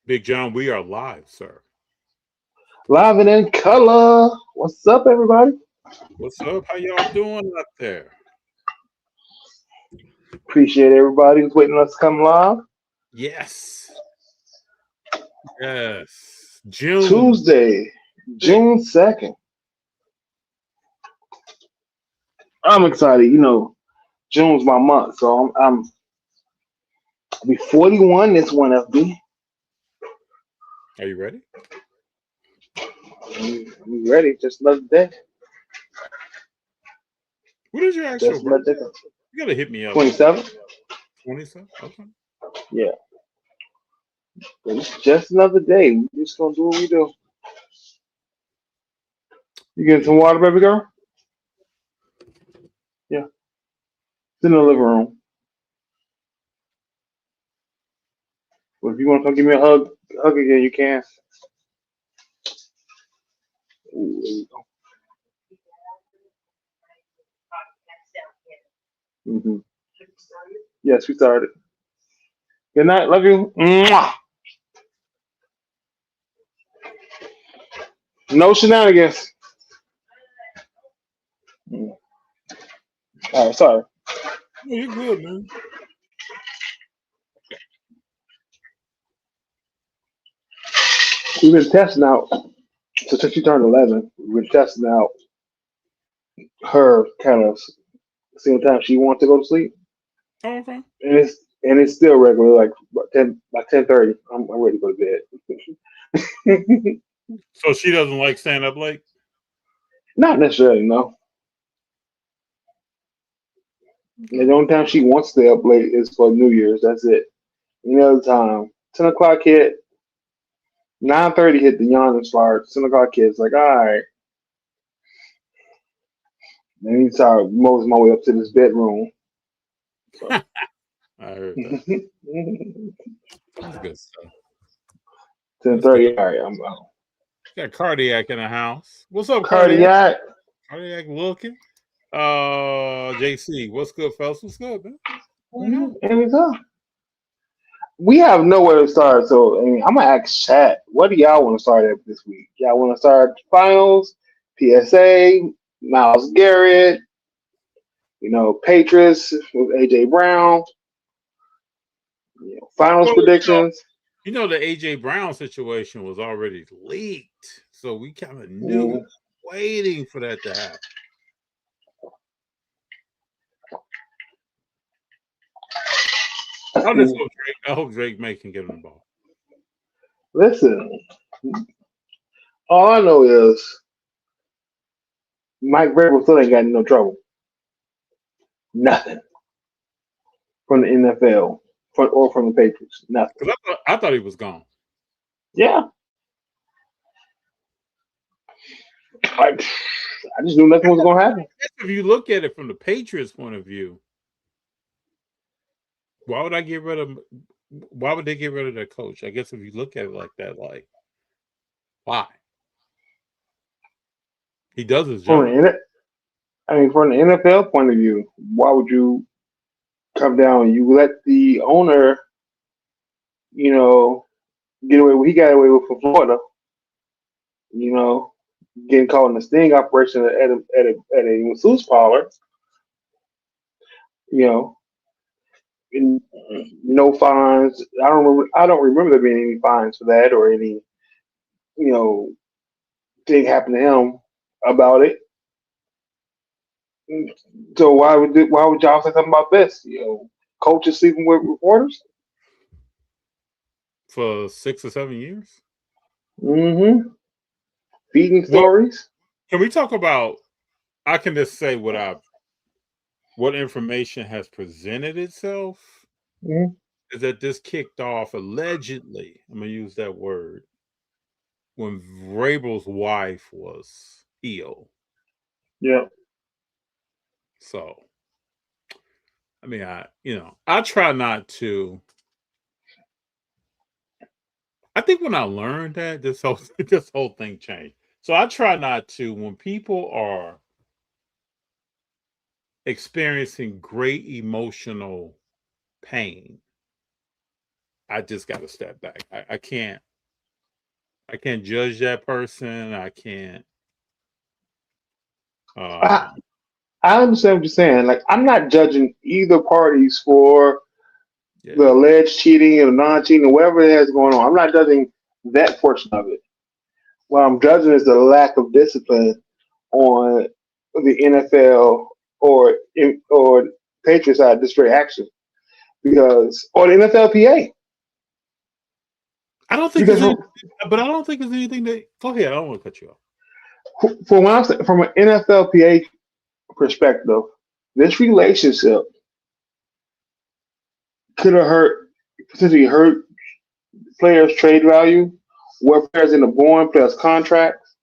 Big John, we are live, sir. Live and in color. What's up, everybody? What's up? How y'all doing out there? Appreciate everybody who's waiting on us to come live. Yes. Yes. June Tuesday, 6th. June 2nd. I'm excited. June's my month, so I'll be 41 this one, FB. Are you ready? I'm ready. Just another day. What is your actual Just another birthday? day. You gotta hit me up. 27? 27? Okay. Yeah. It's just another day. We're just going to do what we do. You getting some water, baby girl? Yeah. It's in the living room. But if you want to come give me a hug again, you can. Ooh, there you go. Mm-hmm. Yes, we started. Good night. Love you. Mwah. No shenanigans. Mm. All right, sorry. No, you're good, man. We've been testing out. So since she turned 11, we've been testing out her kind of seeing what time she wants to go to sleep, Oh, okay. and it's still regular, like about 10:30. I'm ready to go to bed. So she doesn't like staying up late? Not necessarily, no. Okay. The only time she wants to stay up late is for New Year's. That's it. Any other time, 10 o'clock hit, 9:30 hit the yawning start. 10 o'clock hit. It's like, all right. Then he started mosey my way up to this bedroom. So I heard that. That's good stuff. ten That's good. thirty. All right, I'm out. Got Cardiac in the house. What's up, Cardiac? Cardiac. Cardiac looking. JC, what's good, fellas? What's good, man? What's going on? Anytime. We have nowhere to start, so I'm gonna ask chat. What do y'all want to start at this week? Y'all want to start finals, PSA, Miles Garrett, Patriots with AJ Brown, finals Well, predictions. the AJ Brown situation was already leaked, so we kind of knew we Mm, were waiting for that to happen. I just hope Drake. I hope Drake May can get him the ball. Listen, all I know is Mike Vrabel still ain't got in no trouble. Nothing from the NFL or from the Patriots. Nothing. Because I thought he was gone. Yeah, I just knew nothing was gonna happen. If you look at it from the Patriots' point of view, why would I get rid of? Why would they get rid of their coach? I guess if you look at it like that, like why he does his From job. the from the NFL point of view, why would you come down? You let the owner, you know, get away. He got away with for Florida. You know, getting caught in a sting operation at a masseuse parlor. You know, and no fines. I don't remember there being any fines for that or any you know thing happened to him about it. So why would y'all say something about this? Coaches sleeping with reporters. For 6 or 7 years. Mm-hmm. Feeding Well, stories. can we talk about? I can just say what information has presented itself Mm-hmm. is that this kicked off allegedly. I'm gonna use that word when Vrabel's wife was ill. Yeah. So I mean, I try not to. I think when I learned that this whole this whole thing changed. So I try not to when people are experiencing great emotional pain. I just got to step back. I can't judge that person. I can't. I, Um, I understand what you're saying. Like, I'm not judging either parties for yeah, the alleged cheating or non-cheating or whatever it has going on. I'm not judging that portion of it. What I'm judging is the lack of discipline on the NFL or Patriots side, this very action because or the NFLPA I don't think there's because any, but I don't think there's anything that. Go ahead. I don't want to cut you off. from when I'm saying, from an NFLPA perspective, this relationship could have hurt potentially hurt players' trade value, where players in the born players contracts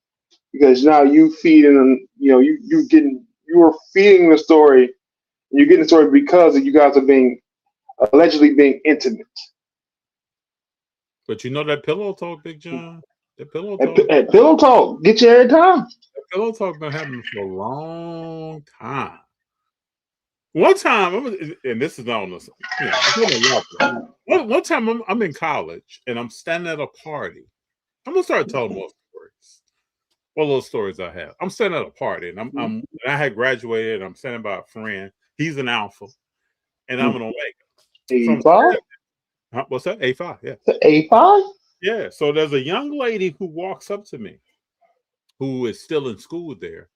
because now you feeding them, you are feeding the story. You're getting the story because you guys are being allegedly being intimate. But you know that pillow talk, Big John. That pillow At, talk. at Pillow Talk, get you every time. That pillow talk been happening for a long time. One time, and this is not on the, one time I'm in college and I'm standing at a party. I'm gonna start telling more stories. What little stories I have. I'm standing at a party and and I had graduated and I'm standing by a friend. He's an alpha and I'm an omega. So I'm A5? what's that? A5, yeah. A5? Yeah. So there's a young lady who walks up to me who is still in school there.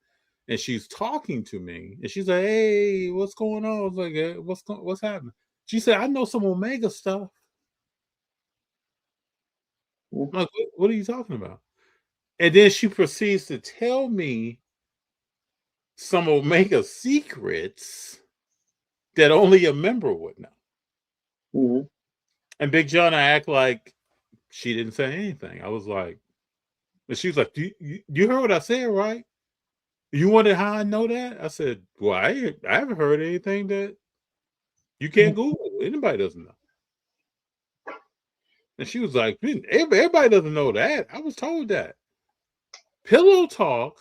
And she's talking to me, and she's like, "Hey, what's going on?" I was like, "What's happening?" She said, "I know some Omega stuff." I'm like, what are you talking about? And then she proceeds to tell me some Omega secrets that only a member would know. Mm-hmm. And Big John, I act like she didn't say anything. I was like, and she was like, "You heard what I said, right? You wondered how I know that?" I said, "Well, I haven't heard anything that you can't Google. Anybody doesn't know." And she was like, everybody doesn't know that. I was told that. Pillow talk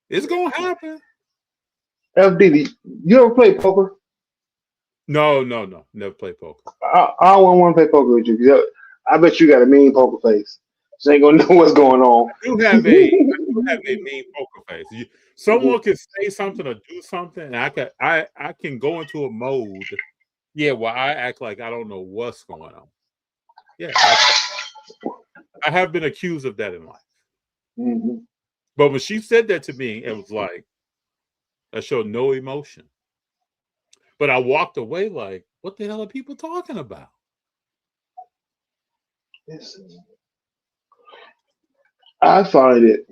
is going to happen. FDD, you ever play poker? No. Never play poker. I don't want to play poker with you. I bet you got a mean poker face. So ain't gonna know what's going on. I do have a mean poker face. Someone can say something or do something, and I can go into a mode. Yeah, well, I act like I don't know what's going on. Yeah, I have been accused of that in life. Mm-hmm. But when she said that to me, it was like I showed no emotion. But I walked away like, what the hell are people talking about? I find it,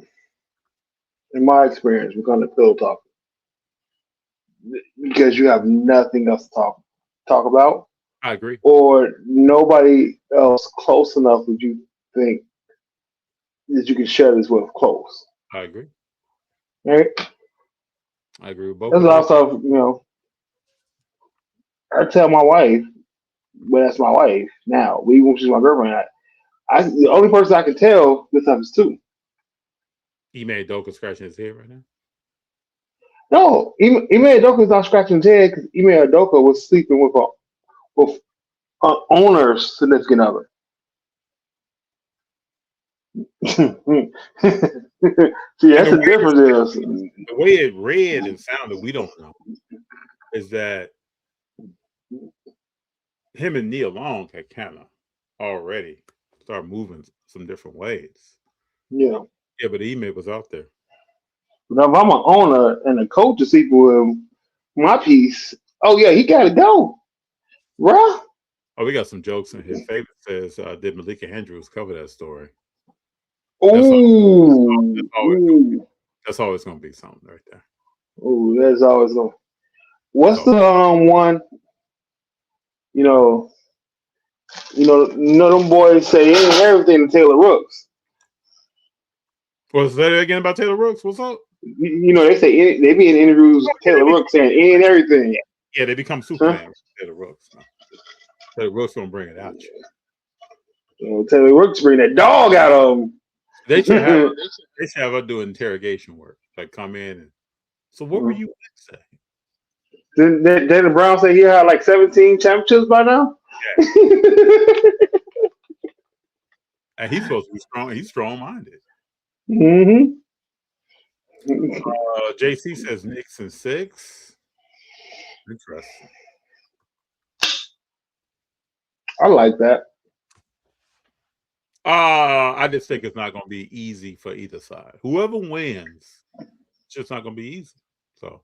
in my experience, we're gonna pillow talk because you have nothing else to talk about, I agree. or nobody else close enough that you think that you can share this with close. I agree. Right? I agree with both There's of those. also, I tell my wife, but that's my wife now. We when she's my girlfriend. The only person I can tell this stuff is two. Ime Doka scratching his head right now. No, Ime Adoka's not scratching his head because Ime Adoka was sleeping with owner's significant other. See, that's the difference. The way it read and sounded, we don't know, is that him and Nia Long had kind of already started moving some different ways. Yeah. Yeah, but Ime was out there. But if I'm an owner and a coach is sleeping with my piece, oh yeah, he gotta go. Bruh. Oh, we got some jokes in here. Favorite says, did Malika Andrews cover that story? Ooh. That's always going to be something right there. Ooh, that's always going. What's the one? You know them boys say everything to Taylor Rooks. What's that again about Taylor Rooks? What's up? They say they be in interviews with Taylor Rooks saying any and everything. Yeah, they become Superman with Taylor Rooks. Taylor Rooks gonna bring it out. Taylor Rooks bring that dog out of him. They should have her do interrogation work. Like come in and so what were you saying? Didn't Jalen Brown say he had like 17 championships by now? Yeah. And he's supposed to be strong. He's strong-minded. Mm-hmm. JC says Knicks in 6. Interesting. I like that. I just think it's not going to be easy for either side. Whoever wins, it's just not going to be easy. So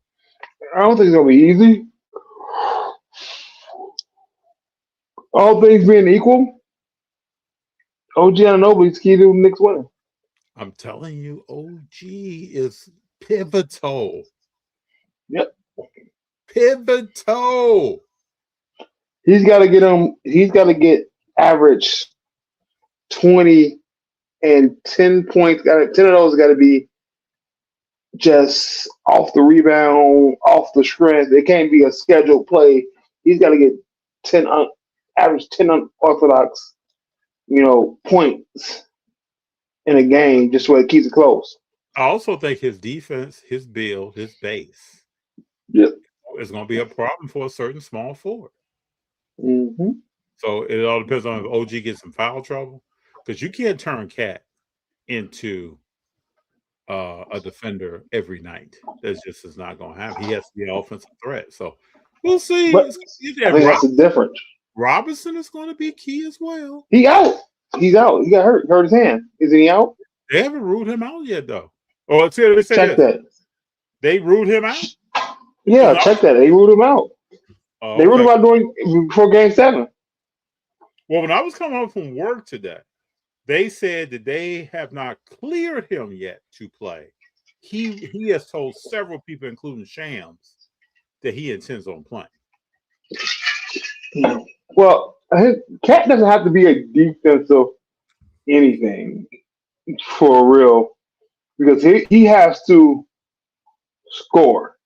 I don't think it's gonna be easy. All things being equal, OG Anunoby's key to Knicks winning. I'm telling you, OG is pivotal. Yep. Pivotal. He's got to get him. He's got to get average 20 and 10 points. 10 of those got to be just off the rebound, off the strength. It can't be a scheduled play. He's got to get 10 average 10 unorthodox, points in a game just so it keeps it close. I also think his defense, his build, his base, yep, is going to be a problem for a certain small forward. Mm-hmm. So it all depends on if OG gets in foul trouble, because you can't turn Cat into a defender every night. That just is not going to happen. He has to be an offensive threat. So we'll see. But I think that's the difference. Robinson is going to be key as well. He out. He's out. He got hurt. Hurt his hand. Isn't he out? They haven't ruled him out yet, though. Oh, let's say check that. They ruled him out? Yeah, check that. They ruled him out. They ruled him out before Game 7. Well, when I was coming home from work today, they said that they have not cleared him yet to play. He has told several people, including Shams, that he intends on playing. Well, Cat doesn't have to be a defensive anything for real, because he has to score.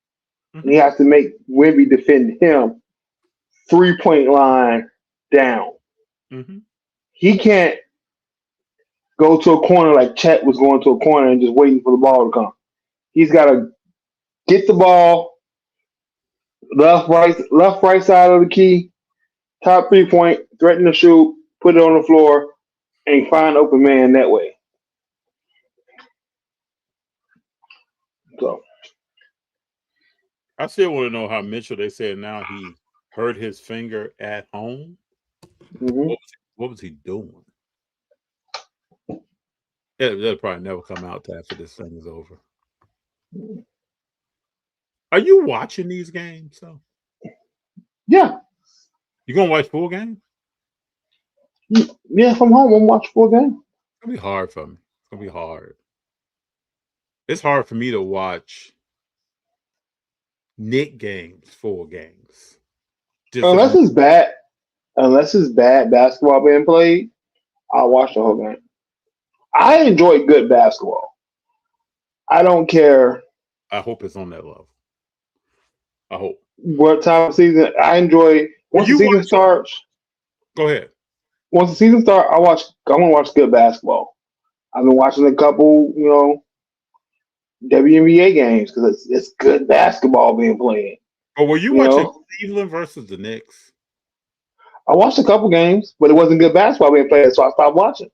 Mm-hmm. He has to make Wemby defend him 3-point line down. Mm-hmm. He can't go to a corner like Chet was going to a corner and just waiting for the ball to come. He's got to get the ball left, right side of the key, top 3-point, threaten to shoot, put it on the floor, and find open man that way. So I still want to know how Mitchell, they said now he hurt his finger at home. Mm-hmm. What was he doing? That'll probably never come out after this thing is over. Are you watching these games? So yeah. You gonna watch full game? Yeah, from home I'm watching full game. It's gonna be hard for me. It's gonna be hard. It's hard for me to watch Knick games, full games. Unless it's bad basketball being played, I'll watch the whole game. I enjoy good basketball. I don't care. I hope it's on that level. I hope. What time of season? I enjoy once the season starts. Go ahead. Once the season starts, I want to watch good basketball. I've been watching a couple, WNBA games because it's good basketball being played. Oh, were you watching Cleveland versus the Knicks? I watched a couple games, but it wasn't good basketball being played, so I stopped watching.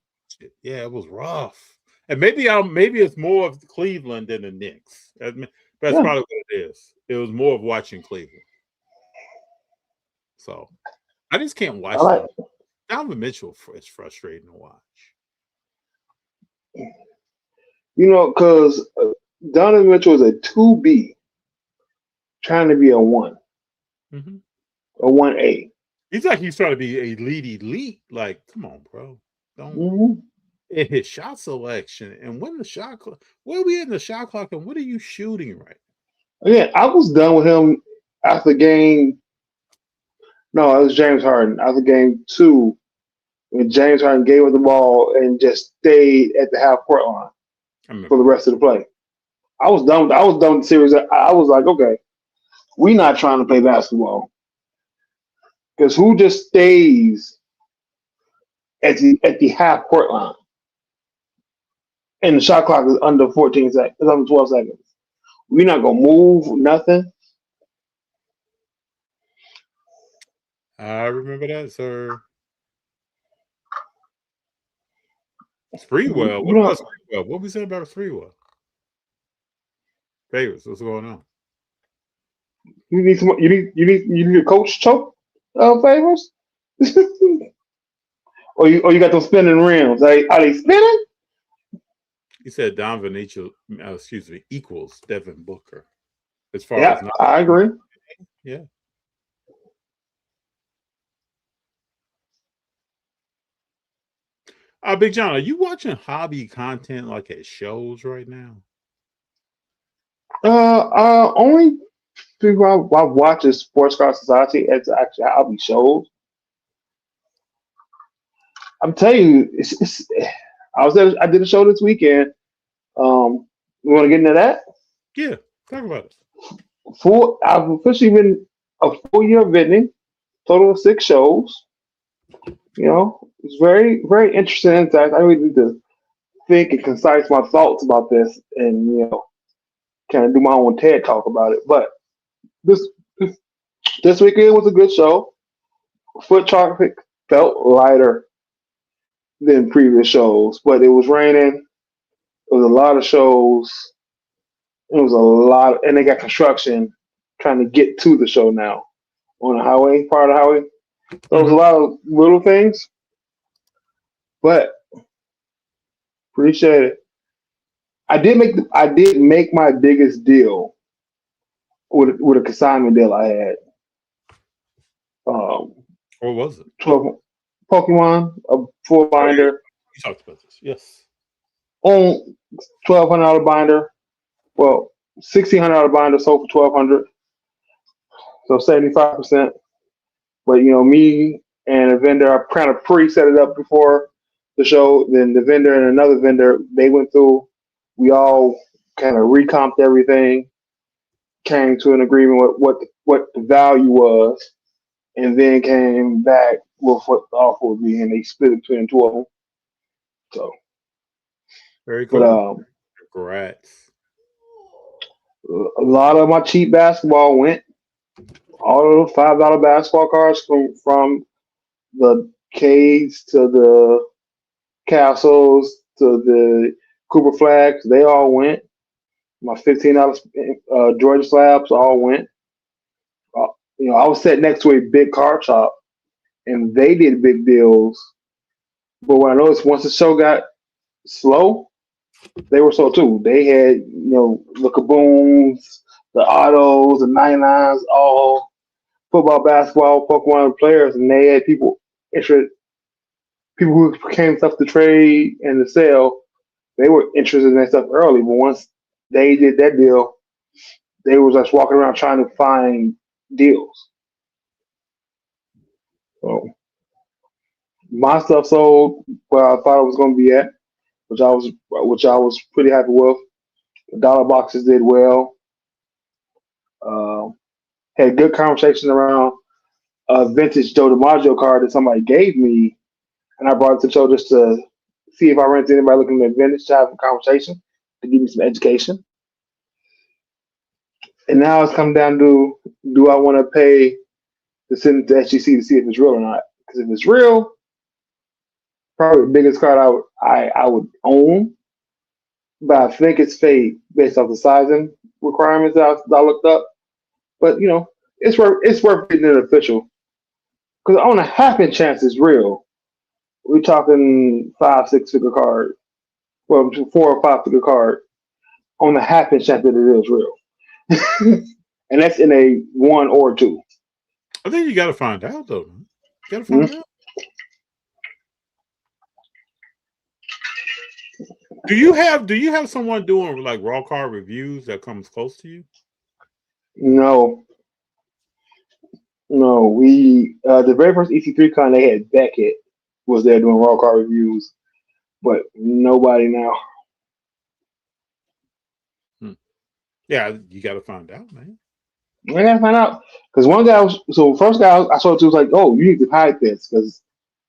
Yeah, it was rough. And maybe it's more of Cleveland than the Knicks. That's probably what it is. It was more of watching Cleveland. So I just can't watch that. Donovan Mitchell is frustrating to watch. Because Donovan Mitchell is a 2B trying to be a 1. Mm-hmm. A 1A. He's trying to be elite. Like, come on, bro. Don't. Mm-hmm. And his shot selection and when the shot clock, where are we in the shot clock and what are you shooting right? Again, I was done with him after game. No, it was James Harden after game 2 when James Harden gave us the ball and just stayed at the half court line for the rest of the play. I was done with the series. I was like, okay, we're not trying to play basketball because who just stays at the half court line? And the shot clock is under 14 seconds. It's under 12 seconds. We're not gonna move nothing. I remember that, sir. Sprewell. You What about know, Sprewell? What we said about Sprewell? Favors, what's going on? you need some. You need a coach choke favors, or you got those spinning rims. Are they spinning? He said Donovan equals Devin Booker as far Yeah, as not. I agree. Yeah. Big John, are you watching hobby content like at shows right now? Only people I watch is Sports Car Society. It's actually hobby shows. I'm telling you, I did a show this weekend. You want to get into that? Yeah, talk about it. I've officially been a full year of vending, total of 6 shows. It's very, very interesting insights. I really need to think and concise my thoughts about this, and kind of do my own TED talk about it. But this this weekend was a good show. Foot traffic felt lighter than previous shows, but it was raining. It was a lot of shows. It was a lot, and they got construction trying to get to the show now on the highway, part of the highway. There was a lot of little things, but appreciate it. I did make my biggest deal with a consignment deal I had. Um, What was it? 12 Pokemon, a full Oh, yeah, binder you talked about this. Yes. on $1,200 binder. Well, $1,600 binder sold for 1,200, so 75%. But me and a vendor, I kind of pre-set it up before the show. Then the vendor and another vendor, they went through. We all kind of recomped everything, came to an agreement with what the value was, and then came back with what the offer would be, and they split it between the two of them. So, Very but cool. Congrats. a lot of my cheap basketball went. All of the $5 basketball cards from the K's to the Castles to the Cooper Flags, they all went. My $15 Georgia slabs all went. Uh, I was sitting next to a big card shop, and they did big deals. But what I noticed, once the show got slow, they were slow too. They had the Kabooms, the Autos, the 99s, all football, basketball, Pokemon players, and they had people interested, people who became stuff to trade and to sell. They were interested in that stuff early, but once they did that deal, they was just walking around trying to find deals. So my stuff sold where I thought it was going to be at, which I was pretty happy with. The dollar boxes did well. Uh, had good conversations around a vintage Joe DiMaggio card that somebody gave me, and I brought it to the show just to see if I ran into anybody looking at vintage to have a conversation to give me some education. And now it's come down to, do I want to pay to send it to SGC to see if it's real or not? Because if it's real, probably the biggest card I would own, but I think it's fake based off the sizing requirements that I looked up. But it's worth getting it official, because on a happen chance it's real. We're talking 5 6 figure card, well, 4 or 5 figure card on the happen chance that it is real, and that's in a 1 or 2. I think you got to find out though. You got to Hmm? find out. Do you have someone doing like raw card reviews that comes close to you? No, no. We the very first EC3 con they had Beckett was there doing raw card reviews, but nobody now. Hmm. Yeah, you got to find out, man. I gotta find out, because one guy was, so first guy I showed it to was like, oh, you need to hide this because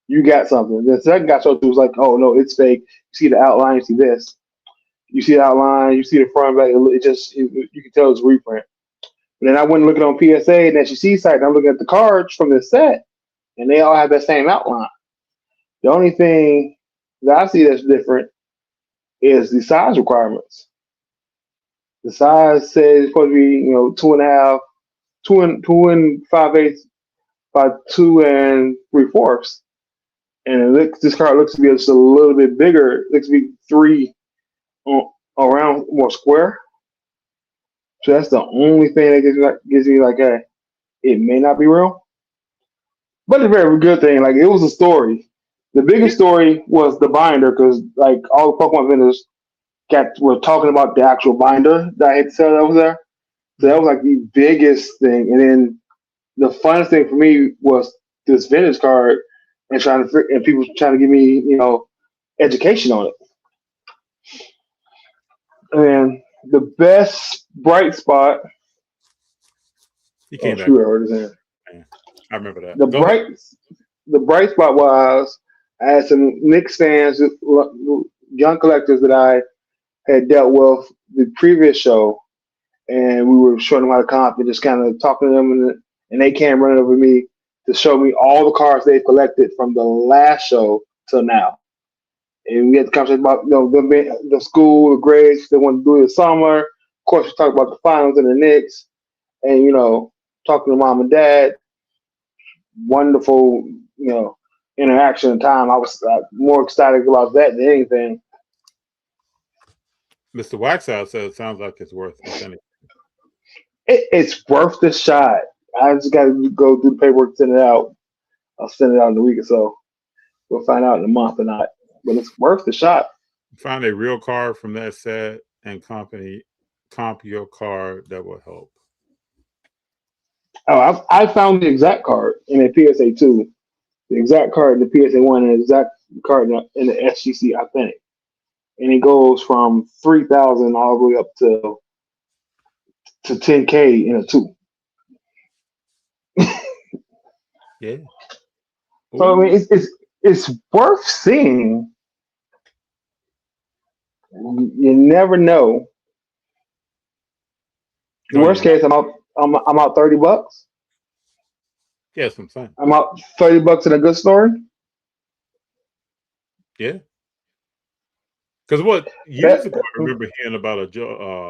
you got something. The second guy I showed it to was like, oh no, it's fake. You see the outline, you see this, you see the outline, you see the front back. You can tell it's a reprint. But then I went looking on PSA and SEC site, and I'm looking at the cards from this set. and they all have that same outline. The only thing that I see that's different is the size requirements. The size says it's supposed to be, two and a half, two and 5/8 by 2 and 3/4, and this car looks to be just a little bit bigger. It looks to be three around more square. So that's the only thing that gives me like, hey, it may not be real, but it's a very good thing. Like, it was a story. The biggest story was the binder, because like all the Pokemon vendors were talking about the actual binder that I had to sell that was there. So that was like the biggest thing. And then the funnest thing for me was this vintage card and people trying to give me, education on it. And the best bright spot. He came back. I heard his hand. Yeah, I remember that. The bright spot was I had some Knicks fans, young collectors that I had dealt with the previous show, and we were showing them how to comp and just kind of talking to them, and they came running over me to show me all the cards they've collected from the last show till now. And we had the conversation about the school, the grades they want to do this summer. Of course, we talked about the finals and the Knicks, and talking to mom and dad. Wonderful, interaction and time. I was more excited about that than anything. Mr. Waxout says it sounds like it's worth anything. It's worth the shot. I just got to go do the paperwork, send it out. I'll send it out in a week or so. We'll find out in a month or not. But it's worth the shot. Find a real card from that set and comp your card. That will help. Oh, I found the exact card in a PSA 2, the exact card in the PSA 1, and the exact card in the SGC Authentic. And it goes from 3,000 all the way up to 10K in a 2. Yeah. So I mean, it's worth seeing. You never know. The worst case, I'm out $30. Yes, I'm saying. I'm out $30 in a good story. Yeah. Because years ago, I remember hearing about a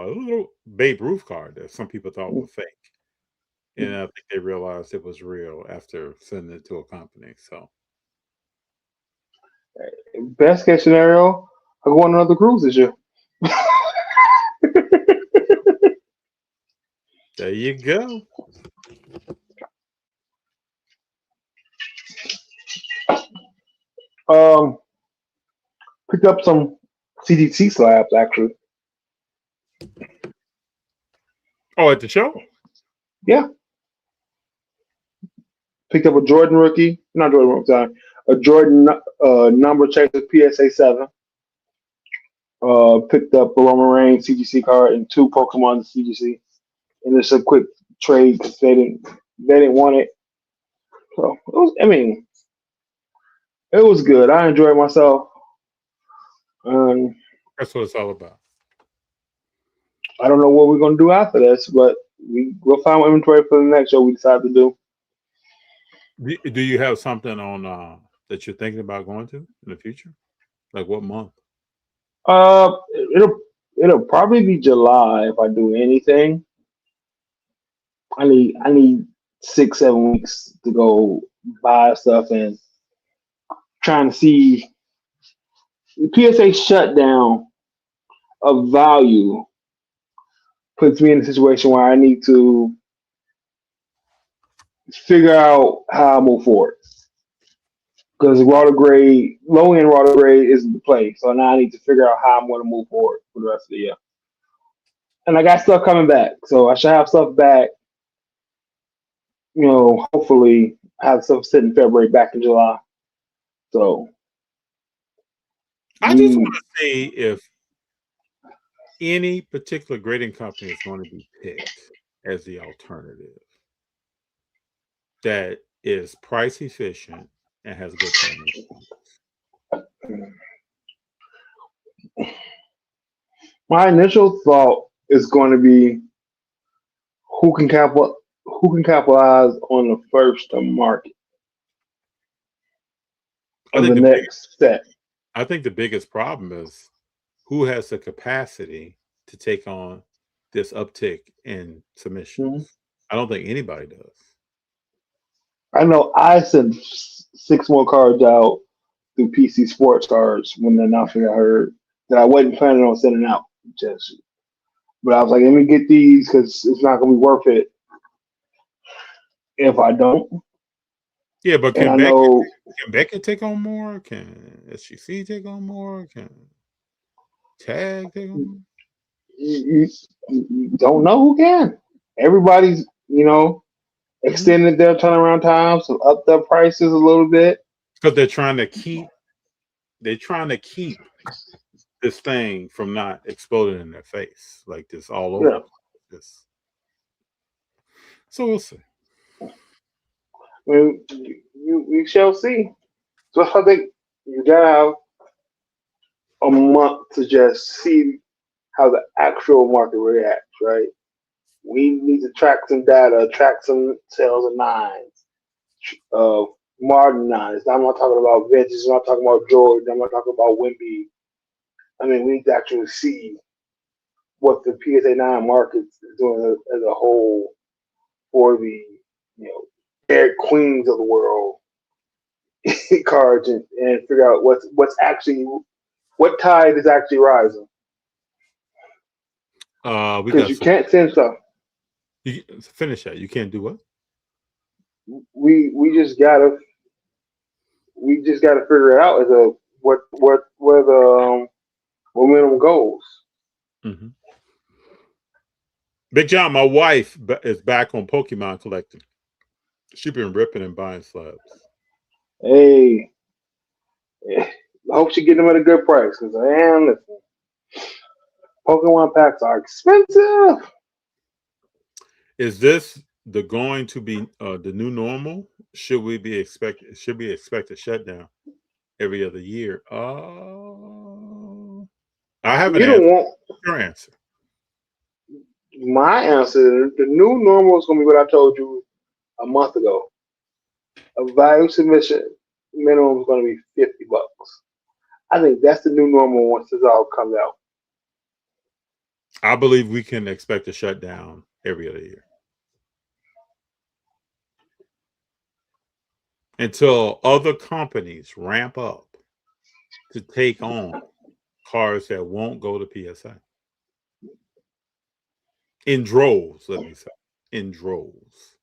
little Babe Ruth card that some people thought was fake. And I think they realized it was real after sending it to a company. So, best case scenario, I go on another cruise this year. There you go. Picked up some CDC slabs actually. Oh, at the show? Yeah. Picked up a Jordan rookie, not Jordan rookie, sorry, a Jordan number chaser PSA 7. Picked up a Roman Reigns CGC card and 2 Pokemon CGC. And it's a quick trade because they didn't want it. So it was good. I enjoyed myself. That's what it's all about. I don't know what we're gonna do after this, but we'll find inventory for the next show we decide to do. Do you have something on that you're thinking about going to in the future? Like what month? It'll probably be July if I do anything. I need 6-7 weeks to go buy stuff and trying to see the PSA shutdown of value puts me in a situation where I need to figure out how I move forward. Because low end water grade is the play. So now I need to figure out how I'm going to move forward for the rest of the year. And I got stuff coming back. So I should have stuff back. Hopefully I have stuff sitting in February back in July. So I just want to see if any particular grading company is going to be picked as the alternative that is price efficient and has good training. My initial thought is going to be who can capitalize on the first to market. I of think the the next set. I think the biggest problem is who has the capacity to take on this uptick in Mhm. submissions. I don't think anybody does. I know I sent 6 more cards out through PC Sports Cards when the announcement I heard that I wasn't planning on sending out. Just, but I was like, let me get these because it's not going to be worth it if I don't. Yeah, but And I know can Beckett take on more? Can SGC take on more? Can Tag take on more? you, you don't know who can. Everybody's, Mm-hmm. extended their turnaround times, so up their prices a little bit. Because they're trying to keep this thing from not exploding in their face like this all over Yeah, the place. So we'll see. I mean, we shall see. So I think you gotta have a month to just see how the actual market reacts, right? We need to track some data, track some sales of nines, uh, modern nines. I'm not talking about vintage. I'm not talking about Jordan. I'm not talking about Wimby. I mean, we need to actually see what the PSA 9 market is doing as a whole for the, Eric Queens of the world cards and figure out what's actually what tide is actually rising We because got you some. can't send stuff. You finish that. You can't do what? We we just gotta we just gotta figure it out as a what where the momentum goes. Mm-hmm. Big John, my wife is back on Pokemon collecting. She's been ripping and buying slabs. Hey, I hope she get them at a good price because I am listen. Pokemon packs are expensive. Is this the going to be the new normal? Should we expect a shutdown every other year? I have an You don't answer. want Your answer. my answer. The new normal is gonna be what I told you a month ago. A value submission minimum is gonna be $50. I think that's the new normal once this all comes out. I believe we can expect a shutdown every other year until other companies ramp up to take on cars that won't go to PSA in droves. Let me say, in droves.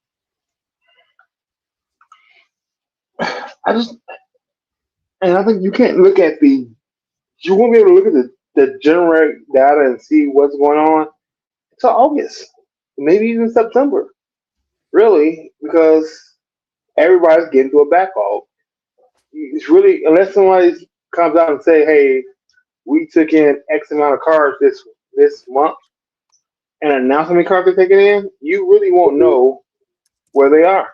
I just and I think you can't look at you won't be able to look at the generic data and see what's going on until August, maybe even September, really, because everybody's getting to a backlog. It's really unless somebody comes out and say, "Hey, we took in X amount of cars this month," and announce how many cars they're taking in, you really won't know where they are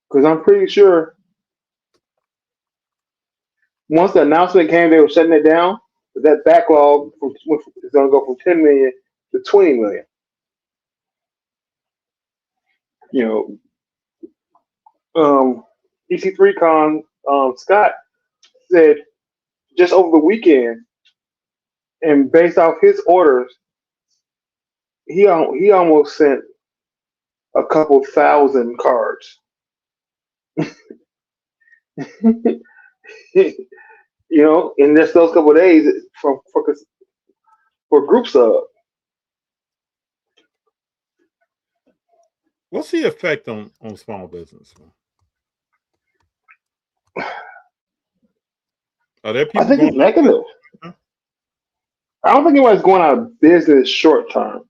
because I'm pretty sure once the announcement came, they were shutting it down. But that backlog is going to go from 10 million to 20 million. You EC3 Con Scott said just over the weekend, and based off his orders, he almost sent a couple thousand cards. In just those couple of days for group sub. What's the effect on small business? Are there I people think going it's out of negative. business? I don't think anybody's going out of business short term.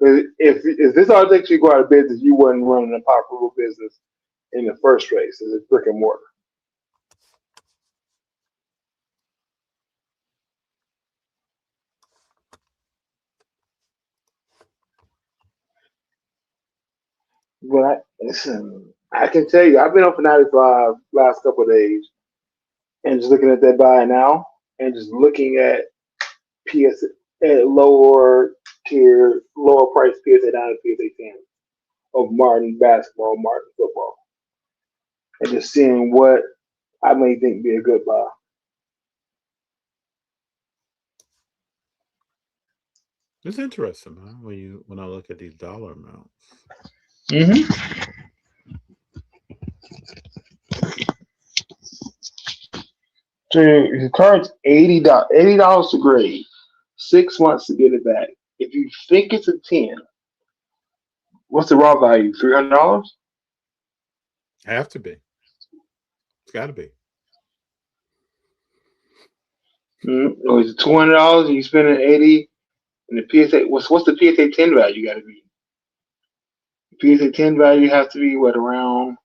If this all takes you go out of business, you wasn't running a profitable business in the first place as a brick and mortar. But listen, I can tell you, I've been up for 95 last couple of days, and just looking at that buy now, and just looking at PS at lower price PSA 9 and PSA 10 of Martin basketball, Martin football. and just seeing what I may think be a good buy. It's interesting, man, when I look at these dollar amounts. Mm-hmm. So your card's $80 to grade, 6 months to get it back. If you think it's a 10, what's the raw value? $300? Have to be. It's got to be. Mm-hmm. Or is it $200 and you spending 80? And the PSA, what's the PSA 10 value got to be? PSA 10 value has to be what, around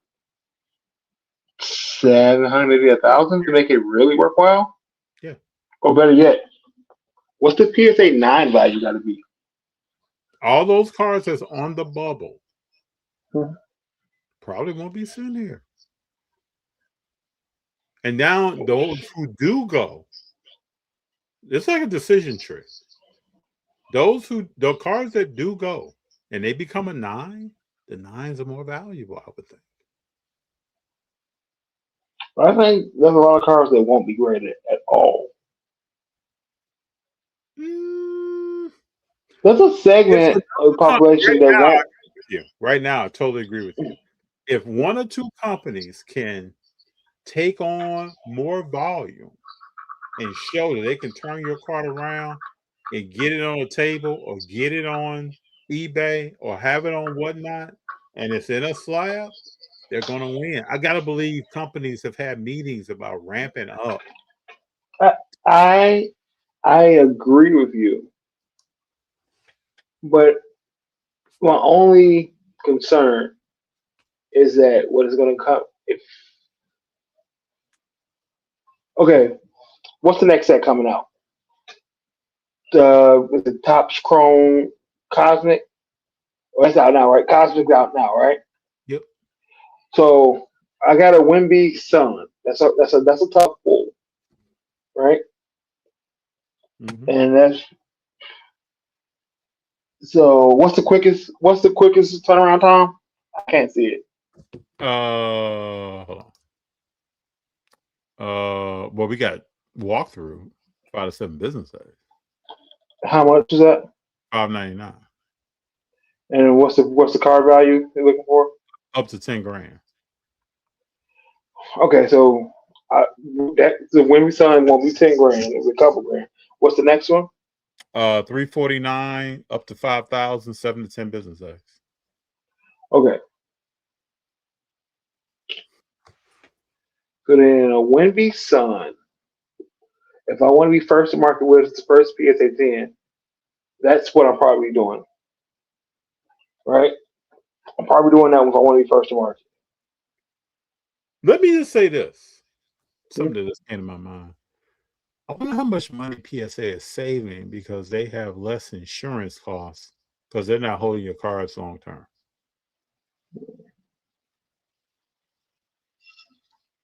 700, maybe 1,000 to make it really worthwhile? Yeah. Or better yet, what's the PSA 9 value got to be? All those cards that's on the bubble Mhm. probably won't be sitting here. And now those who do go, it's like a decision tree. The cards that do go and they become a 9, the 9s are more valuable, I would think. I think there's a lot of cars that won't be graded at all. Mm, There's a if segment of the right population that now, I won't. agree with you. Right now, I totally agree with you. If one or two companies can take on more volume and show that they can turn your card around and get it on a table or get it on eBay or have it on whatnot, and it's in a slab, they're going to win. I got to believe companies have had meetings about ramping up. I I agree with you, but my only concern is that what is going to come. If okay, what's the next set coming out? The Topps Chrome Cosmic. Oh, that's out now, right? Cosmic's out now, right? Yep. So I got a Wimby Sun. That's a tough pull, right? Mm-hmm. And that's so. What's the quickest turnaround time? I can't see it. Hold on. Well, we got walkthrough 5 to 7 business days, How much is that? $5.99, And what's the card value you're looking for? up to 10 grand. Okay, so that the Wimby Sun won't be 10 grand. It's a couple grand. What's the next one? 349 up to 5,000, 7 to 10 business days. Okay. So then a Wimby Sun. If I want to be first to market with the first PSA 10, that's what I'm probably doing. Right? I'm probably doing that if I want to be first to market. Let me just say this. Hmm? Something that just came to my mind. I wonder how much money PSA is saving because they have less insurance costs because they're not holding your cards long term.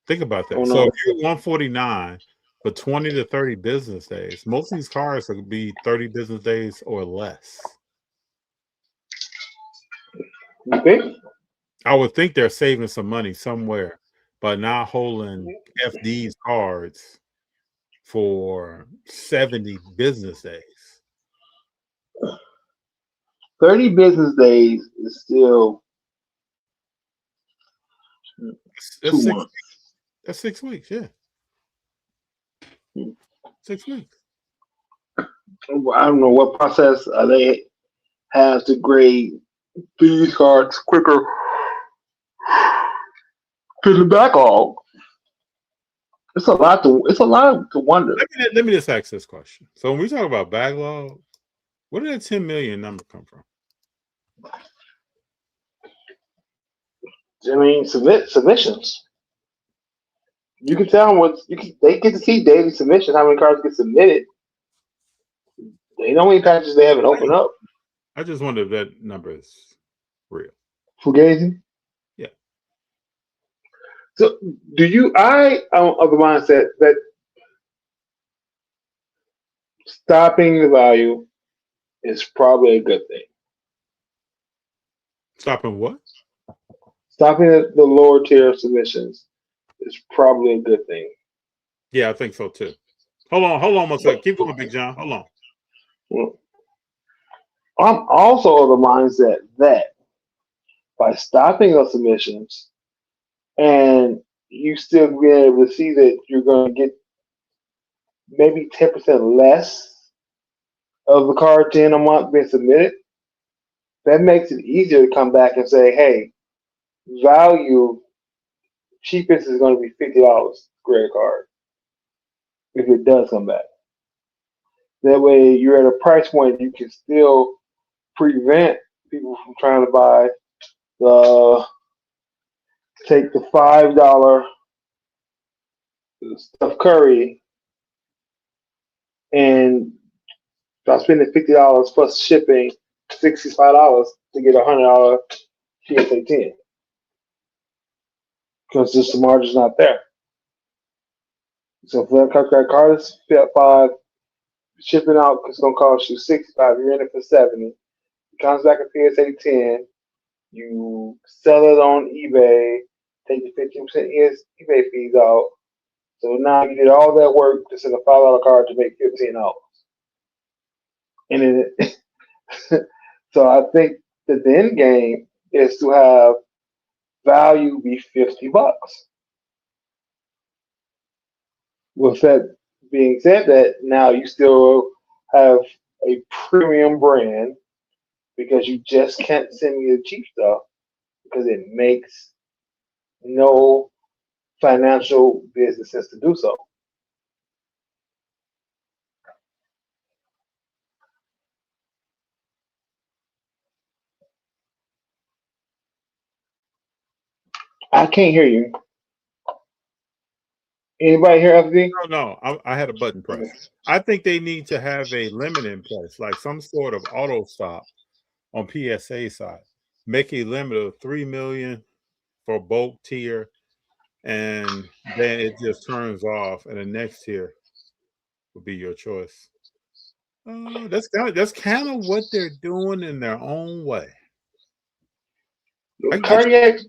Think about I that. don't So know. if you're 149 for 20 to 30 business days, most of these cards will be 30 business days or less. You think? I would think they're saving some money somewhere by not holding FD's cards for 70 business days. 30 business days is still That's 2 months. that's 6 weeks, yeah. 6 weeks. I don't know what process they have to grade these cards quicker to the backlog. It's a lot to wonder. Let me just ask this question. So when we talk about backlog, where did that 10 million number come from? I mean, submissions. You can tell they get to see daily submissions, how many cards get submitted. They know how many patches they haven't opened up. I just wonder if that number is real. Fugazi. Yeah. So, do you? I am of the mindset that stopping the value is probably a good thing. Stopping what? Stopping the lower tier submissions is probably a good thing. Yeah, I think so too. Hold on one second. Keep going, Big John. Hold on. Well, I'm also of the mindset that by stopping those submissions and you still being able to see that you're going to get maybe 10% less of the cards in a month being submitted, that makes it easier to come back and say, hey, value cheapest is going to be $50 credit card if it does come back. That way you're at a price point you can still prevent people from trying to buy the take the $5 Steph Curry and start spending $50 plus shipping, $65 to get $100 PSA 10 because just the margin's not there. So if that card is $5, shipping out is going to cost you $65. You're in it for $70. It comes back a PSA 10. You sell it on eBay, take the 15% eBay fees out. So now you did all that work to send a $5 card to make $15. And then so I think that the end game is to have value be $50. With that being said, that now you still have a premium brand because you just can't send me the cheap stuff because it makes no financial business sense to do so. I can't hear you. Anybody here, FD? No, I had a button press. I think they need to have a limit in place, like some sort of auto stop on PSA side. Make a limit of 3 million for bulk tier, and then it just turns off, and the next tier will be your choice. That's kind of what they're doing in their own way. Cardiac,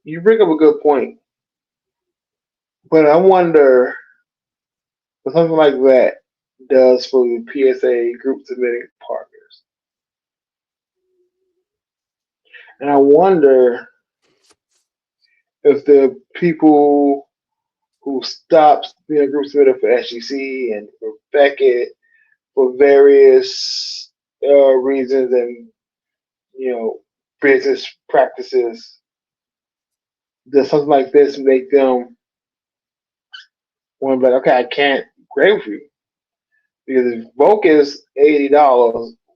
you bring up a good point, but I wonder what something like that does for the PSA group submitting partners, and I wonder if the people who stopped being a group submitter for SGC and for Beckett for various reasons and business practices, does something like this make them want to be like, okay, I can't grade with you because if bulk is $80,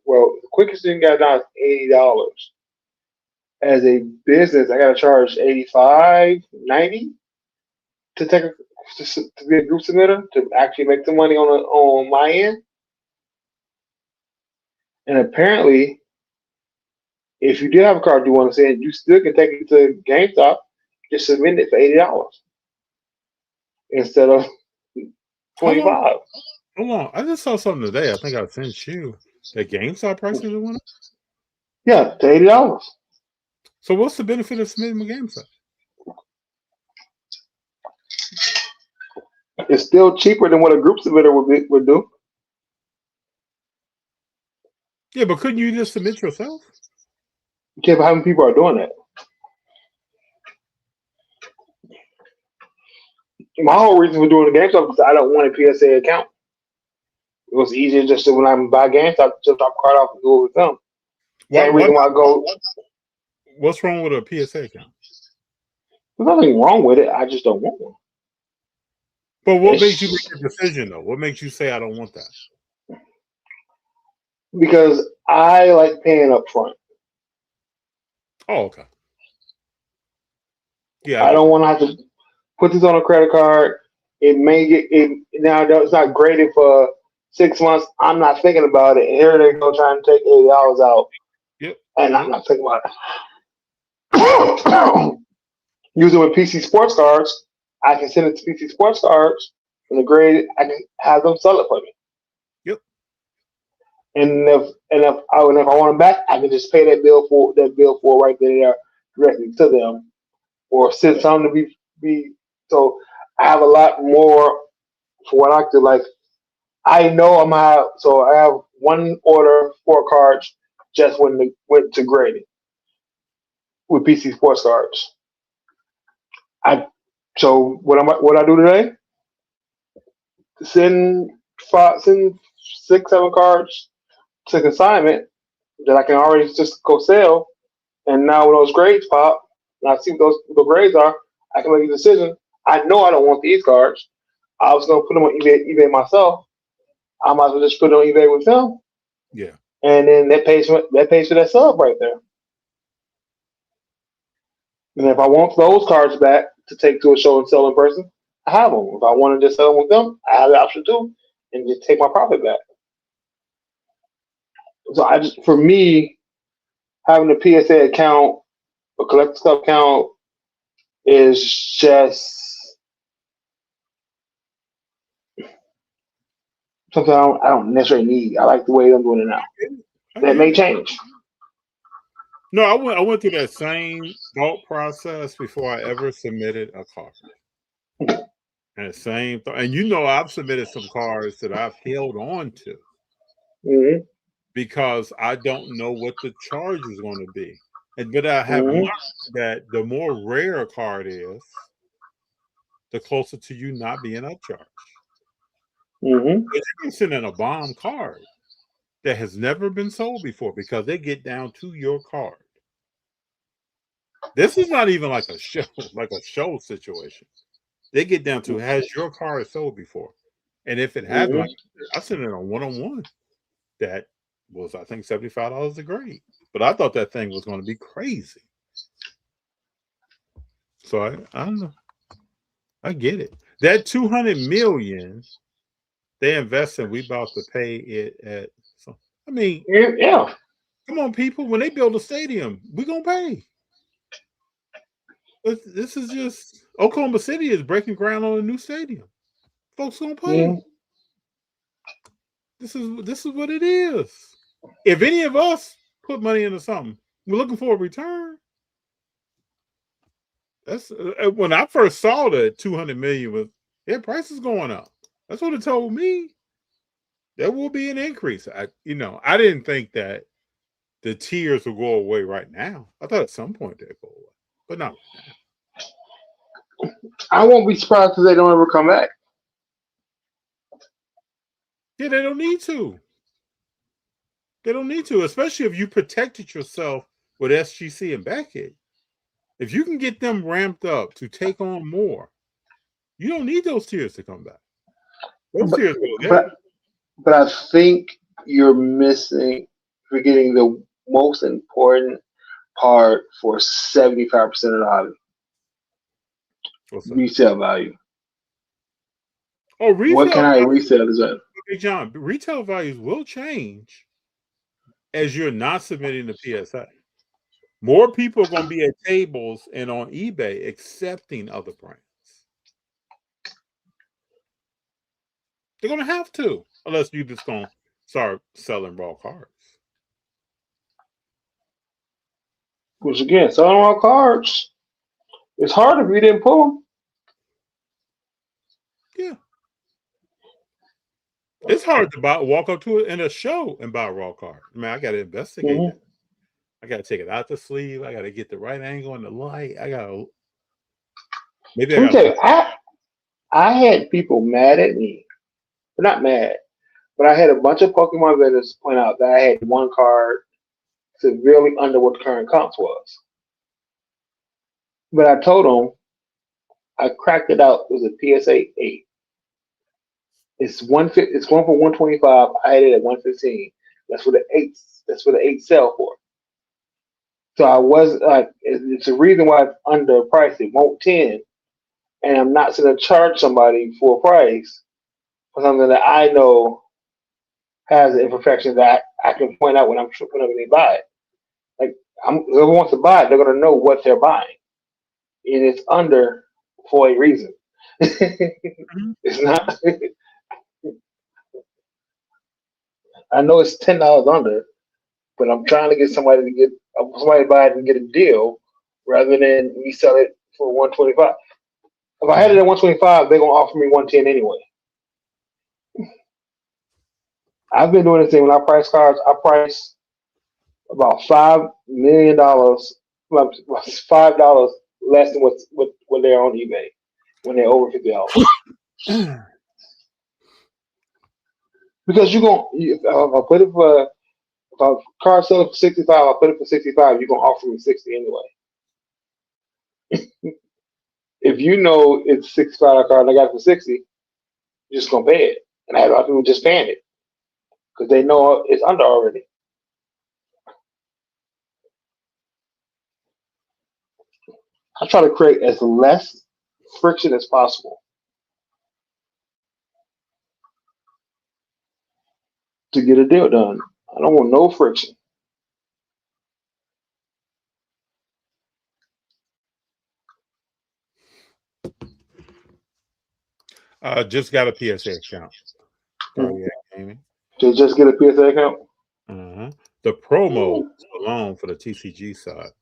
well, the quickest thing got down is $80. As a business, I got to charge $85, $90 to be a group submitter to actually make the money on my end. And apparently, if you do have a card you want to send, you still can take it to GameStop, just submit it for $80 instead of $25. Hold on, I just saw something today. I think I sent you the GameStop prices went up. Yeah, to $80. So what's the benefit of submitting a GameStop? It's still cheaper than what a group submitter would do. Yeah, but couldn't you just submit yourself? Yeah, but how many people are doing that? My whole reason for doing the GameStop is I don't want a PSA account. It was easier just to, when I buy GameStop, just drop card off and go with them. Same reason why I go. What's wrong with a PSA account? There's nothing wrong with it. I just don't want one. But what makes you make a decision, though? What makes you say I don't want that? Because I like paying up front. Oh, okay. Yeah, I don't want to have to put this on a credit card. It may get it now. It's not graded for 6 months. I'm not thinking about it. And here they go trying to take $80 out. Yep. And I'm not thinking about it. Using with PC Sports Cards, I can send it to PC Sports Cards and the grade. I can have them sell it for me. Yep. And if I want them back, I can just pay that bill for right there directly to them or send some to be. So I have a lot more for what I do. Like I know I'm gonna have, so I have one order 4 cards just went to grading with PC Sports cards. I so what I do today? Send send 6, 7 cards to consignment that I can already just go sell. And now when those grades pop, and I see what the grades are, I can make a decision. I know I don't want these cards. I was gonna put them on eBay myself. I might as well just put it on eBay with them, Yeah. and then that pays for that sub right there. And if I want those cards back to take to a show and sell in person, I have them. If I want to just sell them with them, I have the option too, and just take my profit back. So for me, having a PSA account, a collector stuff account, is just something I don't necessarily need. I like the way I'm doing it now. That may change. No, I went through that same thought process before I ever submitted a card. And the same thought, and I've submitted some cards that I've held on to Mm-hmm. because I don't know what the charge is going to be. But I have Mm-hmm. learned that the more rare a card is, the closer to you not being upcharged. Mm-hmm. But you can send in a bomb card that has never been sold before because they get down to your card. This is not even like a show situation. They get down to, has your card sold before? And if it hasn't, like, I sent it on one-on-one. That was, I think, $75 a grade. But I thought that thing was going to be crazy. So I don't know. I get it. That $200 million they invest in, we about to pay it at. So I mean, yeah. Come on, people. When they build a stadium, we're gonna pay. This is just Oklahoma City is breaking ground on a new stadium. Folks gonna pay. Mm-hmm. This is what it is. If any of us put money into something, we're looking for a return. That's when I first saw the 200 million was price is going up. That's what it told me. There will be an increase. I didn't think that the tiers will go away right now. I thought at some point they'd go away, but not right now. I won't be surprised if they don't ever come back. Yeah, they don't need to. They don't need to, especially if you protected yourself with SGC and Beckett. If you can get them ramped up to take on more, you don't need those tiers to come back. Those tiers go there. But I think you're forgetting the most important part for 75% of the hobby. Resale value. Oh, resale. What can I resell this at? Hey, John, retail values will change as you're not submitting the PSA. More people are going to be at tables and on eBay accepting other brands. They're going to have to, unless you just going to start selling raw cards. Which again, selling raw cards, it's hard if you didn't pull them. Yeah. It's hard to walk up to it in a show and buy a raw card. I mean, I got to investigate that. I got to take it out the sleeve. I got to get the right angle and the light. I got to. Maybe I had people mad at me. They're not mad, but I had a bunch of Pokemon vendors point out that I had one card severely under what the current comps was. But I told them I cracked it out. It was a PSA 8. It's going for 125. I had it at 115. That's what the 8 sell for. So I was like, it's a reason why it's underpriced. It won't 10, and I'm not going to charge somebody for a price for something that I know has an imperfection that I can point out whenever they buy it. Like, whoever wants to buy it, they're going to know what they're buying, and it's under for a reason. It's not. I know it's $10 under, but I'm trying to get somebody to buy it and get a deal rather than me sell it for 125. If I had it at 125, they're gonna offer me 110 anyway. I've been doing this thing when I price cars. I price about $5 million, $5 less than what they're on eBay when they're over $50. Because if I put it for if a car sells for 65, I put it for 65. You're gonna offer me 60 anyway. If you know it's $65 car and I got it for 60, you're just gonna pay it. And I have a lot of people just paying it because they know it's under already. I try to create as less friction as possible to get a deal done. I don't want no friction. Just got a PSA account. To just get a PSA account? The promo alone for the TCG side.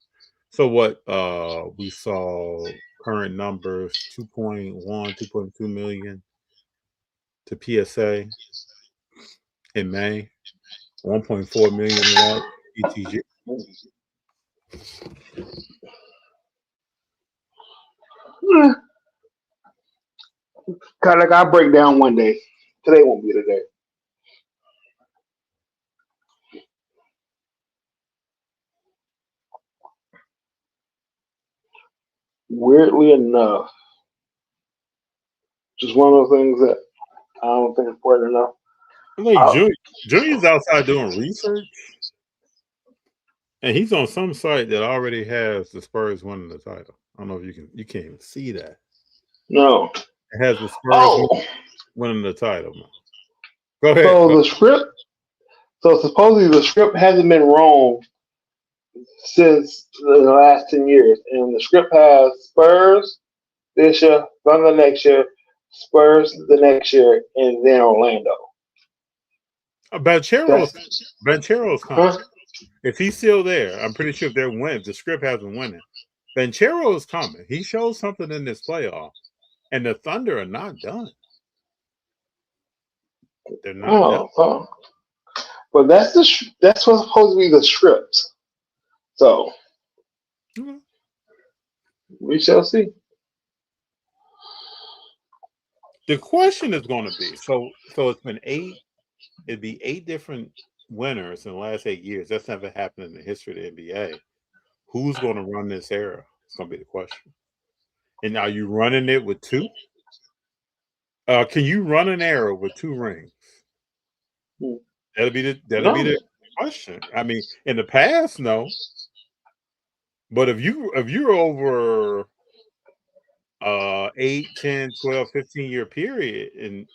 So what we saw current numbers 2.1, 2.2 million to PSA in May, 1.4 million in that TCG. Kind of like I'll break down one day. Today won't be the day. Weirdly enough, just one of those things that I don't think is important enough. Like Junior's outside doing research, and he's on some site that already has the Spurs winning the title. I don't know if you can't even see that. No, it has the Spurs winning the title. Man. Go ahead. So the script. So supposedly the script hasn't been wrong since the last 10 years, and the script has Spurs this year, Thunder next year, Spurs the next year, and then Orlando. Banchero's coming. If he's still there, I'm pretty sure if they're winning, the script hasn't winning. Banchero is coming. He shows something in this playoff, and the Thunder are not done. They're not done. But that's what's supposed to be the script. So we shall see. The question is going to be so it's been 8. It'd be 8 different winners in the last 8 years. That's never happened in the history of the NBA. Who's going to run this era? It's going to be the question. And are you running it with 2? Can you run an era with 2 rings? That'll be the question. I mean, in the past, no. But if you're over 8, 10, 12, 15 year period and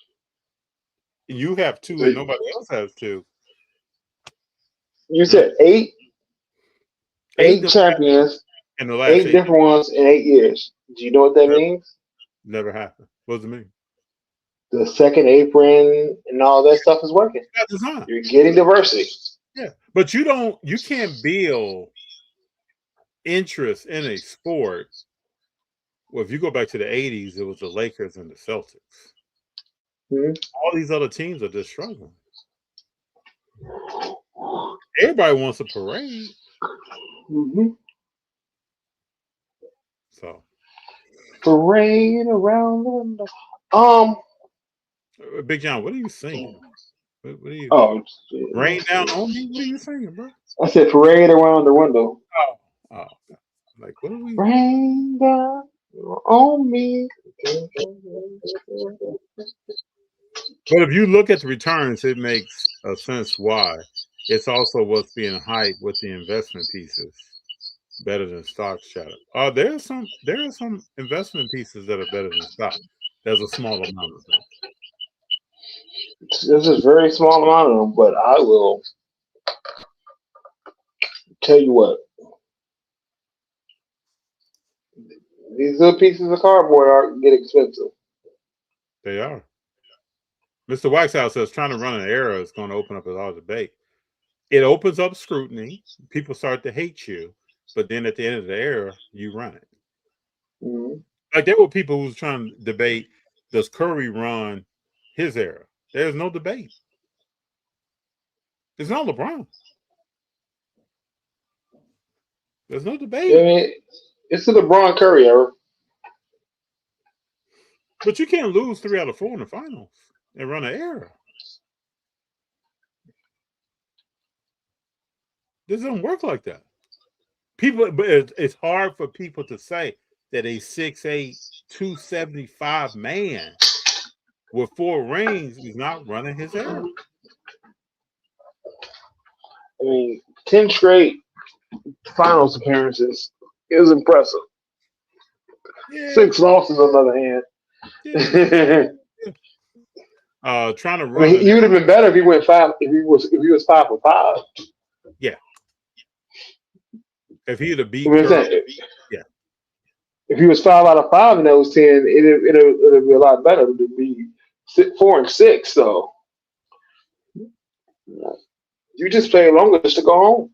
you have 2 and nobody else has 2. You said 8 champions in the last 8 different ones in 8 years. Do you know what that means? Never happened. What does it mean? The second apron and all that stuff is working. You're getting diversity. Yeah, but you can't build interest in a sport. Well, if you go back to the 80s, it was the Lakers and the Celtics. All these other teams are just struggling. Everybody wants a parade. So parade around the window. Big John, what are you singing? What are you? Rain Down on Me. What are you singing, bro? I said parade around the window. Like what are we? Rain down on me. But if you look at the returns, it makes a sense why. It's also what's being hyped with the investment pieces. Better than stocks, shadow. There are some investment pieces that are better than stocks. There's a small amount of them. There's a very small amount of them, but I will tell you what. These little pieces of cardboard get expensive. They are. Mr. Waxhouse says trying to run an era is going to open up a lot of debate. It opens up scrutiny. People start to hate you. But then at the end of the era, you run it. Mhm. Like there were people who was trying to debate, does Curry run his era? There's no debate. It's not LeBron. There's no I debate. mean, it's the LeBron Curry era. But you can't lose 3 out of 4 in the finals and run an era. This doesn't work like that. People, but it's hard for people to say that a 6'8", 275 man with 4 rings is not running his era. I mean, 10 straight finals appearances is impressive. Yeah, 6 losses, on the other hand. yeah. Trying to I run mean, it. he would have been better if he went 5. If he was 5 for 5. Yeah. If he'd have beat You know what I'm Curry, saying? yeah. If he was 5 out of 5 in those 10, it'd be a lot better to be 4 and 6. So you just play longer just to go home.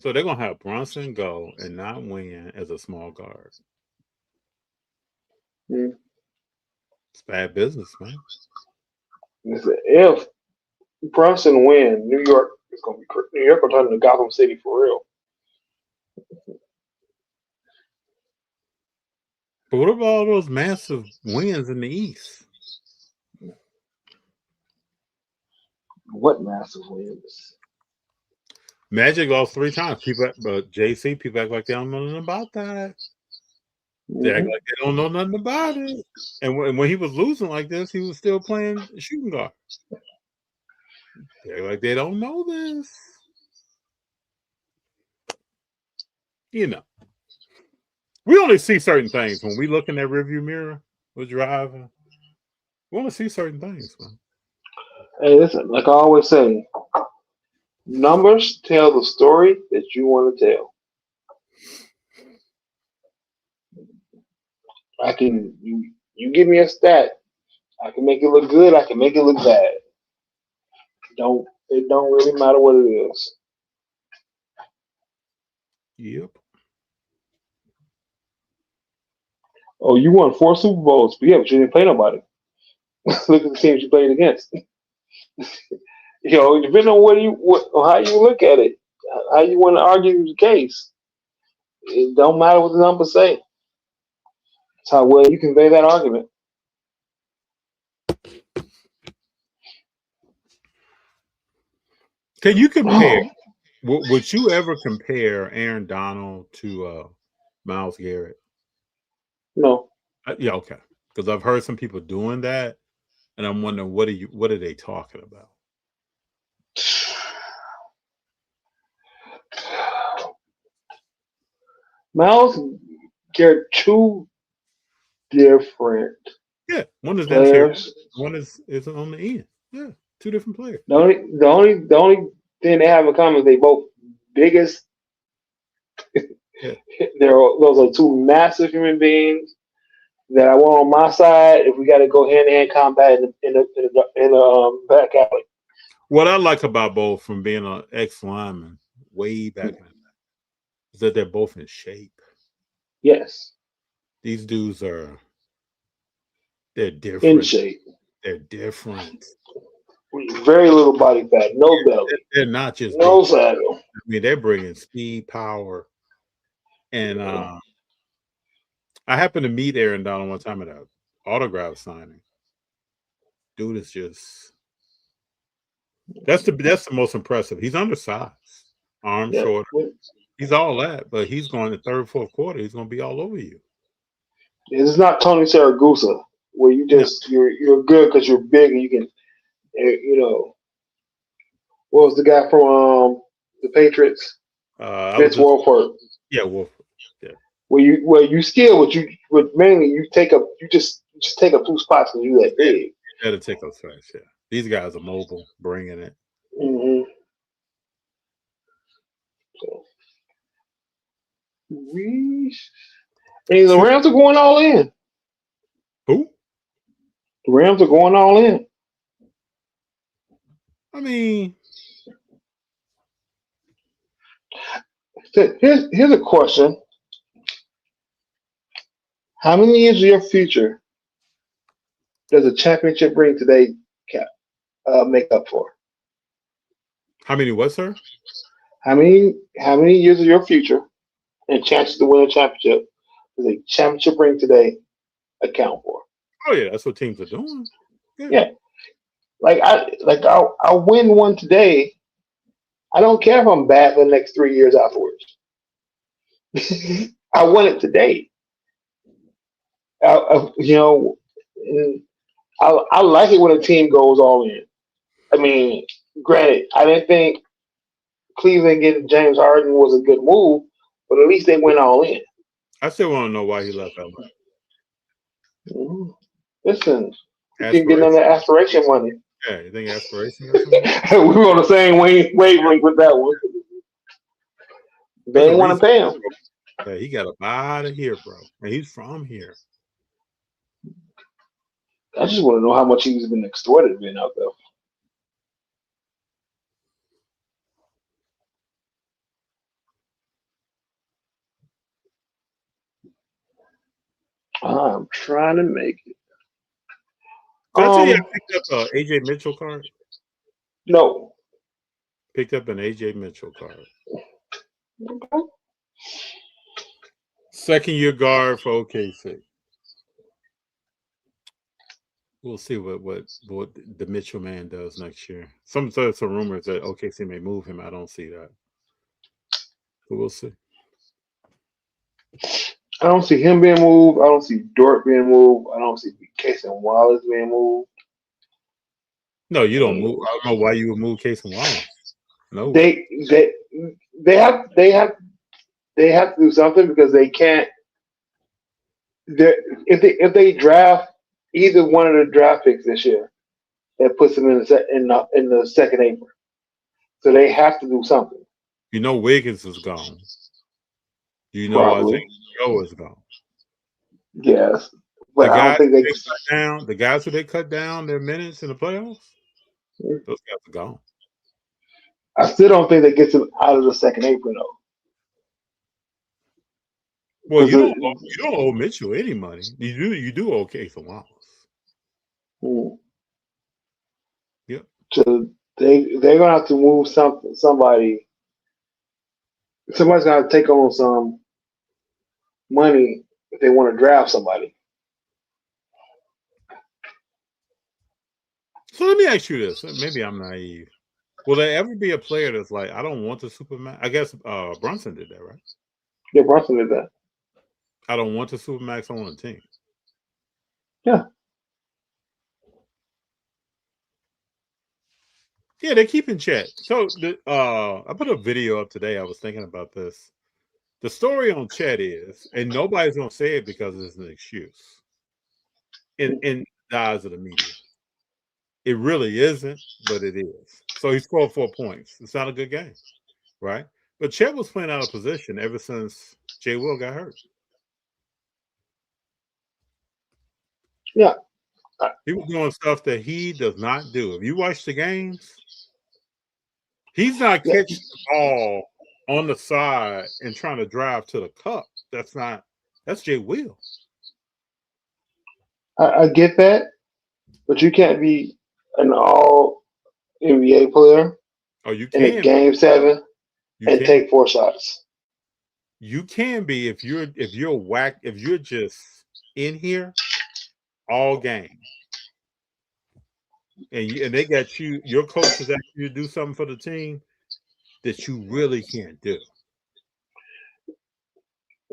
So they're gonna have Brunson go and not win as a small guard. Mm. It's bad business, man. If Brunson win, New York is going to be New York will turn into Gotham City for real. But what about all those massive wins in the East? What massive wins? Magic lost 3 times. People, but JC, people act like they don't know nothing about that. They act like they don't know nothing about it. And when he was losing like this, he was still playing shooting guard. They act like they don't know this. You know, we only see certain things when we look in that rearview mirror. We're driving. We want to see certain things, man. Hey, listen, like I always say, numbers tell the story that you want to tell. You give me a stat, I can make it look good, I can make it look bad. It don't really matter what it is. Yep. Oh, you won 4 Super Bowls, but yeah, but you didn't play nobody. Look at the teams you played against. Depending on how you look at it, how you want to argue the case, it don't matter what the numbers say. It's how well you convey that argument. Can you compare? Would you ever compare Aaron Donald to Myles Garrett? No. Yeah, okay. Because I've heard some people doing that, and I'm wondering what are they talking about? Myles Garrett, two different Yeah, one is interior, players. one is on the end. Yeah, 2 different players. The only thing they have in common is they both biggest. Yeah. Those are 2 massive human beings that I want on my side. If we got to go hand to hand combat in the back alley. What I like about both, from being an ex lineman way back in the day, is that they're both in shape. Yes. These dudes they're different. In shape. They're different. Very little body fat, no belly. They're not just no big. saddle. I mean, they're bringing speed, power, and I happened to meet Aaron Donald one time at an autograph signing. Dude is just that's the most impressive. He's undersized, arm short. He's all that, but he's going to 3rd, 4th quarter. He's going to be all over you. It's not Tony Saragusa where you're good because you're big and you can what was the guy from the Patriots? Vince Wilfork. Yeah, Wilfork. Yeah. Where you skill, but mainly you just take up 2 spots because you're that big. You got to take those fast. Yeah, these guys are mobile, bringing it. Mm-hmm. So, the Rams are going all in. Who? The Rams are going all in. I mean, So here's a question: how many years of your future does a championship ring today make up for? How many what, sir? How many years of your future and chances to win a championship does a championship ring today account for? Oh yeah, that's what teams are doing. Yeah. Yeah, I'll win one today. I don't care if I'm bad for the next 3 years afterwards. I won it today. You know, I like it when a team goes all in. I mean, granted, I didn't think Cleveland getting James Harden was a good move, but at least they went all in. I still want to know why he left LA. Mhm. Listen, you can get Aspiration. another aspiration money. Yeah, you think aspiration or something? We were on the same wavelength with that one. They There's a didn't want reason. to pay him. Yeah, he got up out of here, bro. And he's from here. I just want to know how much he's been extorted being out there. I'm trying to make it. Did I tell you I picked up an AJ Mitchell card? No. Picked up an AJ Mitchell card. Okay. Second year guard for OKC. We'll see what the Mitchell man does next year. Some rumors that OKC may move him. I don't see that. But we'll see. I don't see him being moved. I don't see Dort being moved. I don't see Cason Wallace being moved. No, you don't move. I don't know why you would move Cason Wallace. No. They have to do something because they can't. If they draft either one of the draft picks this year, that puts them in the second apron. So they have to do something. You know Wiggins is gone. You know Isaiah Joe is gone. Yes, but I don't think they cut down. The guys who they cut down their minutes in the playoffs, those guys are gone. I still don't think that gets them out of the second apron though. Well, you don't owe Mitchell any money. You do owe Cason Wallace. Yep. So they're gonna have to move somebody. Somebody's gonna have to take on some money if they want to draft somebody. So let me ask you this. Maybe I'm naive. Will there ever be a player that's like, I don't want the Supermax? I guess Brunson did that, right? Yeah, Brunson did that. I don't want the Supermax. I want a team. Yeah. Yeah, they're keeping Chet. So I put a video up today. I was thinking about this. The story on Chet is, and nobody's going to say it because it's an excuse in the eyes of the media. It really isn't, but it is. So he scored 4 points. It's not a good game, right? But Chet was playing out of position ever since Jay Will got hurt. Yeah. He was doing stuff that he does not do. If you watch the games, he's not catching the ball on the side and trying to drive to the cup. That's Jay Will. I get that, but you can't be an all NBA player in a game 7 and take 4 shots. You can be if you're just in here all game. And they got your coaches ask you to do something for the team that you really can't do.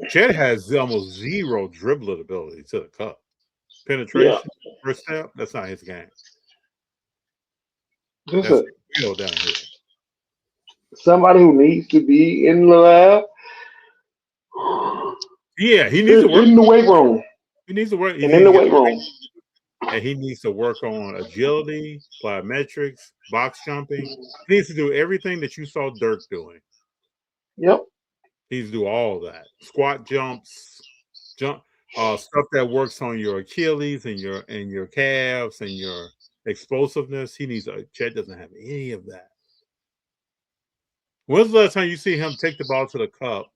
Chet has almost zero dribbling ability to the cup. Penetration, first step, that's not his game. That's real down here. Somebody who needs to be in the lab. Yeah, he needs to work in the weight room. He needs to work in the weight room. And he needs to work on agility, plyometrics, box jumping. He needs to do everything that you saw Dirk doing. Yep. He needs to do all that. Squat jumps, stuff that works on your Achilles and your calves and your explosiveness. Chet doesn't have any of that. When's the last time you see him take the ball to the cup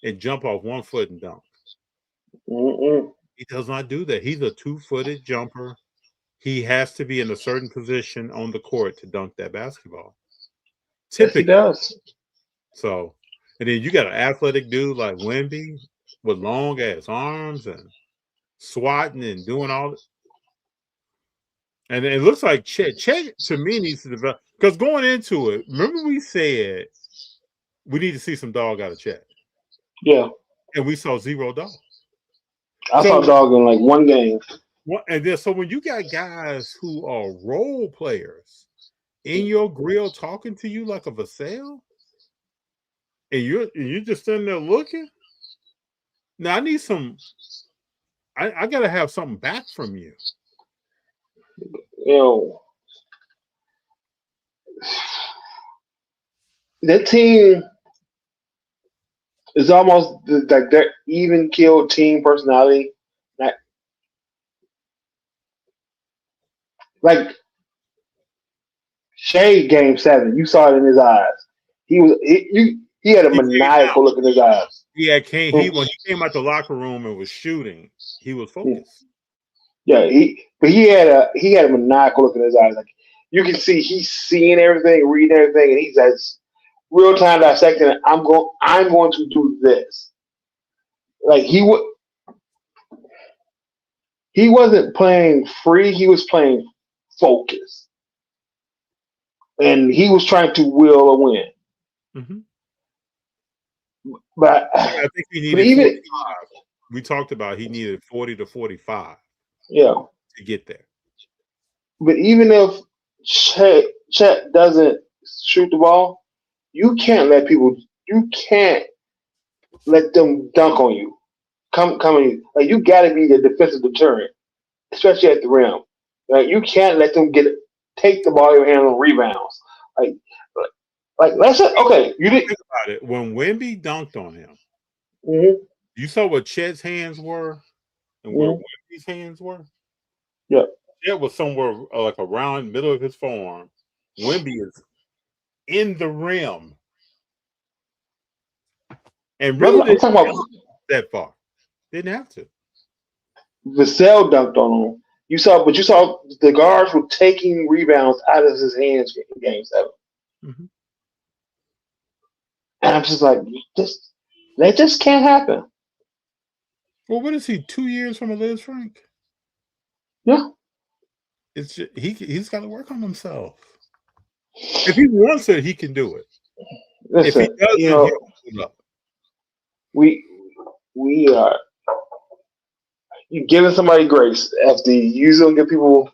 and jump off 1 foot and dunk? Mm-mm. He does not do that. He's a 2-footed jumper. He has to be in a certain position on the court to dunk that basketball. Yes, he Typically. does. So, and then you got an athletic dude like Wemby with long ass arms and swatting and doing all this. And it looks like Chet to me needs to develop, because going into it, remember we said we need to see some dog out of Chet. Yeah. And we saw zero dog. I saw dog in like one game. And then so when you got guys who are role players in your grill talking to you like a Vassell, and you're just sitting there looking. Now I need some. I gotta have something back from you. You know, that team is almost like their even killed team personality. Like Shea game 7, you saw it in his eyes. He had a maniacal look in his eyes. Yeah, when he came out the locker room and was shooting, he was focused. Yeah, he had a maniacal look in his eyes. Like you can see he's seeing everything, reading everything, and he's as real time dissecting it. I'm going to do this. Like he wasn't playing free, he was playing focused. And he was trying to will a win. Mm-hmm. But I think he needed 45. We talked about he needed 40 to 45. Yeah. To get there. But even if Chet doesn't shoot the ball, you can't let them dunk on you. Come in. Like you gotta be the defensive deterrent, especially at the rim. Like you can't let them take the ball in your hand on rebounds. Like let's say, okay, you didn't think about it. When Wemby dunked on him, mm-hmm. You saw what Chet's hands were and where Wemby's hands were? Yeah. Chet was somewhere like around middle of his forearm. Wemby is in the rim. And really didn't have that far. Didn't have to. Vassell dunked on him. You saw the guards were taking rebounds out of his hands in game 7. Mm-hmm. And I'm just like, that just can't happen. Well, what is he? 2 years from a Liz Frank? Yeah. It's just, he's got to work on himself. If he wants it, he can do it. Listen, if he doesn't, he'll pull up. We are you giving somebody grace, FD. You don't give people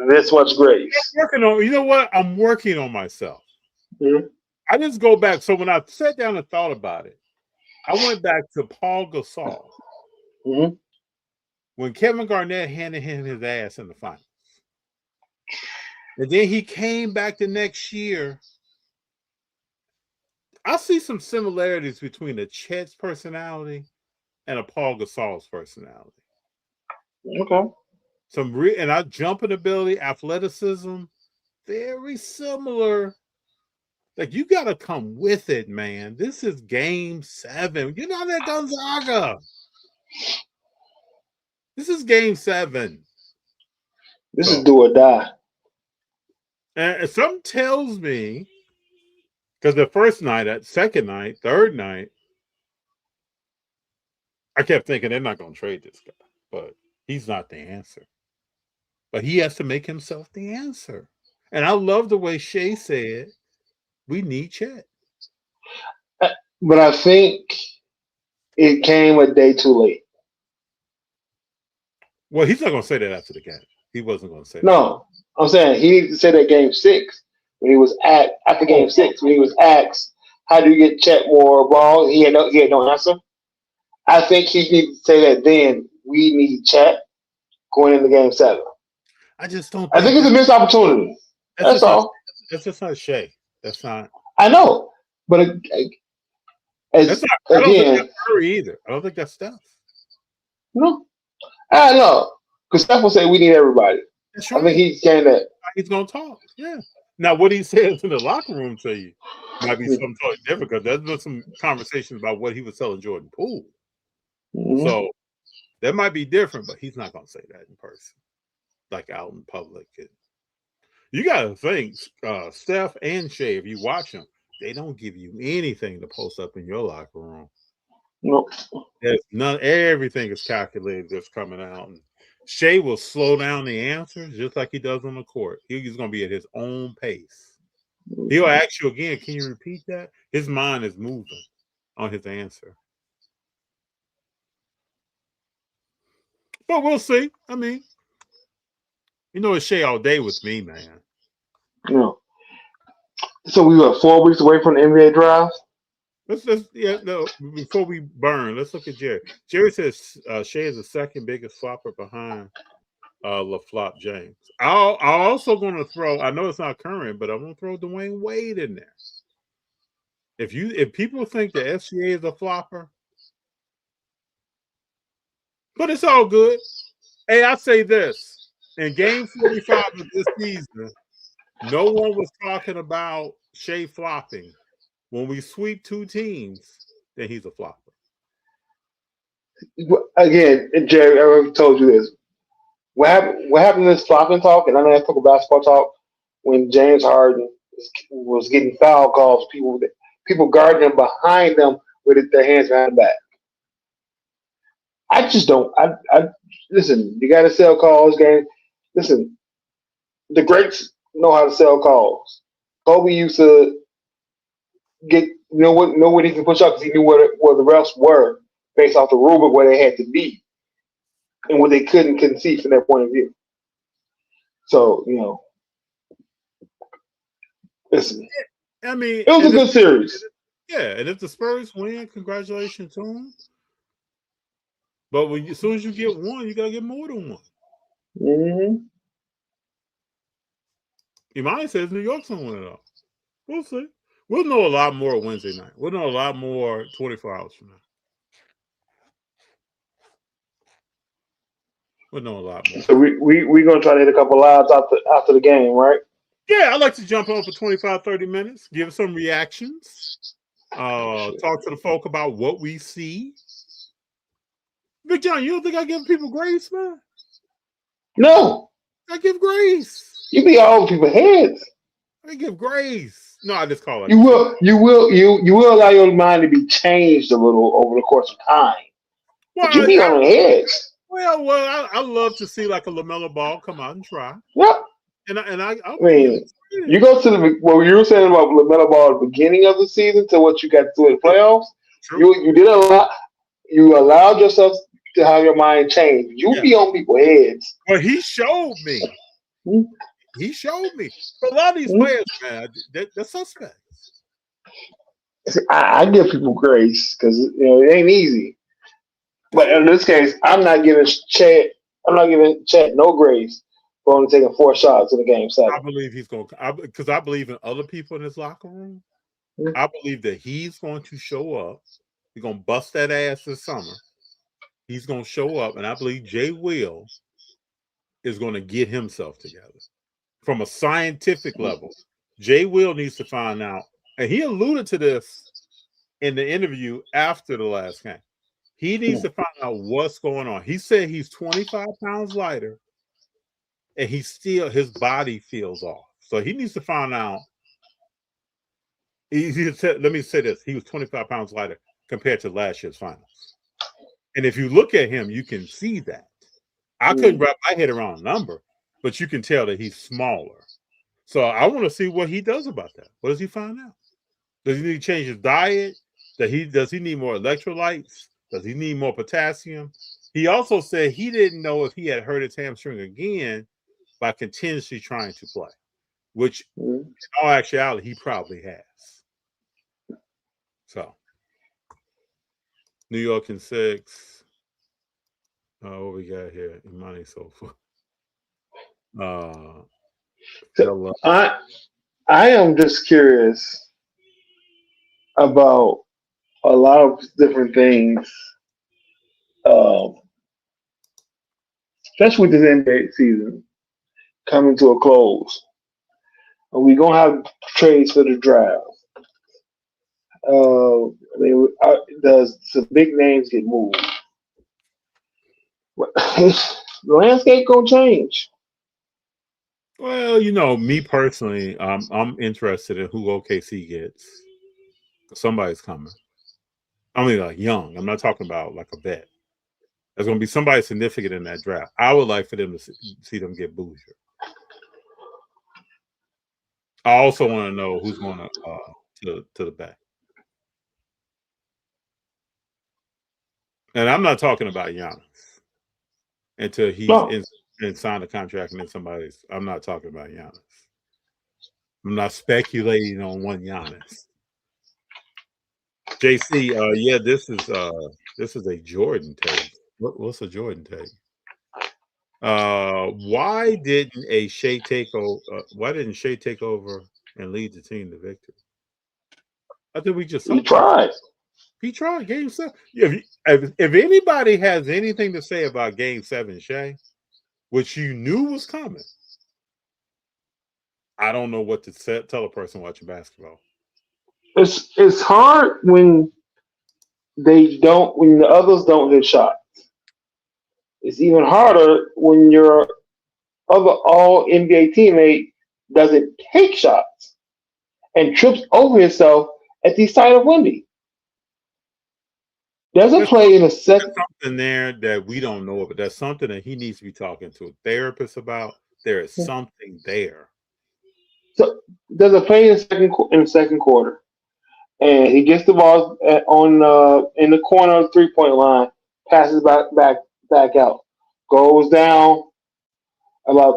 this much grace. You know what? I'm working on myself. Mm-hmm. I just go back. So when I sat down and thought about it, I went back to Paul Gasol. Mm-hmm. When Kevin Garnett handed him his ass in the finals. And then he came back the next year. I see some similarities between a Chet's personality and a Paul Gasol's personality. Okay. And our jumping ability, athleticism, very similar. Like you got to come with it, man. This is game 7. You know that Gonzaga. This is game 7. This is do or die. And something tells me, because the first night, second night, third night, I kept thinking they're not going to trade this guy, but he's not the answer. But he has to make himself the answer. And I love the way Shea said, we need Chet. But I think it came a day too late. Well, he's not going to say that after the game. He wasn't going to say that. No, I'm saying he needs to say that game 6 when he was after game 6 when he was asked, "How do you get Chet more ball?" He had no answer. I think he needs to say that then. We need Chet going into game 7. I just don't. I think it's a missed opportunity. That's all. That's just not Shea. That's not. I know, but that's not. I don't think that's Curry either. I don't think that's Steph. No, I know because Steph will say we need everybody. That's right. I think he's saying that he's gonna talk. Yeah, Now, what he says in the locker room to you might be something totally different because there's been some conversations about what he was telling Jordan Poole. Mm-hmm. So that might be different, but he's not going to say that in person, like out in public. You got to think, Steph and Shea, if you watch them, they don't give you anything to post up in your locker room. Nope. There's none. Everything is calculated that's coming out. And Shea will slow down the answers just like he does on the court. He's going to be at his own pace. He'll ask you again, can you repeat that? His mind is moving on his answer. But we'll see. I mean, it's Shea all day with me, man. No. So we were 4 weeks away from the NBA draft. Before we burn, let's look at Jerry. Jerry says Shea is the second biggest flopper behind LaFlop James. I'm also going to throw, I know it's not current, but I'm going to throw Dwayne Wade in there. If people think the SGA is a flopper, but it's all good. Hey, I say this. In game 45 of this season, no one was talking about Shea flopping. When we sweep 2 teams, then he's a flopper. Again, Jerry, I already told you this. What happened in this flopping talk, and I know I talk about basketball talk, when James Harden was getting foul calls, people guarding him behind them with their hands behind the back. I just don't. I listen. You got to sell calls, game. Listen, the greats know how to sell calls. Kobe used to know what he can push up because he knew where the refs were based off the rubric where they had to be and what they couldn't see from their point of view. So listen. I mean, it was a good series. Yeah, and if the Spurs win, congratulations to them. But as soon as you get one, you gotta get more than one. Mm-hmm. Imani says New York's gonna win it all. We'll see. We'll know a lot more Wednesday night. We'll know a lot more 24 hours from now. We'll know a lot more. So we gonna try to hit a couple lives after the game, right? Yeah, I'd like to jump on for 25, 30 minutes, give some reactions, talk to the folk about what we see. Big John, you don't think I give people grace, man? No. I give grace. You be all over people's heads. I give grace. No, I just call it. You will allow your mind to be changed a little over the course of time. Well, but you be on their heads. Well, I love to see like a LaMelo Ball come out and try. Yep. And I mean, you go to what you were saying about LaMelo Ball at the beginning of the season to what you got to do in the playoffs. True. You did a lot. You allowed yourself to have your mind change. You be on people's heads. Well, he showed me. He showed me. But a lot of these players, man, they're suspects. I give people grace because it ain't easy. But in this case, I'm not giving Chet no grace for only taking 4 shots in the game 7. I believe he's going to, because I believe in other people in his locker room. I believe that he's going to show up. He's going to bust that ass this summer. He's going to show up, and I believe Jay Will is going to get himself together. From a scientific level, Jay Will needs to find out, and he alluded to this in the interview after the last game. He needs to find out what's going on. He said he's 25 pounds lighter, and his body feels off. So he needs to find out. Let me say this. He was 25 pounds lighter compared to last year's finals. And if you look at him, you can see that. I couldn't wrap my head around a number, but you can tell that he's smaller. So I want to see what he does about that. What does he find out? Does he need to change his diet? Does he need more electrolytes? Does he need more potassium? He also said he didn't know if he had hurt his hamstring again by continuously trying to play, which in all actuality, he probably has. So, New York in 6. What we got here? Imani Sofa. I am just curious about a lot of different things, especially with this NBA season coming to a close. We're gonna have trades for the draft. Does some big names get moved? The landscape gonna change. Well, me personally, I'm interested in who OKC gets. Somebody's coming. I mean, like young. I'm not talking about like a vet. There's going to be somebody significant in that draft. I would like for them to see them get Bouger. I also want to know who's going to the back. And I'm not talking about Giannis until he's in signed a contract and then somebody's. I'm not talking about Giannis. I'm not speculating on one Giannis. JC, yeah, this is a Jordan take. What's a Jordan take? Why didn't Shea take over? Why didn't Shea take over and lead the team to victory? I think we just tried. He tried Game 7. If anybody has anything to say about Game 7, Shea, which you knew was coming, I don't know what to tell a person watching basketball. It's hard when when the others don't hit shots. It's even harder when your other all NBA teammate doesn't take shots and trips over himself at the sight of Wemby. There's a play in a second. There's something there that we don't know, but there's something that he needs to be talking to a therapist about. There is something there. So there's a play in the second quarter, and he gets the ball in the corner of the 3-point line, passes back out, goes down,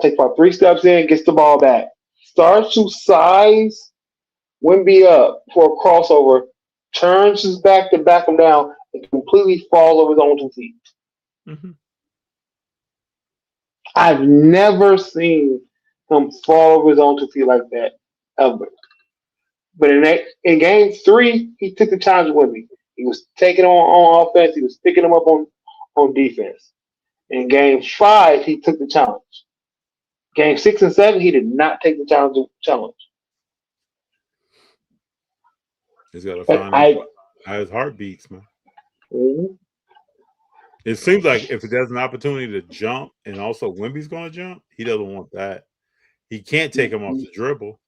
takes about 3 steps in, gets the ball back, starts to size Wemby up for a crossover, turns his back to back him down, and completely falls over his own 2 feet. Mm-hmm. I've never seen him fall over his own 2 feet like that ever. But in Game 3, he took the challenge with me. He was taking him on offense. He was picking him up on defense. In Game 5, he took the challenge. Game 6 and 7, he did not take the challenge. He's got to find how his heart beats, man. Mm-hmm. It seems like if there's an opportunity to jump and also Wemby's going to jump, he doesn't want that. He can't take him off the dribble.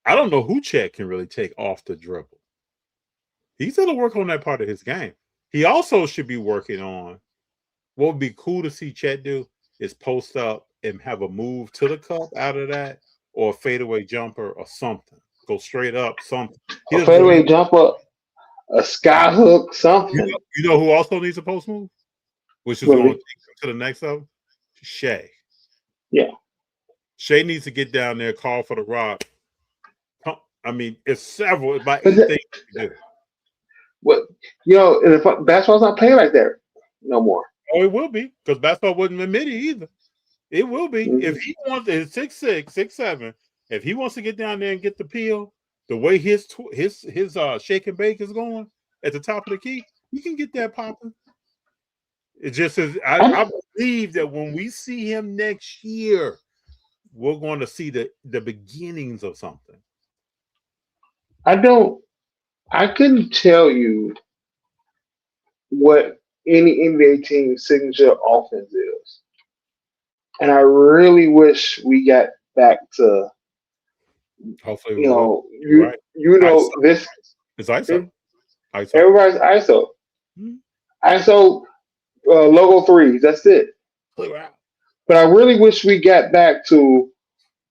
I don't know who Chet can really take off the dribble. He's got to work on that part of his game. He also should be working on what would be cool to see Chet do is post up and have a move to the cup out of that or a fadeaway jumper or something. Go straight up, something. A fadeaway jumper, a sky hook, something. You know who also needs a post move? Which is going to take him to the next level? Shea. Yeah. Shea needs to get down there, call for the rock. I mean, it's several. It's about 8 things to do. Well, basketball's not playing like that no more. Oh, it will be because basketball wouldn't admit it either. It will be if he wants. It's 6'6", 6'7". If he wants to get down there and get the peel, the way his shake and bake is going at the top of the key, he can get that popping. It just is. I believe that when we see him next year, we're going to see the beginnings of something. I couldn't tell you what any NBA team's signature offense is. And I really wish we got back to hopefully this it's ISO. Everybody's ISO. Mm-hmm. ISO logo 3s, that's it. Wow. But I really wish we got back to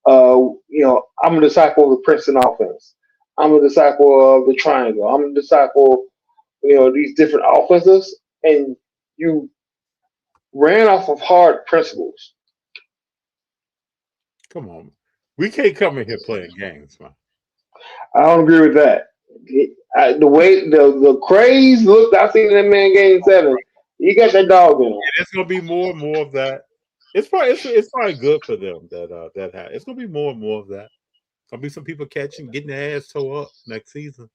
I'm a disciple of the Princeton offense. I'm a disciple of the triangle. I'm a disciple, these different offenses, and you ran off of hard principles. Come on. We can't come in here playing games, man. I don't agree with that. The way the craze looked I seen in that man Game 7, you got that dog in him. It's gonna be more and more of that. It's probably good for them that it's gonna be more and more of that. Gonna be some people getting their ass toe up next season.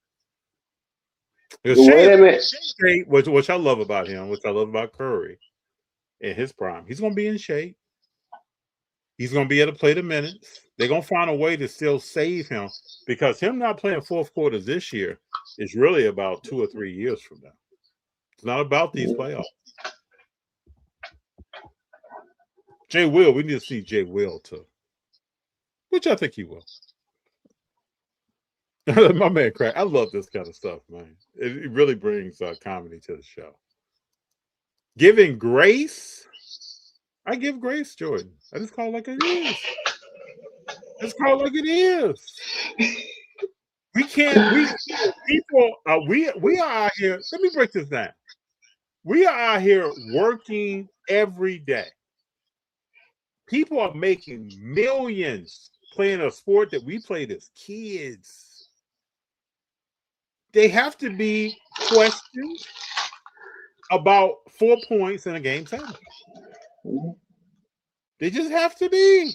Shea, which I love about him, which I love about Curry in his prime, he's gonna be in shape. He's going to be able to play the minutes. They're going to find a way to still save him because him not playing fourth quarters this year is really about 2 or 3 years from now. It's not about these playoffs. Jay Will, we need to see Jay Will too, which I think he will. My man, Craig, I love this kind of stuff, man. It really brings comedy to the show. Giving grace, I give grace, Jordan. I just call it like it is. Let's call it like it is. We can't. We are out here. Let me break this down. We are out here working every day. People are making millions playing a sport that we played as kids. They have to be questioned about 4 points in a game 7. They just have to be.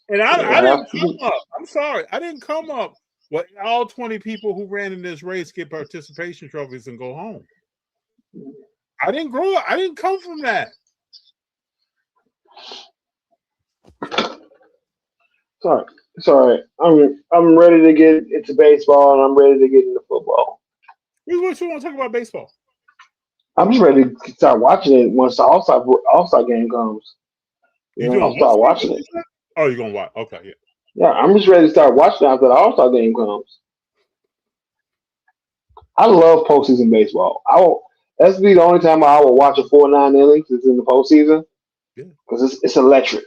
And I didn't come up. I'm sorry. I didn't come up with all 20 people who ran in this race get participation trophies and go home. I didn't grow up. I didn't come from that. Sorry. I'm ready to get into baseball and I'm ready to get into football. What you want to talk about baseball? I'm just ready to start watching it once the All-Star game comes. I'll start watching it. Oh, you're gonna watch? Okay, yeah. Yeah, I'm just ready to start watching after the All-Star game comes. I love postseason baseball. That's be the only time I will watch a 4-9 innings is in the postseason. Yeah, because it's electric.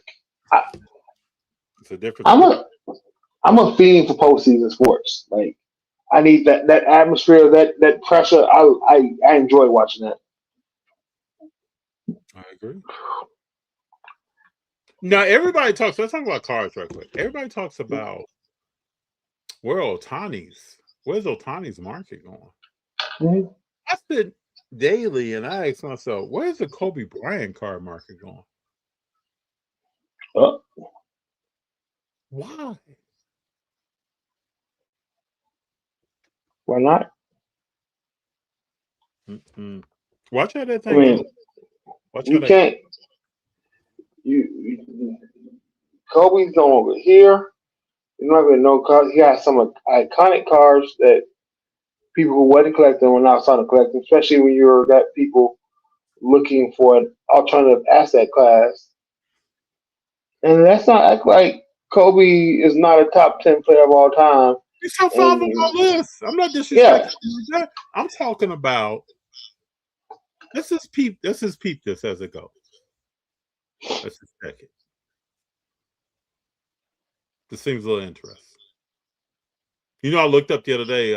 It's a different. I'm a fiend for postseason sports. Like I need that atmosphere, that pressure. I enjoy watching that. I agree. Now everybody talks. Let's talk about cards right quick. Everybody talks about where's Ohtani's market going? Mm-hmm. I sit daily and I ask myself, where's the Kobe Bryant card market going? Why? Why not? Mm-mm. Watch how that thing goes. You can't. Kobe's no longer here. You're not gonna know cards. He has some iconic cards that people who wasn't collecting were now starting to collect, especially when you're got people looking for an alternative asset class. And that's not act like Kobe is not a top 10 player of all time. He's top 5 on my list. I'm not disrespecting that. I'm talking about. Let's just peep this as it goes. Let's just check it. This seems a little interesting. I looked up the other day,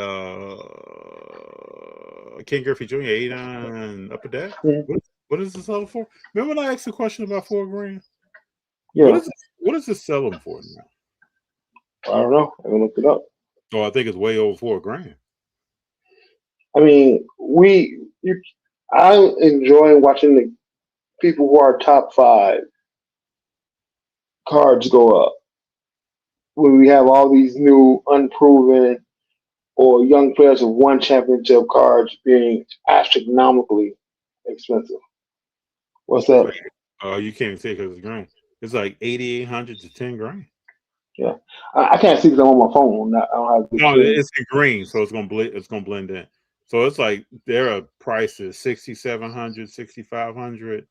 Ken Griffey Jr. 89 Upper Deck. Mm-hmm. What is this selling for? Remember when I asked the question about $4,000? Yeah. What is this selling for now? I don't know. I haven't looked it up. Oh, I think it's way over $4,000. I mean, I'm enjoying watching the people who are top 5 cards go up. When we have all these new unproven or young players who won championship cards being astronomically expensive. What's that? Oh, you can't even say because it's grand. It's like $8,800 to $10,000. Yeah, I can't see because I'm on my phone. I don't have. No, it's in green, so it's gonna blend in. So it's like their price is $6,700, $6,500,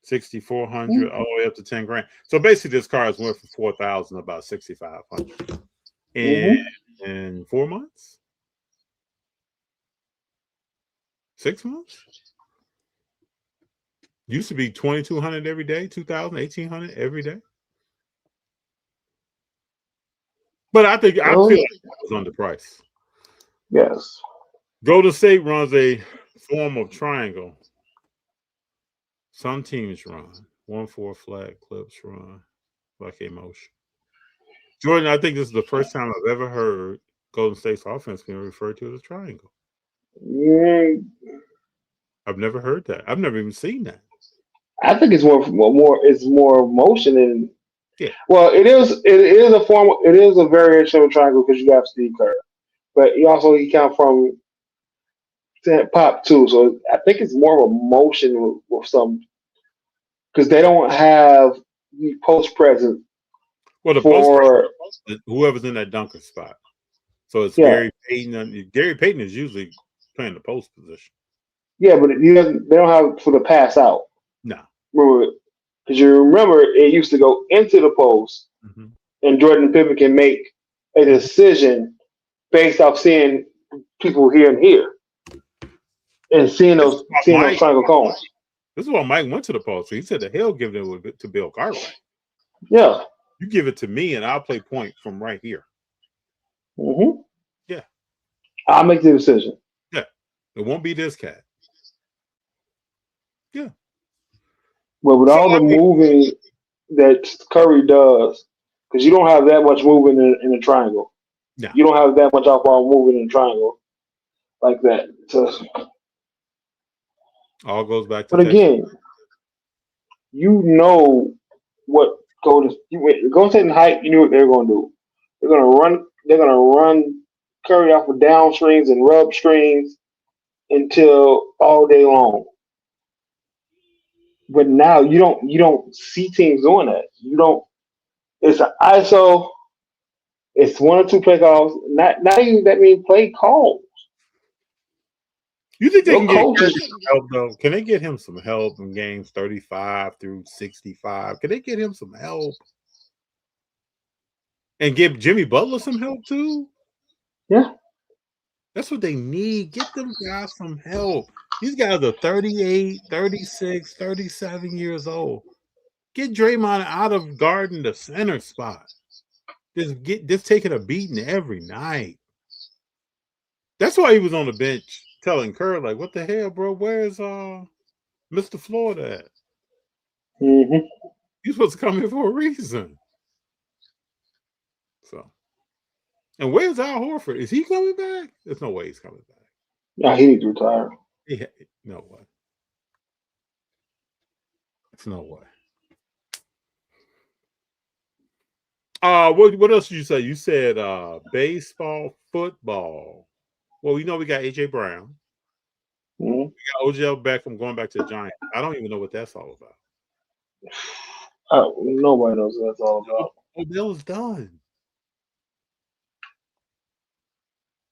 $6,400, all the way up to $10,000. So basically, this car is worth for $4,000, about $6,500 in 4 months, 6 months. Used to be $2,200 every day, $2,000, $1,800 every day. But I feel like it was underpriced. Yes. Golden State runs a form of triangle. Some teams run 1-4 flat, Clips run like a motion. Jordan, I think this is the first time I've ever heard Golden State's offense being referred to as a triangle. Yeah. I've never heard that. I've never even seen that. I think it's more motion than. Yeah. Well, it is a variation of a triangle because you have Steve Kerr, but he comes from Pop too. So I think it's more of a motion with some because they don't have the post present Well, the for post whoever's in that dunker spot. So it's yeah, Gary Payton. Gary Payton is usually playing the post position. yeah, but he doesn't. They don't have for the pass out. No. Because you remember it used to go into the post, Mm-hmm. and Jordan Pippen can make a decision based off seeing people here and here, and seeing those triangle cones. This is why Mike went to the post. He said the hell give it to Bill Cartwright. Yeah. You give it to me, and I'll play point from right here. Mm-hmm. Yeah. I'll make the decision. Yeah. It won't be this cat. Yeah. Well, with all the moving that Curry does, because you don't have that much moving in a triangle. Yeah. You don't have that much off ball moving in a triangle like that. So, all goes back to but again, you know what Golden State and Hype, you knew what they were going to do. They're going to run Curry off of down screens and rub screens until all day long. But now you don't see teams doing that. You don't. It's an ISO. It's one or two play calls. Not even that many play calls. You think they can get some help though? Can they get him some help in games 35 through 65? Can they get him some help? And give Jimmy Butler some help too? Yeah. That's what they need. Get them guys some help. These guys are 38, 36, 37 years old. Get Draymond out of guarding the center spot. Just taking a beating every night. That's why he was on the bench telling Kerr, like, what the hell, bro? Where's Mr. Florida at? Mm-hmm. He's supposed to come here for a reason. So, and where's Al Horford? Is he coming back? There's no way he's coming back. Yeah, he needs to retire. No way. It's no way. What else did you say? You said baseball, football. Well, you know we got AJ Brown. Mm-hmm. We got Odell Beckham going back to the Giants. I don't even know what that's all about. Nobody knows what that's all about. Odell's done.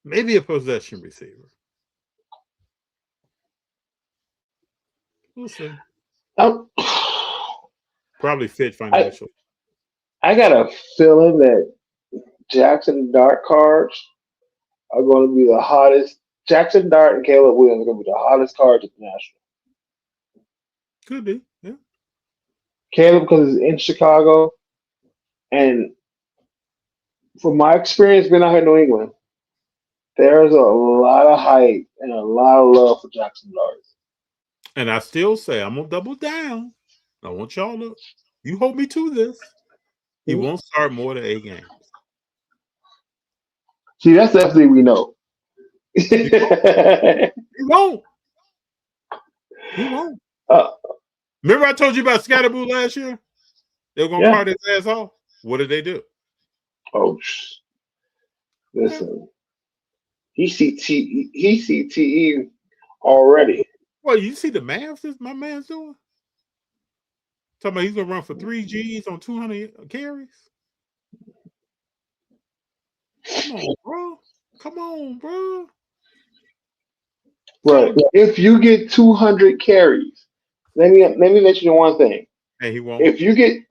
Maybe a possession receiver. We'll see. Probably fit financially. I got a feeling that Jackson Dart cards are going to be the hottest. Jackson Dart and Caleb Williams are going to be the hottest cards at the National. Could be, yeah. Caleb because it's in Chicago, and from my experience being out here in New England, there's a lot of hype and a lot of love for Jackson Dart. And I still say I'm gonna double down. I want y'all to you hold me to this. He won't start more than 8 games. See, that's definitely we know. He won't. He won't. Remember I told you about Scatterboo last year? They were gonna cart his ass off. What did they do? Oh, listen. He CTE already. Well, you see the math my man's doing? Talking about he's gonna run for 3 G's on 200 carries. Come on, bro. Come on, bro. Right. If you get 200 carries, let me mention you one thing. And he won't. If you get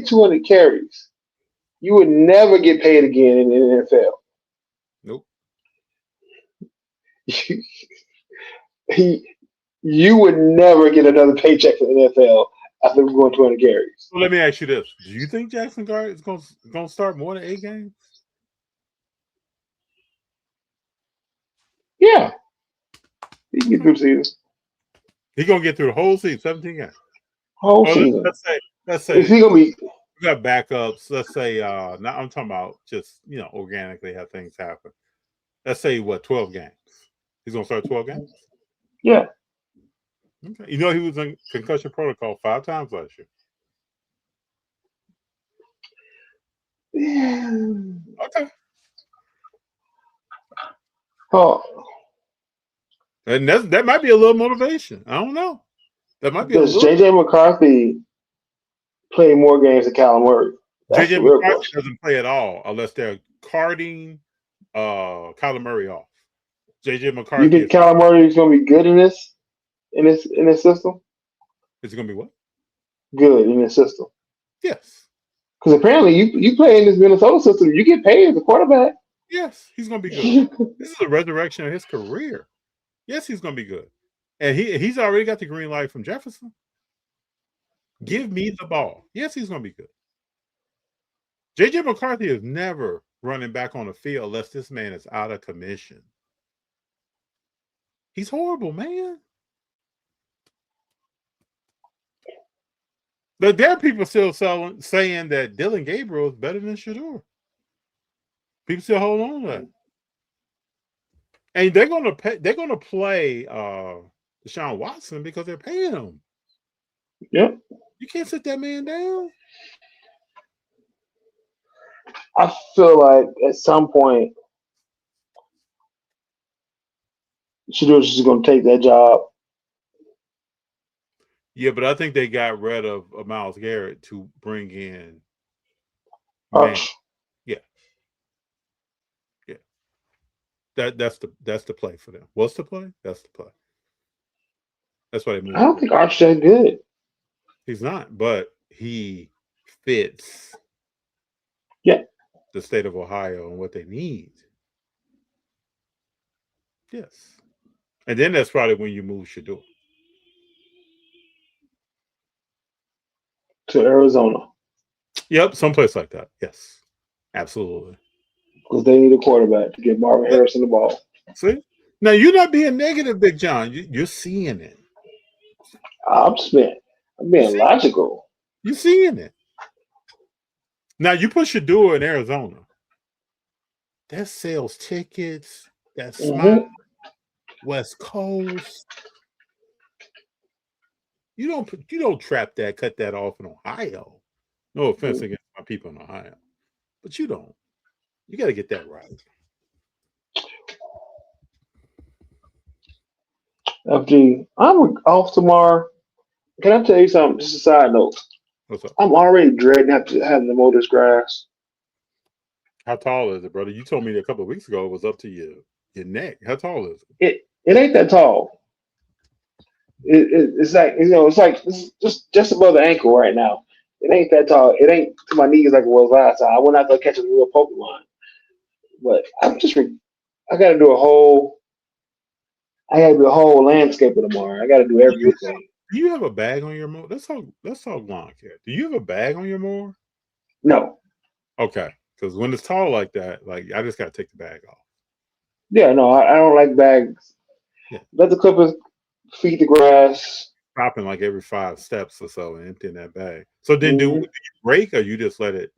200 carries, you would never get paid again in the NFL. Nope. You would never get another paycheck from the NFL after going 200 carries. Well, let me ask you this: do you think Jackson Dart is going to start more than 8 games? Yeah, he can get through the season. He's going to get through the whole season, 17 games. Whole season. Let's say. Is he going to be? We got backups. Let's say. Now I'm talking about just organically how things happen. Let's say 12 games. He's going to start 12 games. Yeah. Okay. He was in concussion protocol 5 times last year. Yeah. Okay. Oh. And that might be a little motivation. I don't know. That might be. Does JJ McCarthy play more games than Callum Murray? That's JJ the real McCarthy question. doesn't play at all unless they're carting Kyler Murray off. JJ You McCarthy think Kyler Murray is going to be good in this system? is going to be what? Good in this system. Yes. Because apparently you play in this Minnesota system, you get paid as a quarterback. Yes, he's going to be good. This is a resurrection of his career. Yes, he's going to be good. And he's already got the green light from Jefferson. Give me the ball. Yes, he's going to be good. JJ McCarthy is never running back on the field unless this man is out of commission. He's horrible, man. But there are people still saying that Dylan Gabriel is better than Shedeur. People still hold on to that. And they're gonna play Deshaun Watson because they're paying him. Yep. You can't sit that man down. I feel like at some point Shador's just going to take that job. Yeah, but I think they got rid of Myles Garrett to bring in Arch. Yeah. That's the play for them. What's the play? That's the play. That's why they moved. I don't think Arch that good. He's not, but he fits. Yeah. The state of Ohio and what they need. Yes. And then that's probably when you move Shedeur to Arizona. Yep, someplace like that. Yes, absolutely. Because they need a quarterback to get Marvin Harrison the ball. See? Now, you're not being negative, Big John. You're seeing it. I'm being logical. You're seeing it. Now, you put Shedeur in Arizona. That sells tickets. That smile. West Coast. You don't trap that, cut that off in Ohio. No offense against my people in Ohio. But you don't. You got to get that right. FG, I'm off tomorrow. Can I tell you something? Just a side note. What's up? I'm already dreading having to mow this grass. How tall is it, brother? You told me a couple of weeks ago it was up to your neck. How tall is it? It ain't that tall. It's like it's just above the ankle right now. It ain't that tall. It ain't to my knees like it was last time. I went out there catching a real Pokemon. But I gotta do a whole landscaper tomorrow. I gotta do everything. Do you have a bag on your mower? Let's talk lawn care. Do you have a bag on your mower? No. Okay. Because when it's tall like that, I just gotta take the bag off. Yeah, no, I don't like bags. Yeah. Let the clippers feed the grass. Stopping like every 5 steps or so and emptying that bag. So then do you break or you just let it?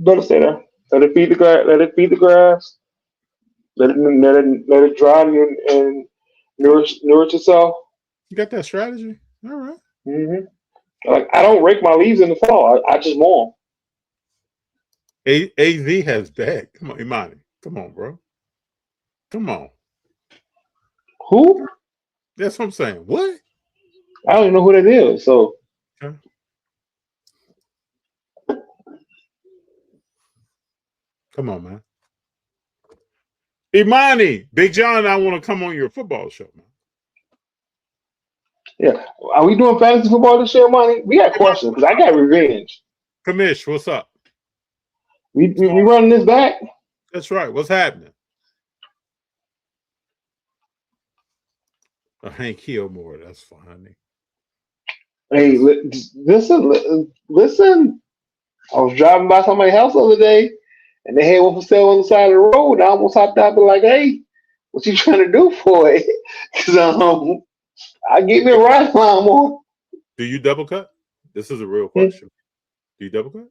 Let it stay there. Let it feed the grass. Let it feed the grass. Let it dry and nourish itself. You got that strategy? All right. Like I don't rake my leaves in the fall. I just mow them. AZ has bag. Come on, Imani. Come on, bro. Come on. Who? That's what I'm saying. What? I don't even know who that is. So. Okay. Come on, man. Imani, Big John and I want to come on your football show, man. Yeah. Are we doing fantasy football this year, Imani? We got questions because I got revenge. Kamish, what's up? We running this back? That's right. What's happening? Hank Hillmore, that's funny. Hey, listen. I was driving by somebody's house the other day, and they had one for sale on the side of the road. And I almost hopped out and like, "Hey, what you trying to do for it?" Because I give me a ride lawnmower. Do you double cut? This is a real question. Do you double cut?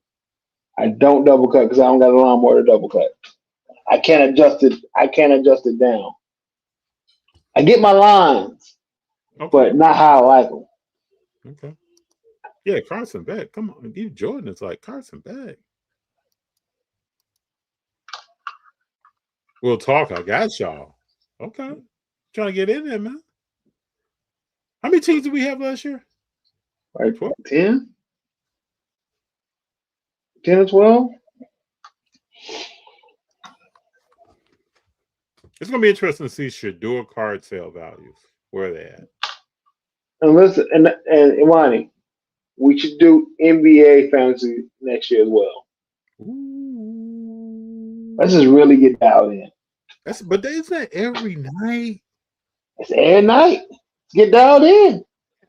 I don't double cut because I don't got a lawnmower to double cut. I can't adjust it down. I get my lines, but not how I like them. Okay. Yeah, Carson Beck. Come on. Steve Jordan is like Carson Beck. We'll talk. I got y'all. Okay. Trying to get in there, man. How many teams did we have last year? Like 10. 10 or 12. It's gonna be interesting to see Shador card sale values where they at. And listen, and Imani, we should do NBA fantasy next year as well. Ooh. Let's just really get dialed in. But isn't that every night? It's every night. Get dialed in.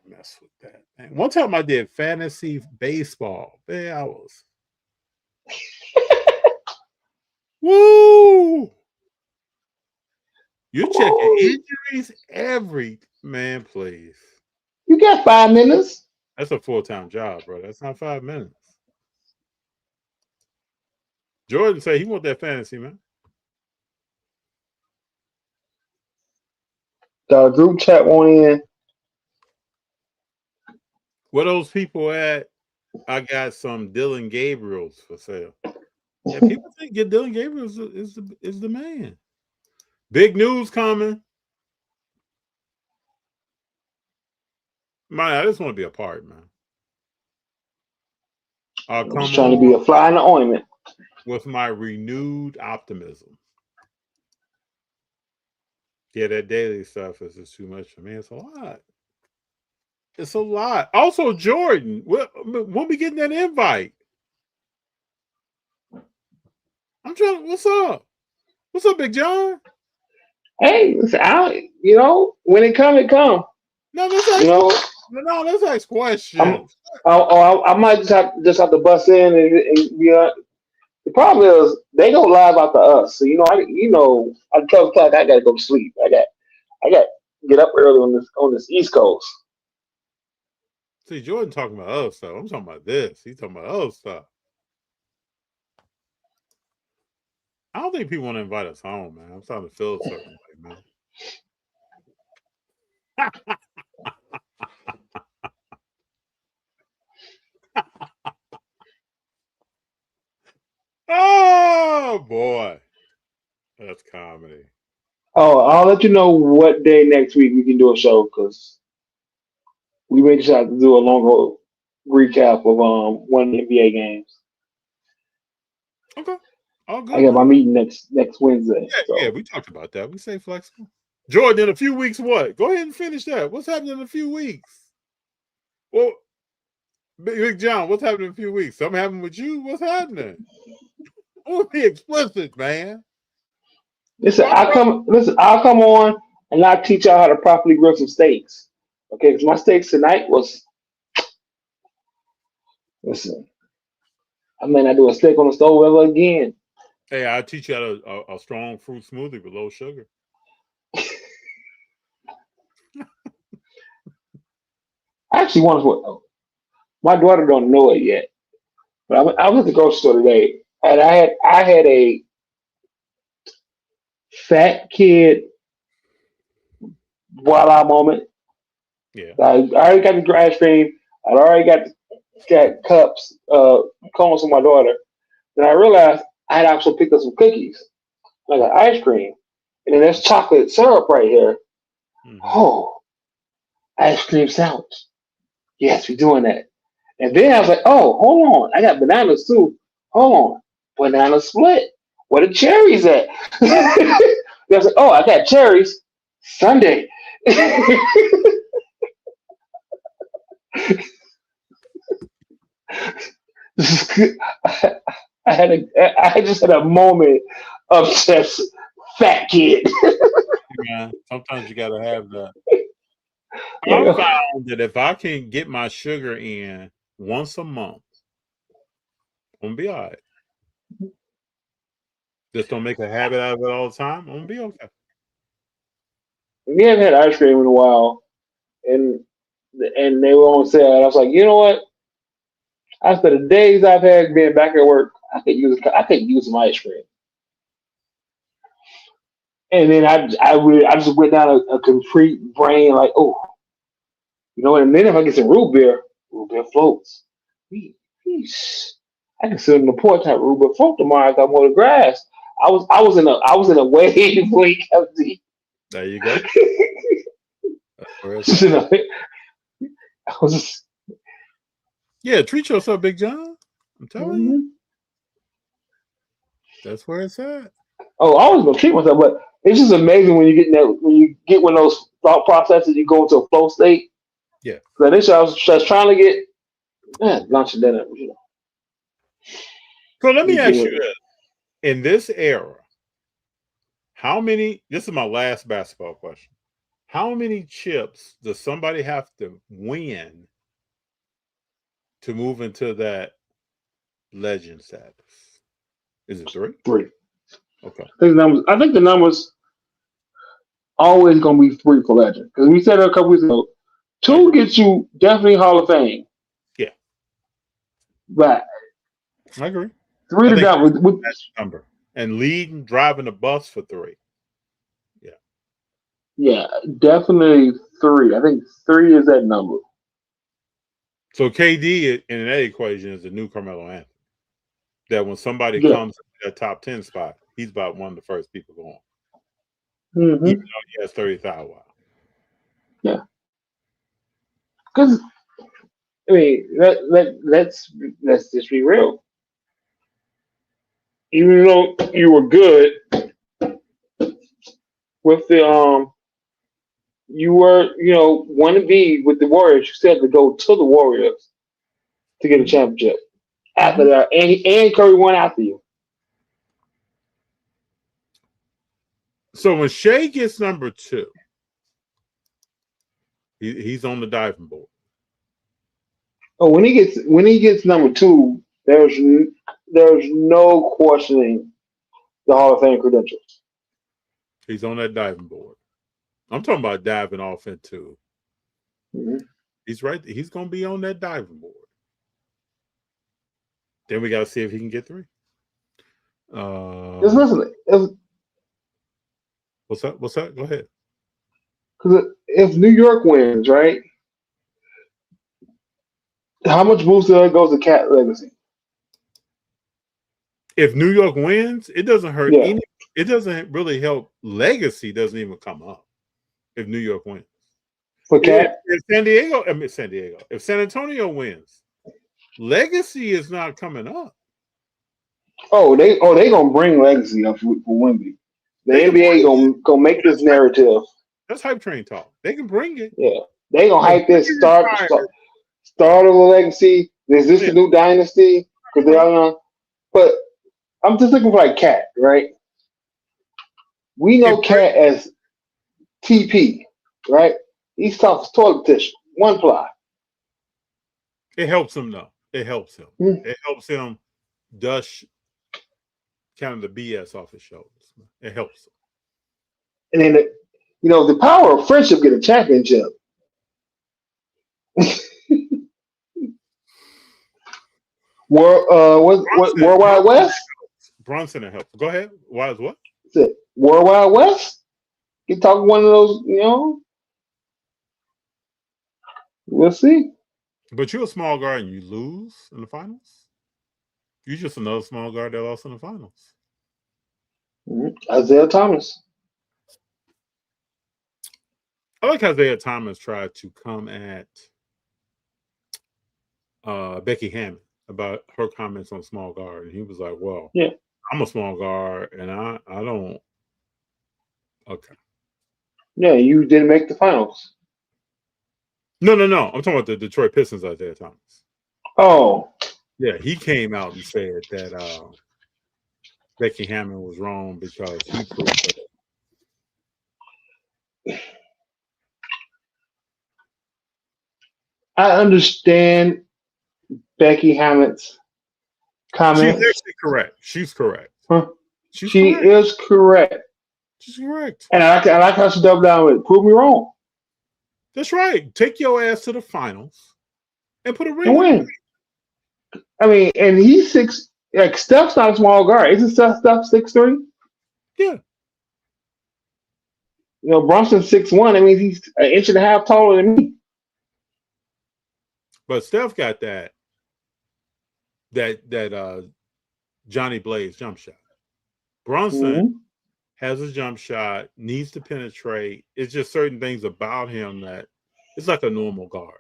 Mess with that. Man. One time I did fantasy baseball. Man, I was woo. You checking injuries every man, please. You got 5 minutes. That's a full-time job, bro. That's not 5 minutes. Jordan said he want that fantasy, man. The group chat won't in. Where those people at? I got some Dylan Gabriels for sale. Yeah, people think Dylan Gabriel is the man. Big news coming. Man, I just want to be a part, man. I'm just trying to be a fly in the ointment. With my renewed optimism. Yeah, that daily stuff is just too much for me. It's a lot. It's a lot. Also, Jordan, when we getting that invite? I'm trying. What's up? What's up, Big John? Hey, listen, when it come, it come. No, let's ask questions. I might just have to bust in and the problem is they go live after us, so I tell Clark I gotta go to sleep. I got to get up early on this East Coast. See, Jordan talking about other stuff. I'm talking about this. He's talking about other stuff. I don't think people want to invite us home, man. I'm starting to feel a certain way, man. Oh boy, that's comedy. Oh, I'll let you know what day next week we can do a show because we may just have to do a longer recap of one of the NBA games. Okay, all good. I got my meeting next Wednesday. Yeah, we talked about that. We say flexible. Jordan, in a few weeks, what? Go ahead and finish that. What's happening in a few weeks? Well, Big John, what's happening in a few weeks? Something happening with you? What's happening? I want to be explicit, man. Listen, I'll come on and I'll teach y'all how to properly grill some steaks. Okay, because my steaks tonight was. Listen, I may not do a steak on the stove ever again. Hey, I'll teach you how a strong fruit smoothie with low sugar. I actually want to. My daughter don't know it yet, but I was at the grocery store today, and I had a fat kid voila moment. Yeah, I already got the ice cream. I already got cups, cones for my daughter. Then I realized I had also picked up some cookies. I got ice cream, and then there's chocolate syrup right here. Mm-hmm. Oh, ice cream sandwich. Yes, we're doing that. And then I was like, oh, hold on. I got bananas too. Hold on. Banana split. Where the cherries at? I was like, oh, I got cherries. Sunday. I just had a moment of just fat kid. Man, sometimes you gotta have that. I found that if I can get my sugar in once a month, I'm gonna be all right. Just don't make a habit out of it all the time. I'm gonna be okay. We haven't had ice cream in a while, and they were on sale. And I was like, you know what? After the days I've had being back at work, I could use some ice cream. And then I just went down a complete brain like, oh, you know what? And then if I get some root beer floats. I can sit on the porch and have root beer float tomorrow if I mow the grass. I was in a wave week. There you go. Yeah, treat yourself, Big John. I'm telling you. That's where it's at. Oh, I was gonna treat myself, but it's just amazing when you get in that when you get one of those thought processes, you go into a flow state. Yeah. So initially, I was just trying to get lunch and dinner. You know, So let me you ask get you it. this. In this era, how many, this is my last basketball question. How many chips does somebody have to win to move into that legend status? Is it 3? 3. Okay. I think the numbers always gonna be 3 for legend because we said it a couple weeks ago. I 2 agree. gets you definitely Hall of Fame, Yeah, but I agree. 3 I to think down with that's the number. And leading, driving the bus for 3. Yeah. yeah, definitely 3. I think 3 is that number. So KD in that equation is the new Carmelo Anthony. That when somebody Yeah. comes in that top 10 spot, he's about one of the first people going. Mm-hmm. Even though he has 30,000. Wow. Yeah. Because I mean, let's just be real. Even though you were good with the you were want to be with the Warriors. You still had to go to the Warriors to get a championship. After that, and Curry won after you. So when Shea gets number 2, he's on the diving board. Oh, when he gets number 2, there's no questioning the Hall of Fame credentials. He's on that diving board. I'm talking about diving off into. Mm-hmm. He's right. He's going to be on that diving board. Then we got to see if he can get 3. Just listen. What's that? What's that? Go ahead. Because if New York wins, right? How much boost goes to Cat legacy? If New York wins, it doesn't hurt Yeah. any. It doesn't really help. Legacy doesn't even come up if New York wins. For Cat, If San Diego, if San Antonio wins, legacy is not coming up. they gonna bring legacy up for Wemby. The NBA gonna make this narrative. That's hype train talk. They can bring it. Yeah, they gonna hype this start of the legacy. Is this the new dynasty? Because they all know. But I'm just looking for like Cat, right? We know Cat as TP, right? He's tough as toilet tissue, 1 ply. It helps him though. It helps him. It helps him dust kind of the BS off his shoulders. It helps him. And then the power of friendship get a championship. Worldwide West? Brunson will help. Go ahead. Why is what? Worldwide West? You talk one of those, we'll see. But you're a small guard and you lose in the finals? You're just another small guard that lost in the finals. Isaiah Thomas. I like Isaiah Thomas tried to come at Becky Hammon about her comments on small guard. And he was like, well, yeah, I'm a small guard and I don't. Okay. Yeah, you didn't make the finals. No. I'm talking about the Detroit Pistons Isaiah Thomas. Oh. Yeah, he came out and said that Becky Hammon was wrong because he proved it. I understand Becky Hammon's comment. She's actually correct. She's correct. Huh? She is correct. She's correct. And I like how she doubled down with it. Prove me wrong. That's right. Take your ass to the finals and put a ring and win. I mean, and he's 6. Like Steph's not a small guard. Isn't Steph 6'3"? Yeah. Brunson's 6'1". I mean, he's an inch and a half taller than me. But Steph got that Johnny Blaze jump shot. Brunson has a jump shot, needs to penetrate. It's just certain things about him that it's like a normal guard.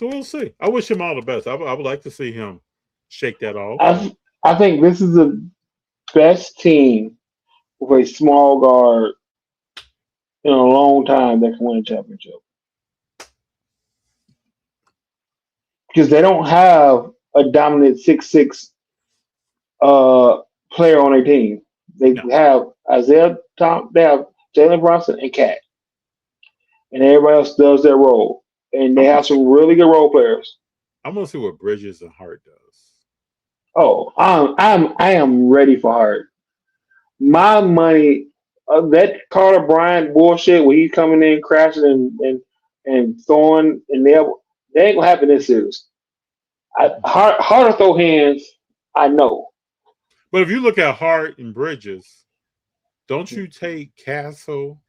So we'll see. I wish him all the best. I would like to see him shake that off. I think this is the best team with a small guard in a long time that can win a championship because they don't have a dominant 6'6" player on their team. They No. have Isaiah Tom. They have Jalen Brunson and Cat, and everybody else does their role. And they have some really good role players. I'm gonna see what Bridges and Hart does. Oh, I am ready for Hart. My money, that Carter Bryant bullshit where he's coming in crashing and throwing and they ain't gonna happen this series. Hard to throw hands, I know. But if you look at Hart and Bridges, don't you take Castle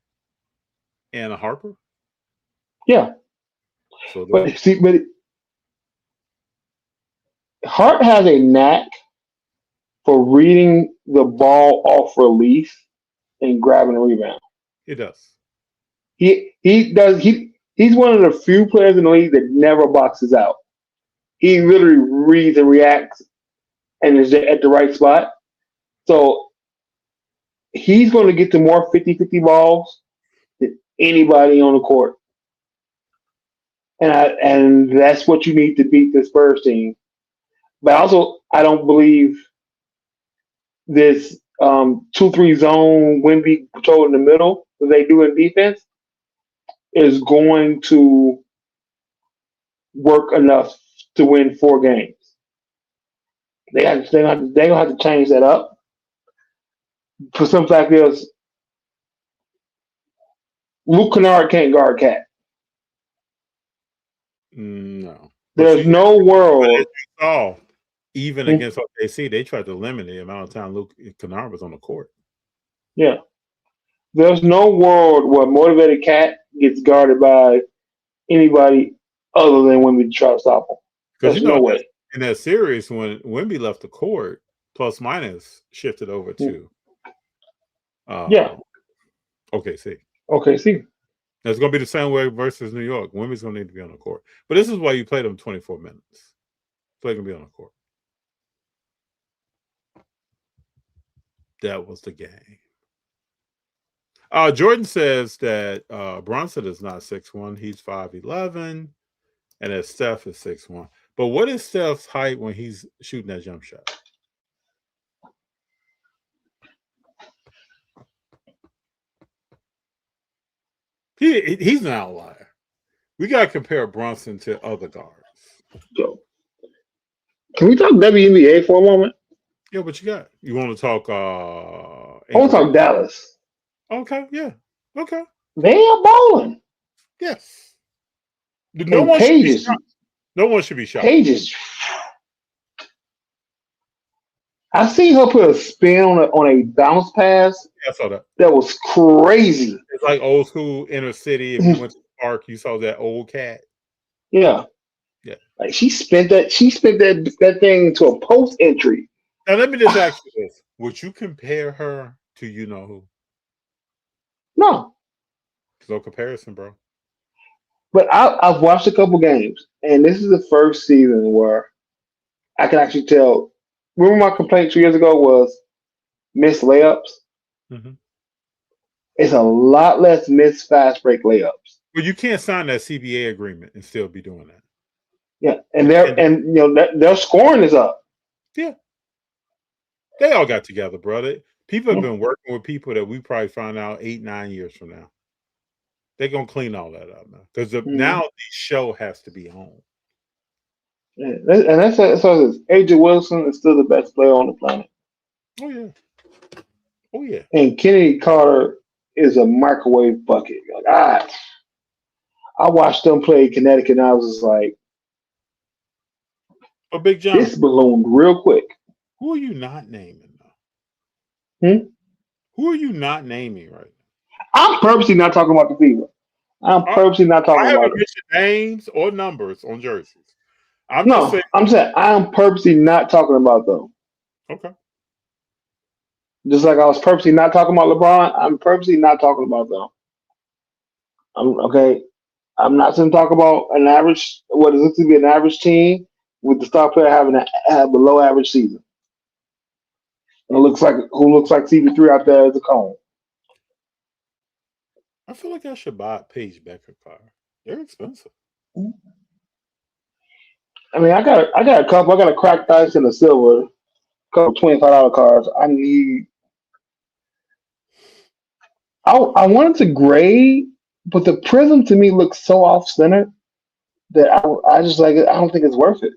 and Harper? Yeah, So but see, but Hart has a knack for reading the ball off release and grabbing a rebound. it does. He does he's one of the few players in the league that never boxes out. He literally reads and reacts and is at the right spot. So he's going to get to more 50-50 balls than anybody on the court. And that's what you need to beat the Spurs team. But also, I don't believe this 2-3 zone Wemby patrol in the middle that they do in defense is going to work enough to win 4 games. They're going to have to change that up. For some fact is, Luke Kennard can't guard Cat. No. There's no world. Oh, even against OKC, they tried to limit the amount of time Luke Kennard was on the court. Yeah. There's no world where motivated Cat gets guarded by anybody other than Wemby to try to stop him. There's no way. In that series, when Wemby left the court, plus minus shifted over to OKC. OKC. It's going to be the same way versus New York. Wemby's going to need to be on the court. But this is why you play them 24 minutes. So they can be on the court. That was the game. Jordan says that Brunson is not 6'1". He's 5'11", and that Steph is 6'1". But what is Steph's height when he's shooting that jump shot? He's an outlier. We got to compare Brunson to other guards. So, can we talk WNBA for a moment? Yeah, what you got? You want to talk? I want to talk Dallas. Okay, yeah, okay. They are balling. Yes. No one should be shocked. Pages. I seen her put a spin on a bounce pass. Yeah, I saw that. That was crazy. It's like old school inner city. If you went to the park, you saw that old cat. Yeah. Yeah. Like she spent that thing into a post entry. Now let me just ask you this. Would you compare her to you know who? No. There's no comparison, bro. But I've watched a couple games, and this is the first season where I can actually tell. Remember my complaint 2 years ago was missed layups? Mm-hmm. It's a lot less missed fast break layups. Well, you can't sign that CBA agreement and still be doing that. Yeah, and their scoring is up. Yeah. They all got together, brother. People have been working with people that we probably find out 8-9 years from now. They're gonna clean all that up now because now the show has to be on. Yeah, and that's AJ Wilson is still the best player on the planet. Oh yeah. Oh yeah. And Kennedy Carter is a microwave bucket. Like I watched them play Connecticut, and I was just like, Big John, this ballooned real quick. Who are you not naming though? Who are you not naming right now? I'm purposely not talking about the Fever. I'm purposely not talking about it. I haven't mentioned names or numbers on jerseys. I'm saying I'm purposely not talking about them. Okay. Just like I was purposely not talking about LeBron, I'm purposely not talking about them. Okay. I'm not going to talk about an average, what it looks to be an average team with the star player having a below average season. It looks like who looks like CP3 out there as a cone. I feel like I should buy a Paige Becker car. They're expensive. I mean, I got a couple. I got a cracked ice and a silver, a couple $25 cars. I wanted to grade, but the prism to me looks so off center that I just like it. I don't think it's worth it.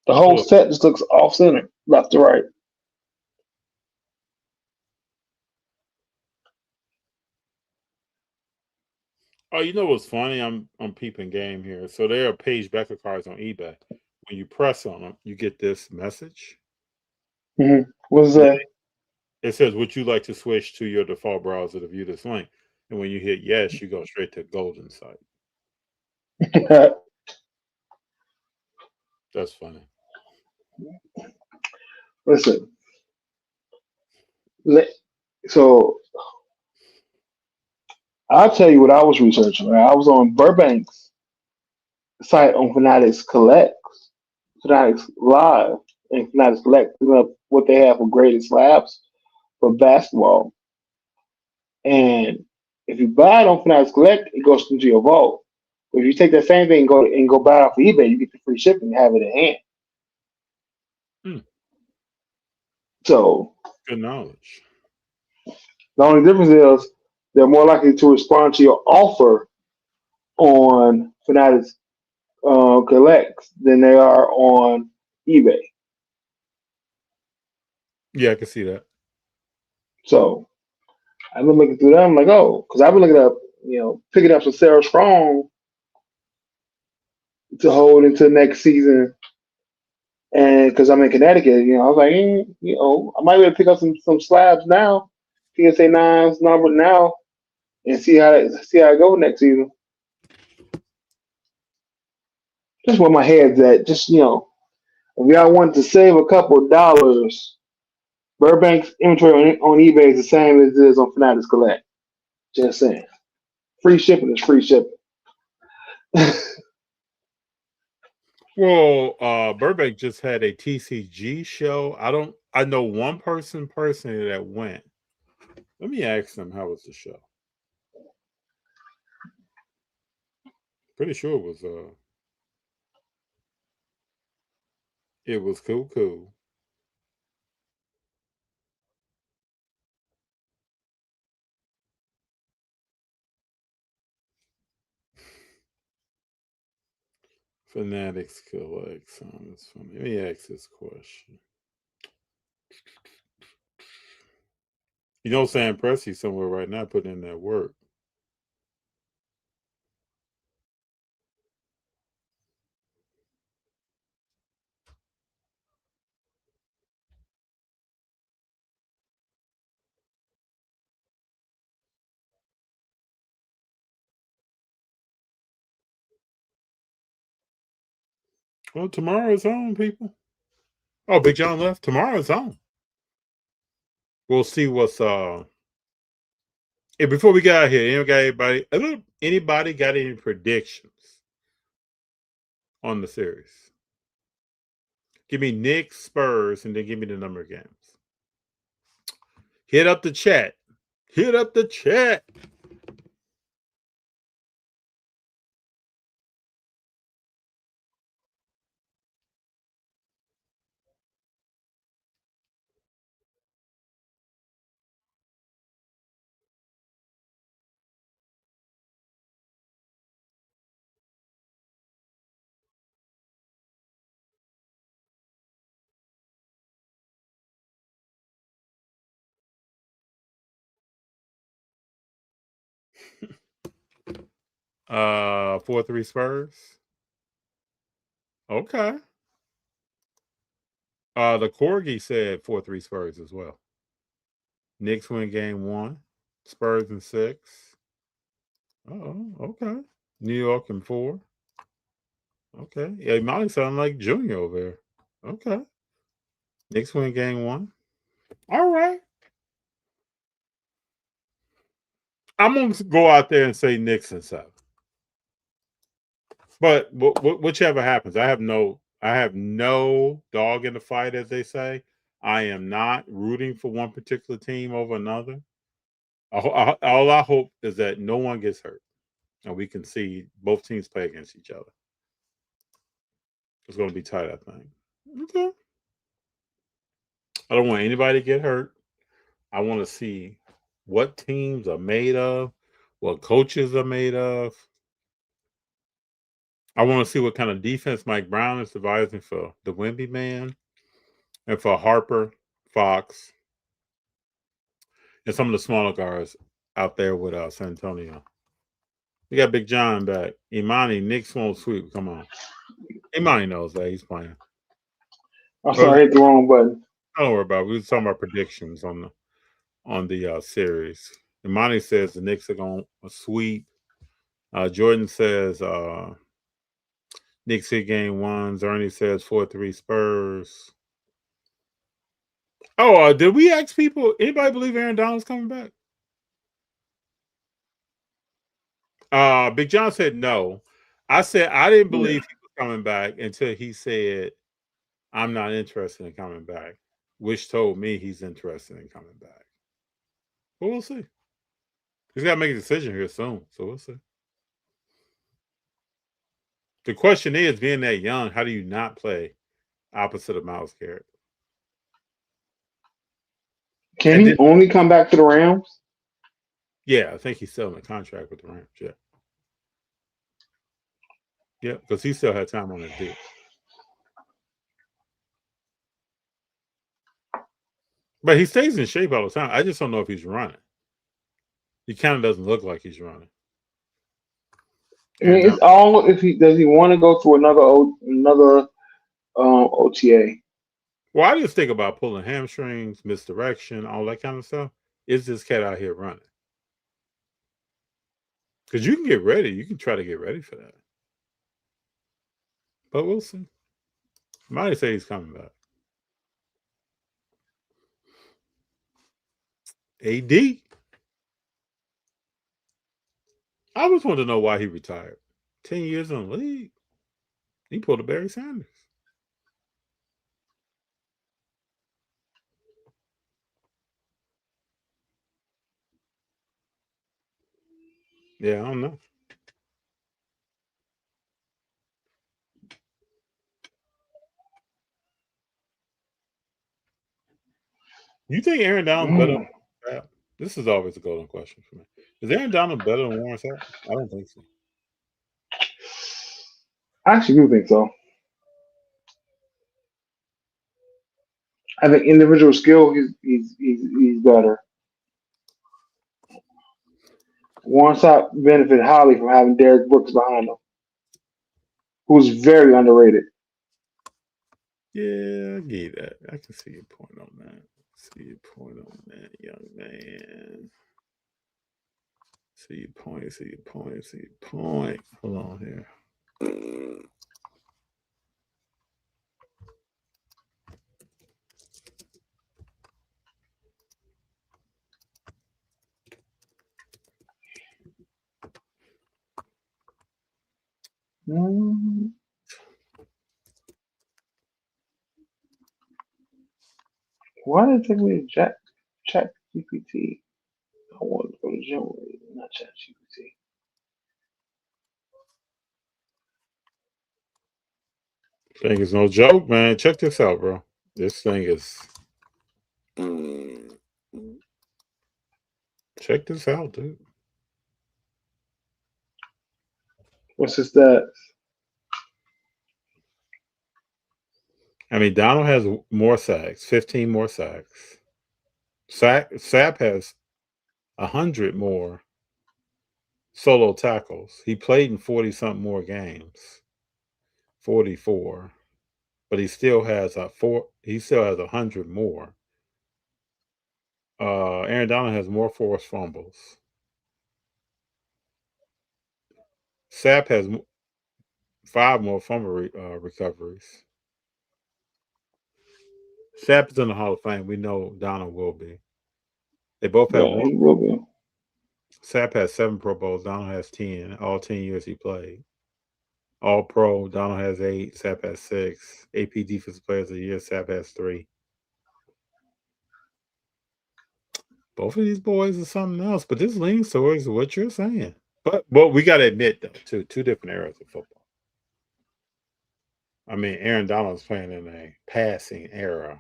The whole Well, set just looks off center, left to right. oh, you know what's funny? I'm peeping game here. So there are Paige Becker cars on eBay. When you press on them, you get this message. What's And that? it says, "Would you like to switch to your default browser to view this link?" And when you hit yes, you go straight to Golden site. That's funny. Listen, so I'll tell you what I was researching. Right? I was on Burbank's site on Fanatics Collect, Fanatics Live, and Fanatics Collect, looking up what they have for graded slabs for basketball. And if you buy it on Fanatics Collect, it goes into your vault. But if you take that same thing and go buy it off of eBay, you get the free shipping and have it in hand. Hmm. So Good knowledge. the only difference is they're more likely to respond to your offer on Fanatics Collect than they are on eBay. Yeah, I can see that. So I've been looking through that. I'm like, oh, because I've been looking up, picking up some Sarah Strong to hold into next season. And because I'm in Connecticut, I was like, I might be able to pick up some slabs now, PSA nines number now, and see how I go next season. Just where my head's at. Just if y'all want to save a couple of dollars, Burbank's inventory on eBay is the same as it is on Fanatics Collect. Just saying, free shipping is free shipping. Well, Burbank just had a TCG show. I know one person personally that went. Let me ask them how was the show. Pretty sure it was cool. Fanatics collect some. That's funny. Let me ask this question. Sam Presti somewhere right now putting in that work. Well, tomorrow's on, people. Oh, Big John left. Tomorrow's on. We'll see what's Hey, before we get out here, anybody got any predictions on the series? Give me Knicks, Spurs, and then give me the number of games. Hit up the chat. Hit up the chat. Uh, 4-3 Spurs. Okay. The Corgi said 4-3 Spurs as well. Knicks win game 1. Spurs in 6. Oh, okay. New York in 4. Okay. Yeah, Molly sound like Junior over there. Okay. Knicks win game 1. All right. I'm gonna go out there and say Knicks in 7. But whichever happens, I have no dog in the fight, as they say. I am not rooting for one particular team over another. All I hope is that no one gets hurt, and we can see both teams play against each other. It's going to be tight, I think. Okay. I don't want anybody to get hurt. I want to see what teams are made of, what coaches are made of. I want to see what kind of defense Mike Brown is devising for the Wemby man and for Harper, Fox, and some of the smaller guards out there with San Antonio. We got Big John back. Imani, Knicks won't sweep. Come on. Imani knows that he's playing. I'm sorry, I hit the wrong button. Don't worry about it. We were talking about predictions on the series. Imani says the Knicks are going to sweep. Jordan says Knicks hit game 1. Ernie says 4-3 Spurs. Oh, did we ask people? Anybody believe Aaron Donald's coming back? Big John said no. I said I didn't believe he was coming back until he said, "I'm not interested in coming back," which told me he's interested in coming back. But we'll see. He's got to make a decision here soon, so we'll see. The question is, being that young, how do you not play opposite of Myles Garrett? Can he only come back to the Rams? Yeah, I think he's still in a contract with the Rams. Yeah. Yeah, because he still had time on his deal. But he stays in shape all the time. I just don't know if he's running. He kind of doesn't look like he's running. I mean, it's all if he does. He want to go to another OTA. Well, I just think about pulling hamstrings, misdirection, all that kind of stuff. Is this cat out here running? Because you can get ready. You can try to get ready for that. But we'll see. Might say he's coming back. AD. I always wanted to know why he retired. 10 years in the league. He pulled a Barry Sanders. Yeah, I don't know. You think Aaron Donald's better than Sapp? This is always a golden question for me. Is Aaron Donald better than Warren Sapp? I don't think so. I actually do think so. I think individual skill, he's better. Warren Sapp benefited highly from having Derrick Brooks behind him, who's very underrated. Yeah, I get that. I can see your point on that. See your point on that, young man. See your point. See your point. See your point. Hold on here. Why did it take me to Chat GPT? I want to go to Gemini, not Chat GPT. Thing is no joke, man. Check this out, bro. This thing is. Check this out, dude. What's his stats? I mean, Donald has more sacks, 15 more sacks. Sapp has 100 more solo tackles. He played in 40-something more games, 44, but he still has 100 more. Aaron Donald has more forced fumbles. Sapp has 5 more fumble recoveries. Sapp is in the Hall of Fame. We know Donald will be. They both have he will be. Sapp has 7 Pro Bowls. Donald has 10. All 10 years he played. All Pro. Donald has 8. Sap has 6. AP Defensive Players of the Year. Sap has 3. Both of these boys are something else, but this leans towards what you're saying. But we got to admit, though, two different eras of football. I mean, Aaron Donald's playing in a passing era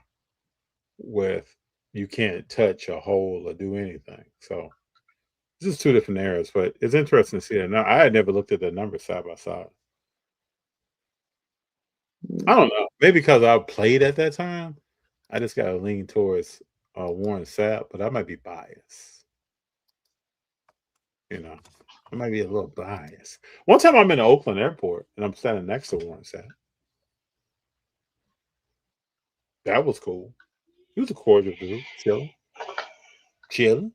with you can't touch a hole or do anything. So this is two different eras, but it's interesting to see that. Now, I had never looked at the numbers side by side. I don't know. Maybe because I played at that time, I just got to lean towards Warren Sapp, but I might be biased. You know, I might be a little biased. One time I'm in the Oakland airport and I'm standing next to Warren Sapp. That was cool. He was a cordial dude, chilling.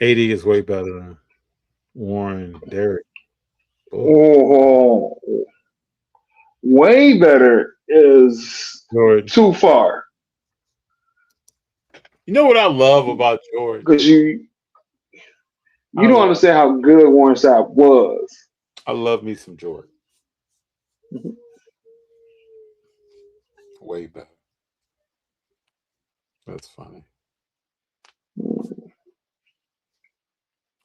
AD is way better than Warren Derek. Oh, way better is George. too far. You know what I love about George? Because you don't understand how good Warren Sapp was. I love me some George. Mm-hmm. Way better. That's funny.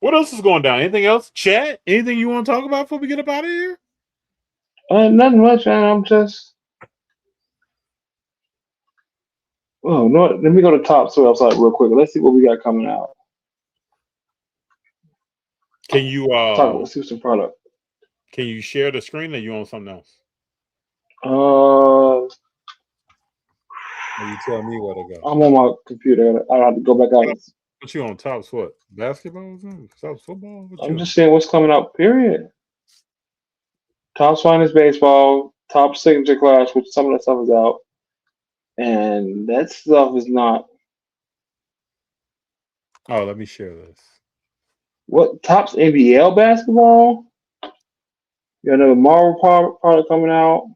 What else is going down? Anything else? Chat? Anything you want to talk about before we get up out of here? Nothing much, man. I'm just. Oh no! Let me go to top story outside real quick. Let's see what we got coming out. Can you let's see some product. Can you share the screen or you on something else? Or you tell me where to go. I'm on my computer. I have to go back out. What you on tops? What? Basketball? Tops football? I'm just saying what's coming out. Period. Topps Finest Baseball, Top Signature Class, which some of that stuff is out, and that stuff is not. Oh, let me share this. What Topps NBL basketball? You got another Marvel product coming out.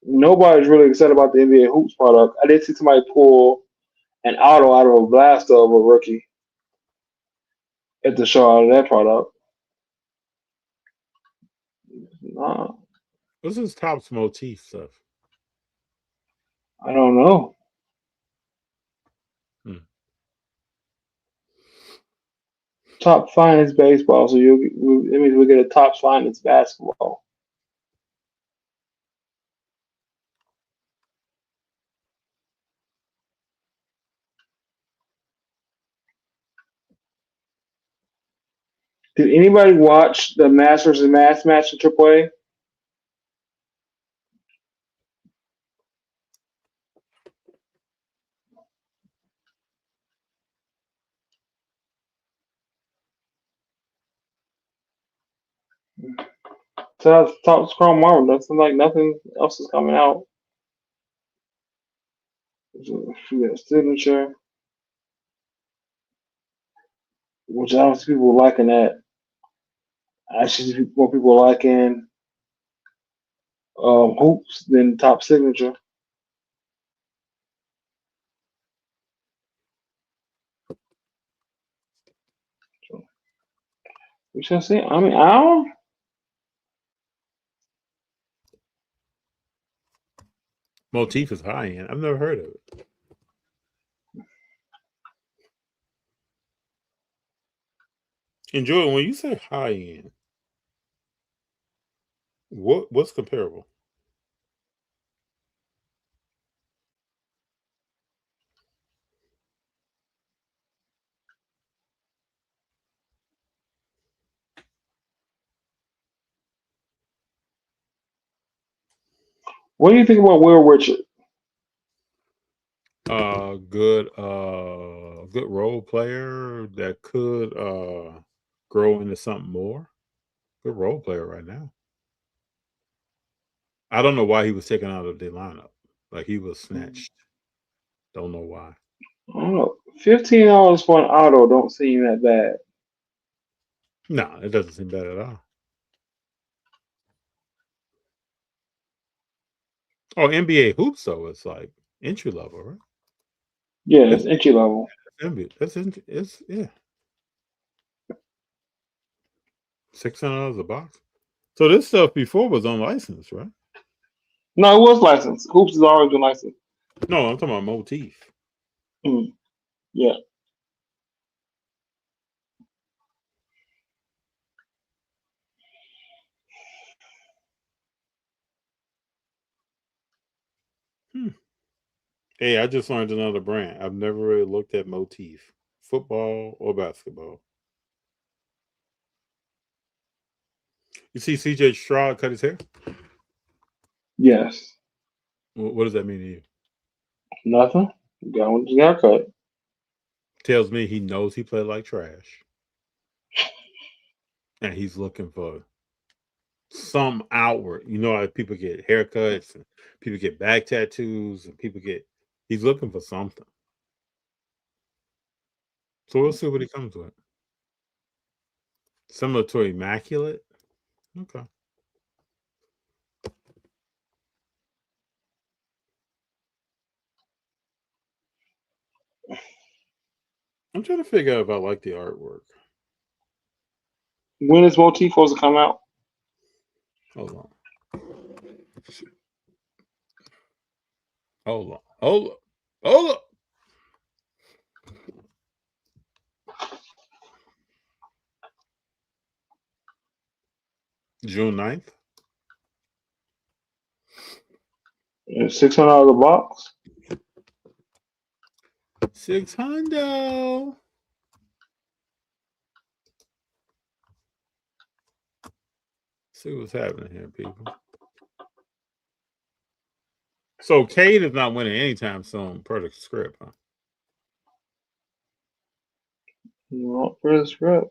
Nobody's really excited about the NBA Hoops product. I did see somebody pull an auto out of a blaster of a rookie at the show out of that product. Nah. This is Topps motif stuff. I don't know. Top Finest Baseball, so it means we get a Top Finest basketball. Did anybody watch the Masters and Mass match in AAA? So that's Topps Chrome Marvel. That's like nothing else is coming out. We got signature, which I don't see people liking that. I actually see more people liking hoops than Top Signature. So, we shall see. I mean, I don't. Motif is high end. I've never heard of it. Enjoy when you say high end. What's comparable? What do you think about Will Richard? Good role player that could grow into something more. Good role player right now. I don't know why he was taken out of the lineup. Like he was snatched. Don't know why. I don't know. $15 for an auto don't seem that bad. No, it doesn't seem bad at all. Oh, NBA hoops though is like entry level, right? Yeah, It's it's entry level. it's yeah, $600 a box. So this stuff before was unlicensed, right? No, it was licensed. Hoops has always been licensed. No, I'm talking about Motif. Mm, yeah. Hmm. Hey, I just learned another brand. I've never really looked at Motif, football or basketball. You see CJ Stroud cut his hair? Yes. What does that mean to you? Nothing. Got one just got cut. Tells me he knows he played like trash. And he's looking for some outward. You know how people get haircuts and people get back tattoos and people get he's looking for something. So we'll see what he comes with. Similar to Immaculate. Okay. I'm trying to figure out if I like the artwork. When is Motif supposed to come out? Hold on. Hold on. Hold on. Hold on. June 9th. It's $600 a box. 600. See what's happening here, people. So Cade is not winning anytime soon, per the script, huh? Not for the script.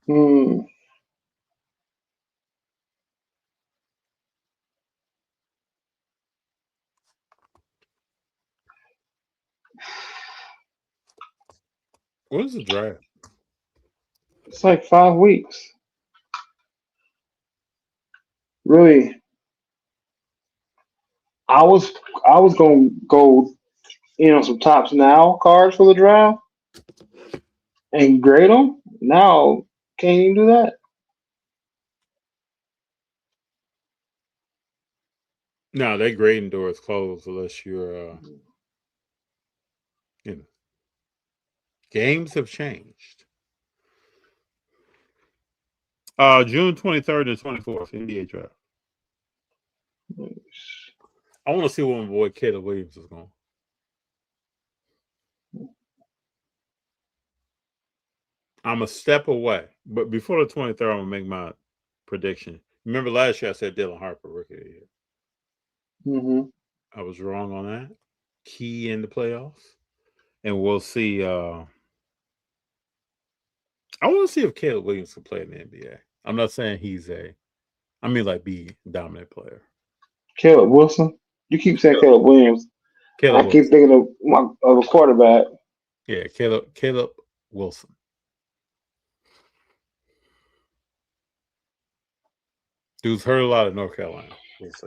Hmm. What is the draft? It's like 5 weeks. Really, I was gonna go some tops now cards for the draft and grade them. Now can't even do that. No, that grading door is closed unless you're you know. Games have changed. June 23rd and 24th, NBA draft. I want to see what my boy Caleb Williams is going. I'm a step away, but before the 23rd, I'm gonna make my prediction. Remember last year I said Dylan Harper rookie of the year. Mm-hmm. I was wrong on that. Key in the playoffs, and we'll see. I want to see if Caleb Williams can play in the NBA. I'm not saying I mean like be a dominant player. Caleb Wilson. You keep saying Caleb Williams. Caleb I keep Wilson. thinking of a quarterback. Yeah, Caleb Wilson. Dude's hurt a lot of North Carolina. We'll see.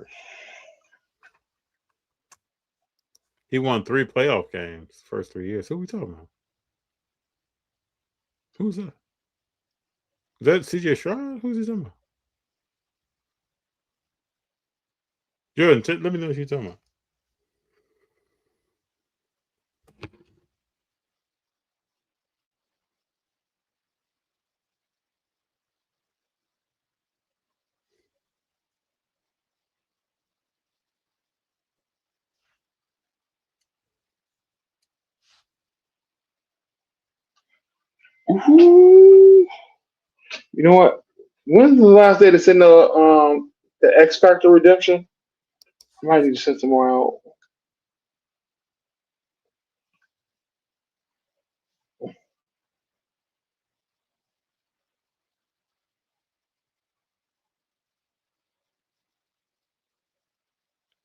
He won 3 playoff games first 3 years. Who are we talking about? Who's that? Is that CJ Stroud? Who's he talking about? Jordan, let me know what you're talking about. Ooh. You know what? When's the last day to send the X Factor redemption? I might need to send some more out.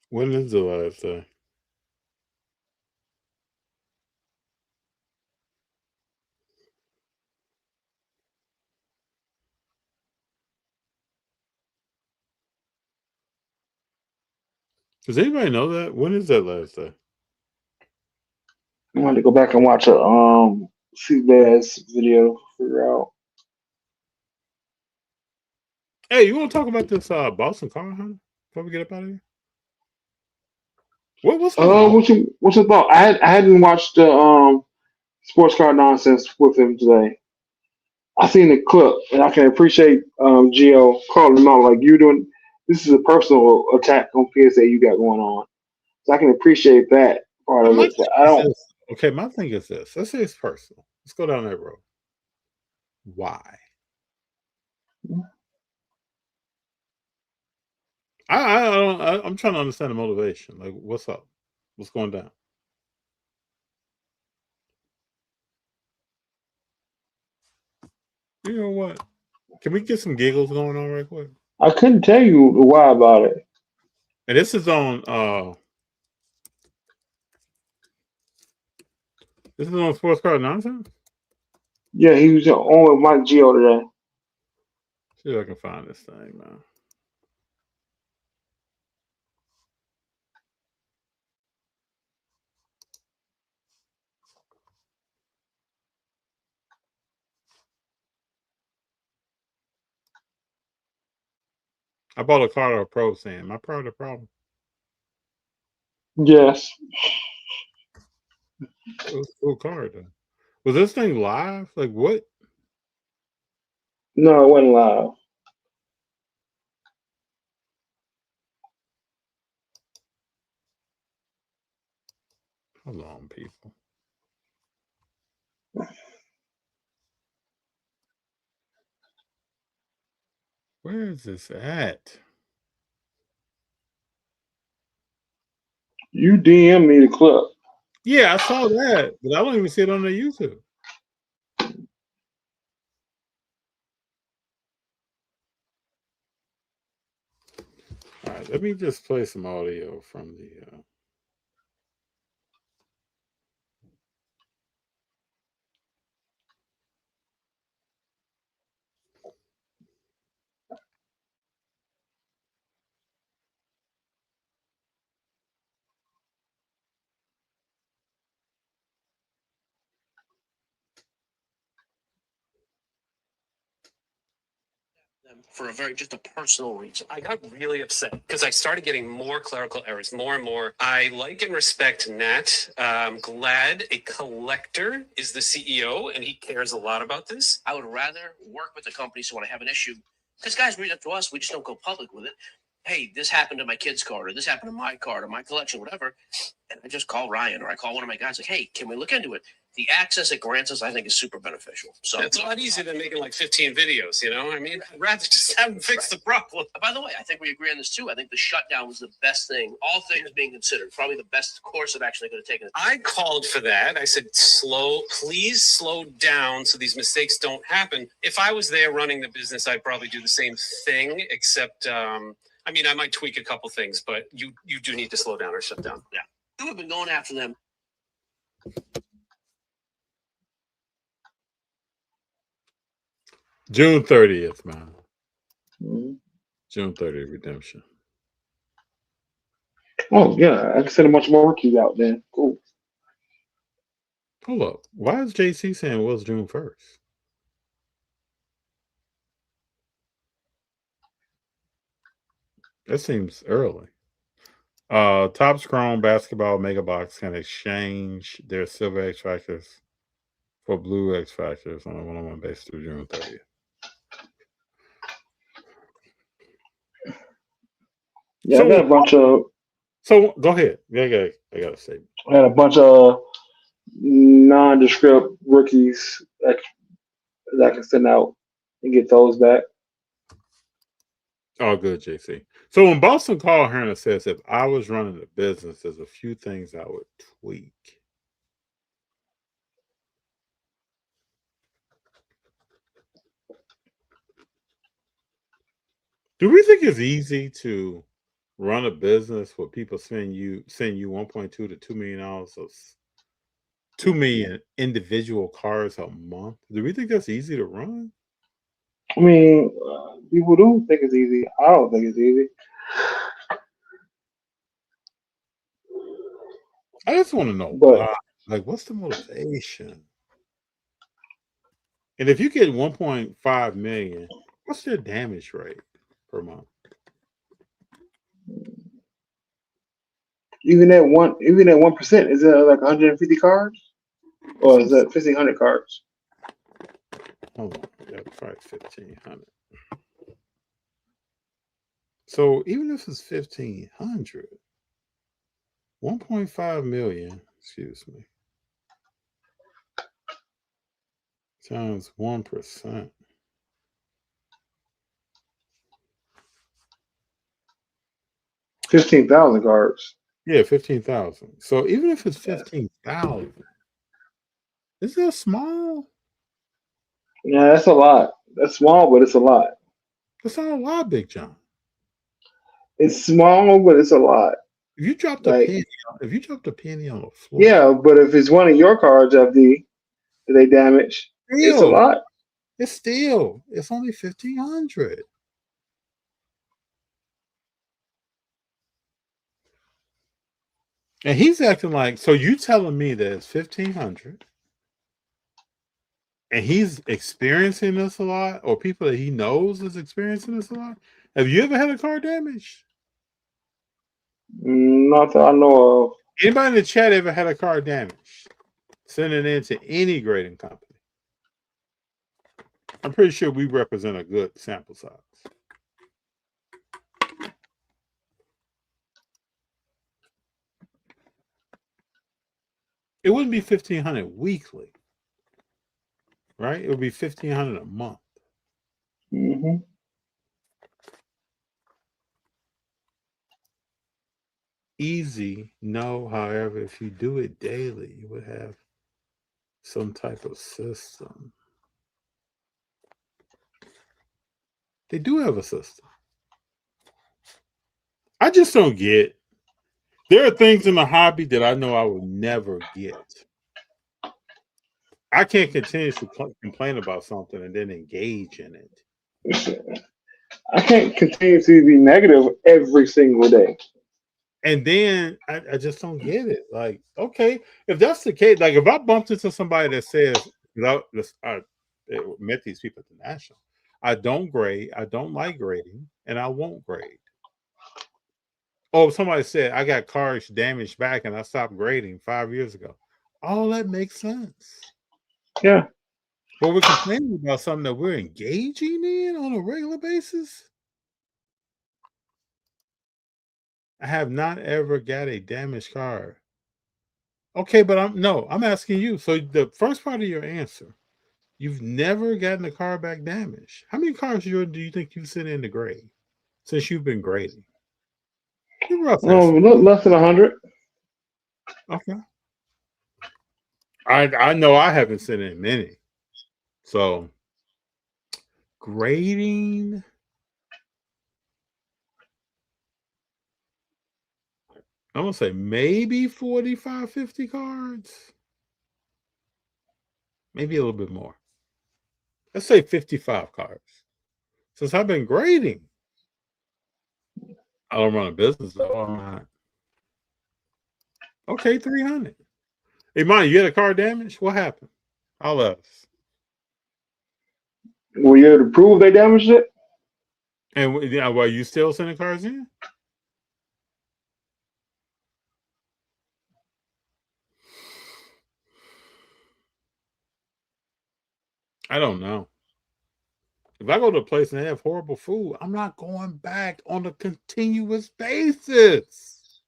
When is the last day? Does anybody know that? When is that last day? I'm going to go back and watch a Seabass video to figure out. Hey, you want to talk about this Boston car hunter before we get up out of here? What's going on? What's your thought? I hadn't watched the sports car nonsense with him today. I seen the clip, and I can appreciate Gio calling him out like you doing. This is a personal attack on PSA you got going on, so I can appreciate that part of My it. thing But I is don't. this. Okay, my thing is this. Let's say it's personal. Let's go down that road. Why? I'm trying to understand the motivation. Like, what's up? What's going down? You know what? Can we get some giggles going on right quick? I couldn't tell you the why about it. And this is on Sports Car Nonsense. Yeah, he was on with Mike Gio today. See if I can find this thing, man. I bought a car to a pro saying, am I part of the problem? Yes. It was a cool car though. Was this thing live? Like what? No, it wasn't live. Hold on, people. Where is this at? You DM me the clip. Yeah, I saw that, but I don't even see it on the YouTube. All right, let me just play some audio from the. For a very just a personal reason. I got really upset because I started getting more clerical errors, more and more. I like and respect Nat. I'm glad a collector is the CEO and he cares a lot about this. I would rather work with the company so when I have an issue, because guys read up to us, we just don't go public with it. Hey, this happened to my kid's card, or this happened to my card, or my collection, whatever. And I just call Ryan, or I call one of my guys, like, hey, can we look into it? The access it grants us, I think, is super beneficial. So it's a lot easier than making like 15 videos, you know? I mean, I'd rather just have them fix the problem. By the way, I think we agree on this too. I think the shutdown was the best thing, all things being considered, probably the best course of action they could have taken. I called for that. I said, please slow down so these mistakes don't happen. If I was there running the business, I'd probably do the same thing, except, I mean, I might tweak a couple things, but you do need to slow down or shut down. Yeah. We've been going after them. June 30th, man. Mm-hmm. June 30th redemption. Oh yeah, I can send a bunch more rookies out then. Cool. Hold up. Why is JC saying it was June 1st? That seems early. Topps Chrome Basketball Mega Box can exchange their silver X Factors for blue X Factors on a one-on-one basis through June 30th. Yeah, so, I got a bunch of. So go ahead. I got to say. I had a bunch of nondescript rookies that I can send out and get those back. Oh, good, JC. So when Boston called her and says, if I was running a business, there's a few things I would tweak. Do we think it's easy to run a business where people send you $1.2 to $2 million of 2 million individual cars a month? Do we think that's easy to run? I mean, people do think it's easy. I don't think it's easy. I just want to know But why. Like, what's the motivation? And if you get 1.5 million, what's their damage rate per month? even at 1%, is it like 150 cards, or is that 1,500 cards? Hold on, that's probably 1,500. So even if it's 1,500, 1.5 million, excuse me, times 1%. $15,000 cards. Yeah, 15,000. So even if it's 15,000, is that small? Yeah, that's a lot. That's small, but it's a lot. That's not a lot, Big John. It's small, but it's a lot. If you dropped Like, a penny on the floor, yeah, but if it's one of your cards, FD, that they damage, it's a lot. It's only 1,500. And he's acting like, so you telling me that it's 1,500 and he's experiencing this a lot, or people that he knows is experiencing this a lot? Have you ever had a car damaged? Not that I know of. Anybody in the chat ever had a car damaged? Send it in to any grading company. I'm pretty sure we represent a good sample size. It wouldn't be 1,500 weekly, right? It would be 1,500 a month. Mm-hmm. Easy, no. However, if you do it daily, you would have some type of system. They do have a system. I just don't get. There are things in the hobby that I know I will never get. I can't continuously complain about something and then engage in it. I can't continue to be negative every single day. And then I just don't get it. Like, okay, if that's the case, like if I bumped into somebody that says, I met these people at the National, I don't grade, I don't like grading, and I won't grade. Oh, somebody said I got cars damaged back and I stopped grading 5 years ago. All that makes sense. Yeah. But we're complaining about something that we're engaging in on a regular basis. I have not ever got a damaged car. Okay, but I'm asking you. So the first part of your answer, you've never gotten a car back damaged. How many cars do you think you've sent in to grade since you've been grading? Less than 100. Okay. I know I haven't sent in many. So grading, I'm gonna say maybe 45, 50 cards. Maybe a little bit more. Let's say 55 cards. Since I've been grading, I don't run a business though. I'm not. Okay, 300. Hey, Monty, you had a car damage? What happened? I'll let us. Were you able to prove they damaged it? And were you still sending cars in? I don't know. If I go to a place and they have horrible food, I'm not going back on a continuous basis.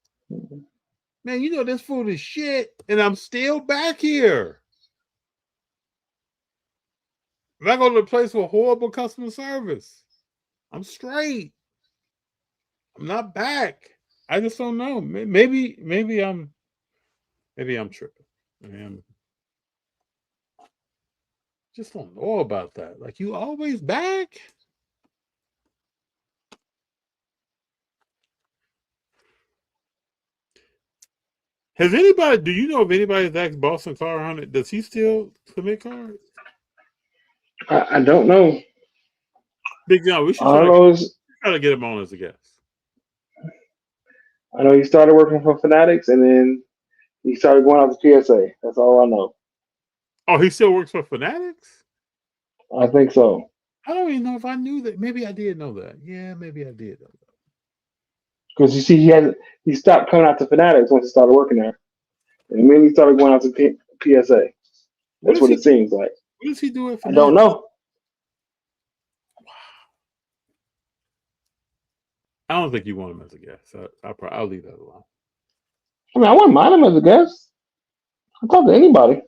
Man, you know this food is shit, and I'm still back here. If I go to a place with horrible customer service, I'm straight. I'm not back. I just don't know. Maybe I'm tripping. Just don't know about that. Like, you always back? Has anybody? Do you know if anybody's asked Boston Car Hunter? Does he still submit cards? I don't know. Big John, we should All I know is try to get him on as a guest. I know he started working for Fanatics, and then he started going out to PSA. That's all I know. Oh, he still works for Fanatics? I think so. I don't even know if I knew that. Maybe I did know that. Yeah, maybe I did know that. Because you see, he stopped coming out to Fanatics once he started working there, and immediately started going out to PSA. That's what it seems like. What does he do at I don't know. I don't think you want him as a guest. I'll leave that alone. I mean, I wouldn't mind him as a guest. I'll talk to anybody.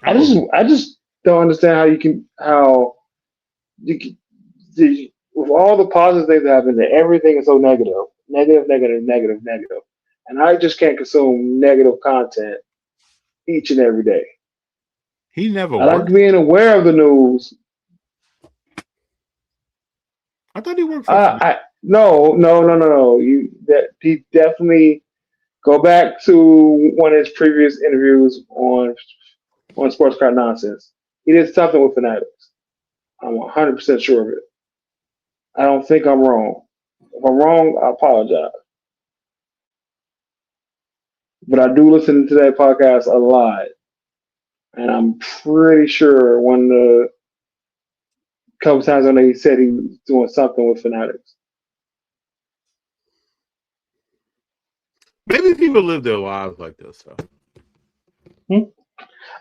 I just don't understand how you can with all the positive things that happen, that everything is so negative, and I just can't consume negative content each and every day. He never I like worked. being aware of the news. I thought he worked for. No. He definitely go back to one of his previous interviews on Sports Car Nonsense. He did something with Fanatics. I'm 100% sure of it. I don't think I'm wrong. If I'm wrong, I apologize. But I do listen to that podcast a lot. And I'm pretty sure couple times when he said he was doing something with Fanatics. Maybe people live their lives like this, though.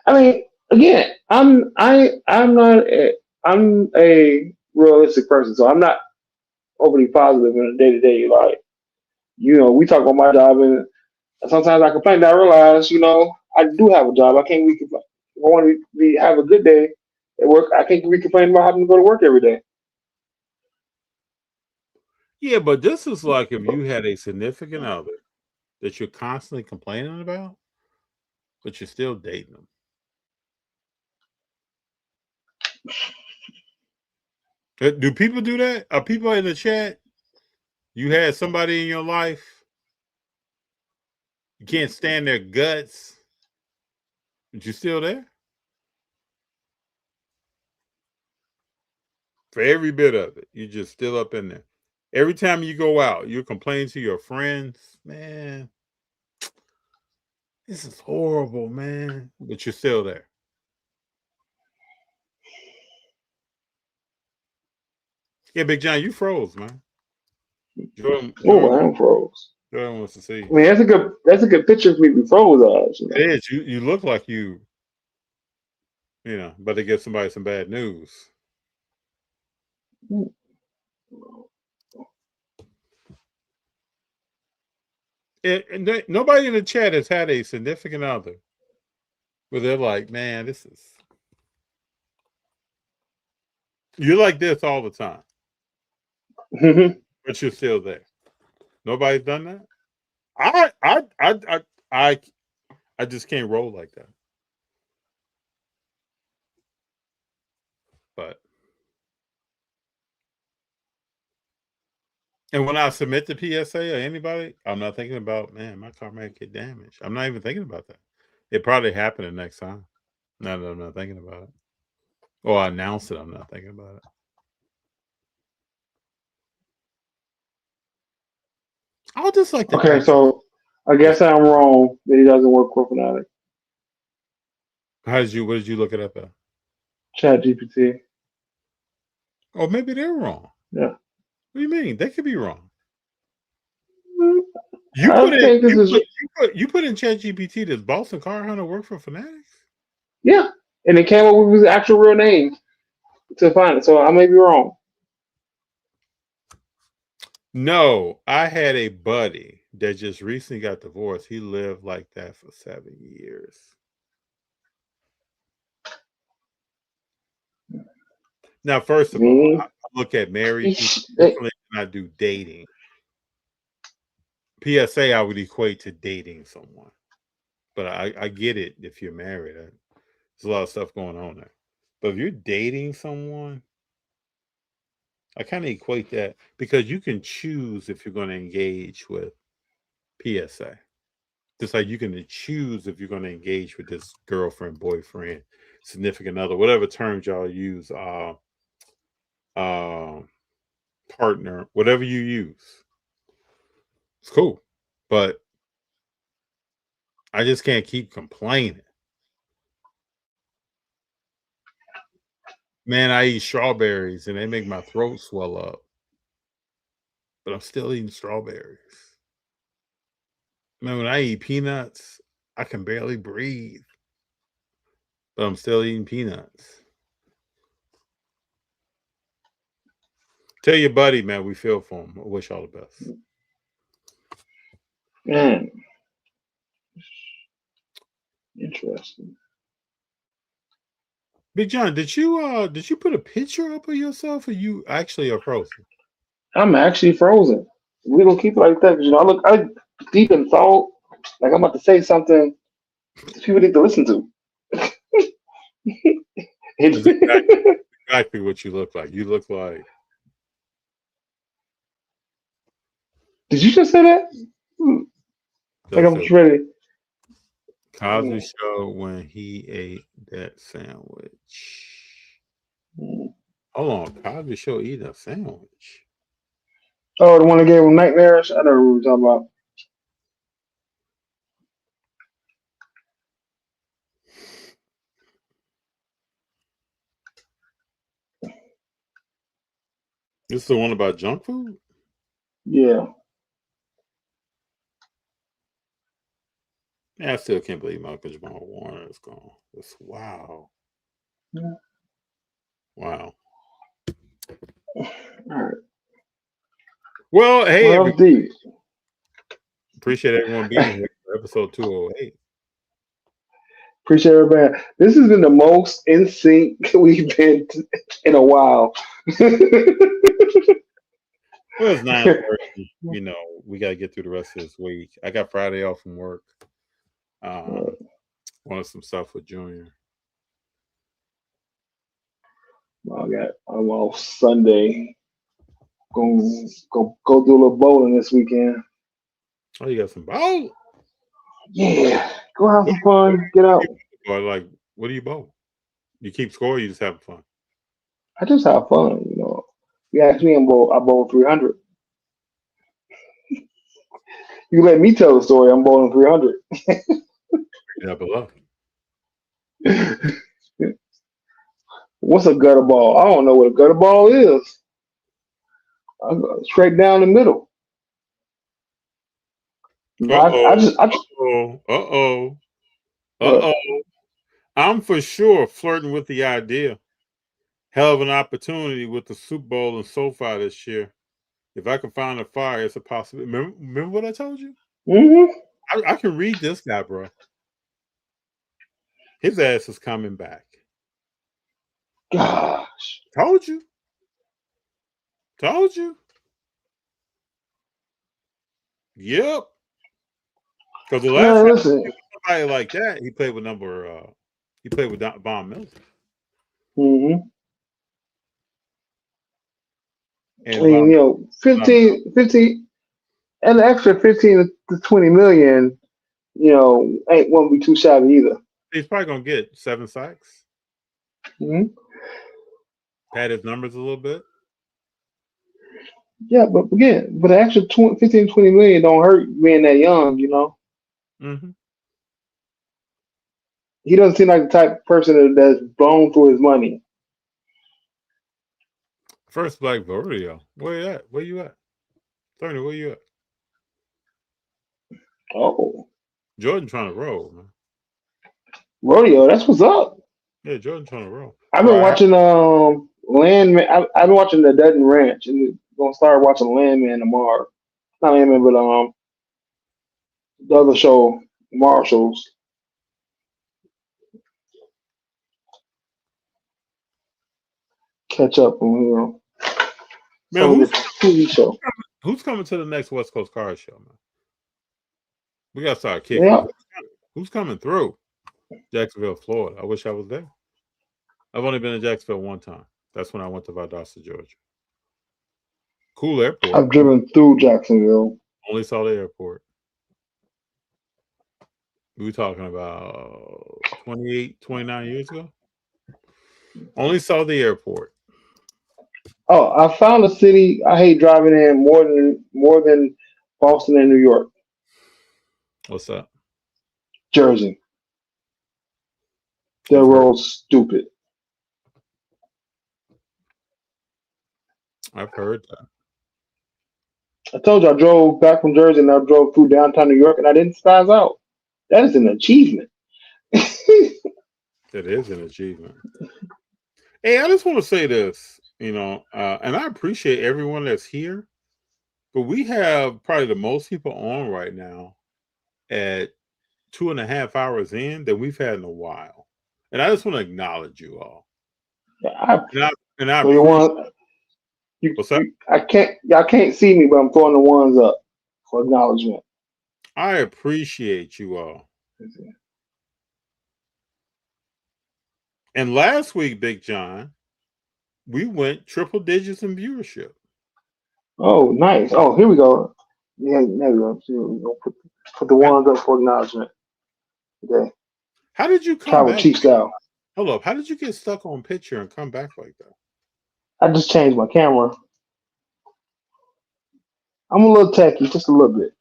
I mean, again, I'm a realistic person, so I'm not overly positive in a day-to-day. Like, we talk about my job, and sometimes I complain that I realize, I do have a job. I can't be complaining. If I want to have a good day at work, I can't be complaining about having to go to work every day. Yeah, but this is like if you had a significant other that you're constantly complaining about, but you're still dating them. Do people do that? Are people in the chat? You had somebody in your life, you can't stand their guts, but you're still there? For every bit of it, you're just still up in there. Every time you go out, you complain to your friends, man, this is horrible, man, but you're still there. Yeah, Big John, you froze, man. Jordan I'm froze. Jordan wants to see. I mean, that's a good picture for me to be froze as. It is. You look like you but to give somebody some bad news. Nobody in the chat has had a significant other where they're like, man, you're like this all the time, but you're still there. Nobody's done that. I just can't roll like that. But and when I submit the PSA or anybody, I'm not thinking about, man, my car might get damaged. I'm not even thinking about that. It probably happened the next time. Now that I'm not thinking about it. Or I announce it, I'm not thinking about it. I'll just like that. Okay, so I guess I'm wrong that he doesn't work for Fanatics. What did you look it up at? ChatGPT. Oh, maybe they're wrong. Yeah. What do you mean? They could be wrong. You put in ChatGPT, does Boston Car Hunter work for Fanatics? Yeah. And it came up with his actual real name to find it. So I may be wrong. No, I had a buddy that just recently got divorced. He lived like that for 7 years. Now, first of all, look at married people They- differently than I do dating. PSA, I would equate to dating someone, but I get it if you're married. There's a lot of stuff going on there. But if you're dating someone, I kind of equate that because you can choose if you're going to engage with PSA. Just like you can choose if you're going to engage with this girlfriend, boyfriend, significant other, whatever terms y'all use, partner, whatever you use. It's cool. But I just can't keep complaining. Man, I eat strawberries and they make my throat swell up. But I'm still eating strawberries. Man, when I eat peanuts, I can barely breathe. But I'm still eating peanuts. Tell your buddy, man, we feel for him. I wish all the best. Man. Interesting. Big John, did you put a picture up of yourself or you actually are frozen? I'm actually frozen. We gonna keep it like that because I deep in thought, like I'm about to say something people need to listen to. That's exactly what you look like. You look like. Did you just say that? Like I'm ready. Cosby Show when he ate that sandwich. Hold on, Cosby Show eating a sandwich. Oh, the one that gave him nightmares? I know what we were talking about. This is the one about junk food? Yeah. Yeah, I still can't believe Malcolm Jamal Warner is gone. It's wow. Yeah. Wow. All right. Well, hey, Well, appreciate everyone being here for episode 208. Appreciate everybody. This has been the most in sync we've been in a while. Well, it's 9:30. You know, we got to get through the rest of this week. I got Friday off from work. Wanted some stuff with Junior. I'm off Sunday. Go do a little bowling this weekend. Oh, you got some bowl? Yeah. Go have some fun. Get out. Or like, what do you bowl? You keep score, or you just have fun? I just have fun, You ask me, I bowl 300. You let me tell the story. I'm bowling 300. Yeah, below. What's a gutter ball? I don't know what a gutter ball is. I go straight down the middle. I'm for sure flirting with the idea. Hell of an opportunity with the Super Bowl and SoFi this year. If I can find a fire, it's a possibility. Remember what I told you? Mm-hmm. I can read this guy, bro. His ass is coming back. Gosh. Told you. Yep. Because the last time somebody like that, he played with Von Miller. Mm-hmm. And 15 and the extra 15 to 20 million, won't be too shabby either. He's probably gonna get 7 sacks. Mm-hmm. Pad his numbers a little bit. Yeah, but again, the extra 15, 20 million don't hurt being that young, Mm-hmm. He doesn't seem like the type of person that's blown through his money. First Black Rodeo. Where you at? Where you at? Tony, where you at? Oh. Jordan trying to roll, man. Rodeo, that's what's up. Yeah, Jordan trying to roll. I've been watching Landman. I've been watching The Dutton Ranch, and gonna start watching Landman tomorrow. Not Landman, but the other show, Marshalls. Catch up on Man, So the TV show. who's coming to the next West Coast Car Show, man? We gotta start kicking. Yeah. Who's coming through? Jacksonville, Florida. I wish I was there. I've only been in Jacksonville one time. That's when I went to Valdosta, Georgia. Cool airport. I've driven through Jacksonville. Only saw the airport. We were talking about 28, 29 years ago. Only saw the airport. Oh, I found a city I hate driving in more than Boston and New York. What's that? Jersey. Their roads stupid. I've heard that. I told you I drove back from Jersey and I drove through downtown New York and I didn't spaz out. That is an achievement. It is an achievement. Hey, I just want to say this, and I appreciate everyone that's here, but we have probably the most people on right now at 2.5 hours in that we've had in a while. And I just want to acknowledge you all. What's that? Y'all can't see me, but I'm throwing the ones up for acknowledgement. I appreciate you all. And last week, Big John, we went triple digits in viewership. Oh, nice. Oh, here we go. Yeah, there we go. We'll put the ones up for acknowledgement. Okay. How did you come Travel back? cheap style. Hold up. How did you get stuck on picture and come back like that? I just changed my camera. I'm a little techy, just a little bit.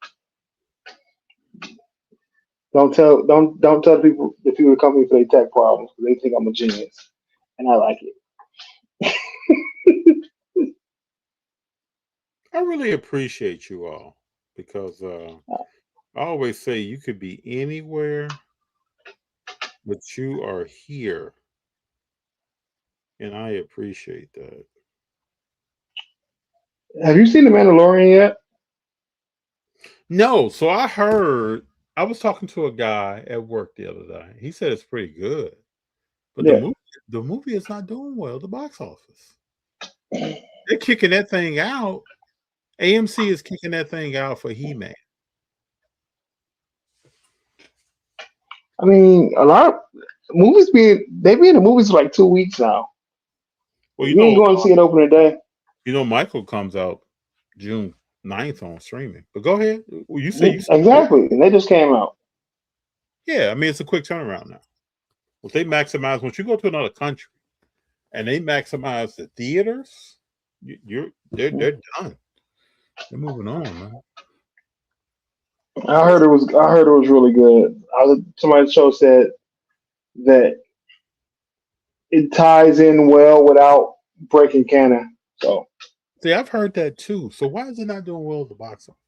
Don't tell the people that come here for their tech problems because they think I'm a genius, and I like it. I really appreciate you all because I always say you could be anywhere, but you are here, and I appreciate that. Have you seen The Mandalorian yet? No, so I heard. I was talking to a guy at work the other day. He said it's pretty good, but the movie is not doing well at the box office. They're kicking that thing out. AMC is kicking that thing out for He-Man. I mean, a lot of movies be in the movies for like 2 weeks now. Well, you ain't going to see it opening day. Michael comes out June 9th on streaming. But go ahead. Well, you say exactly, and they just came out. Yeah, I mean it's a quick turnaround now. Well, they maximize once you go to another country, and they maximize the theaters. They're done. They're moving on, man. I heard it was really good. Somebody's show said that it ties in well without breaking canon. So, see, I've heard that too. So why is it not doing well at the box office?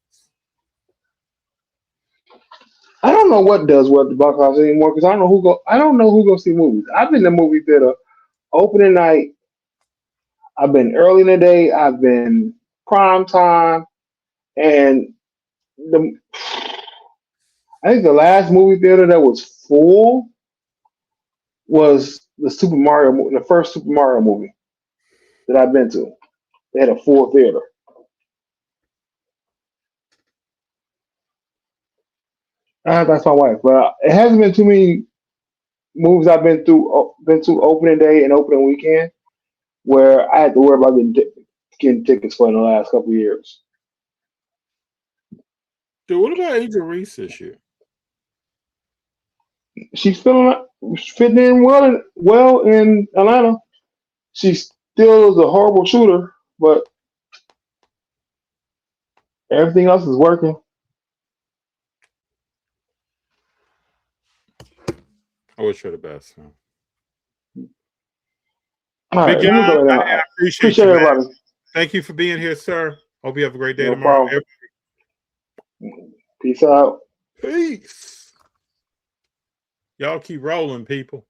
I don't know what does well at the box office anymore because I don't know who go see movies. I've been to the movie theater opening night. I've been early in the day. I've been prime time, and I think the last movie theater that was full was the first Super Mario movie that I've been to. They had a full theater. That's my wife, but it hasn't been too many movies I've been to opening day and opening weekend where I had to worry about getting tickets for in the last couple of years. Dude, what about Angel Reese this year? She's fitting in well in Atlanta. She still is a horrible shooter, but everything else is working. I wish her the best. Huh? All right, Big John, I appreciate you, everybody. Man. Thank you for being here, sir. Hope you have a great day No tomorrow. Peace out. Peace. Y'all keep rolling, people.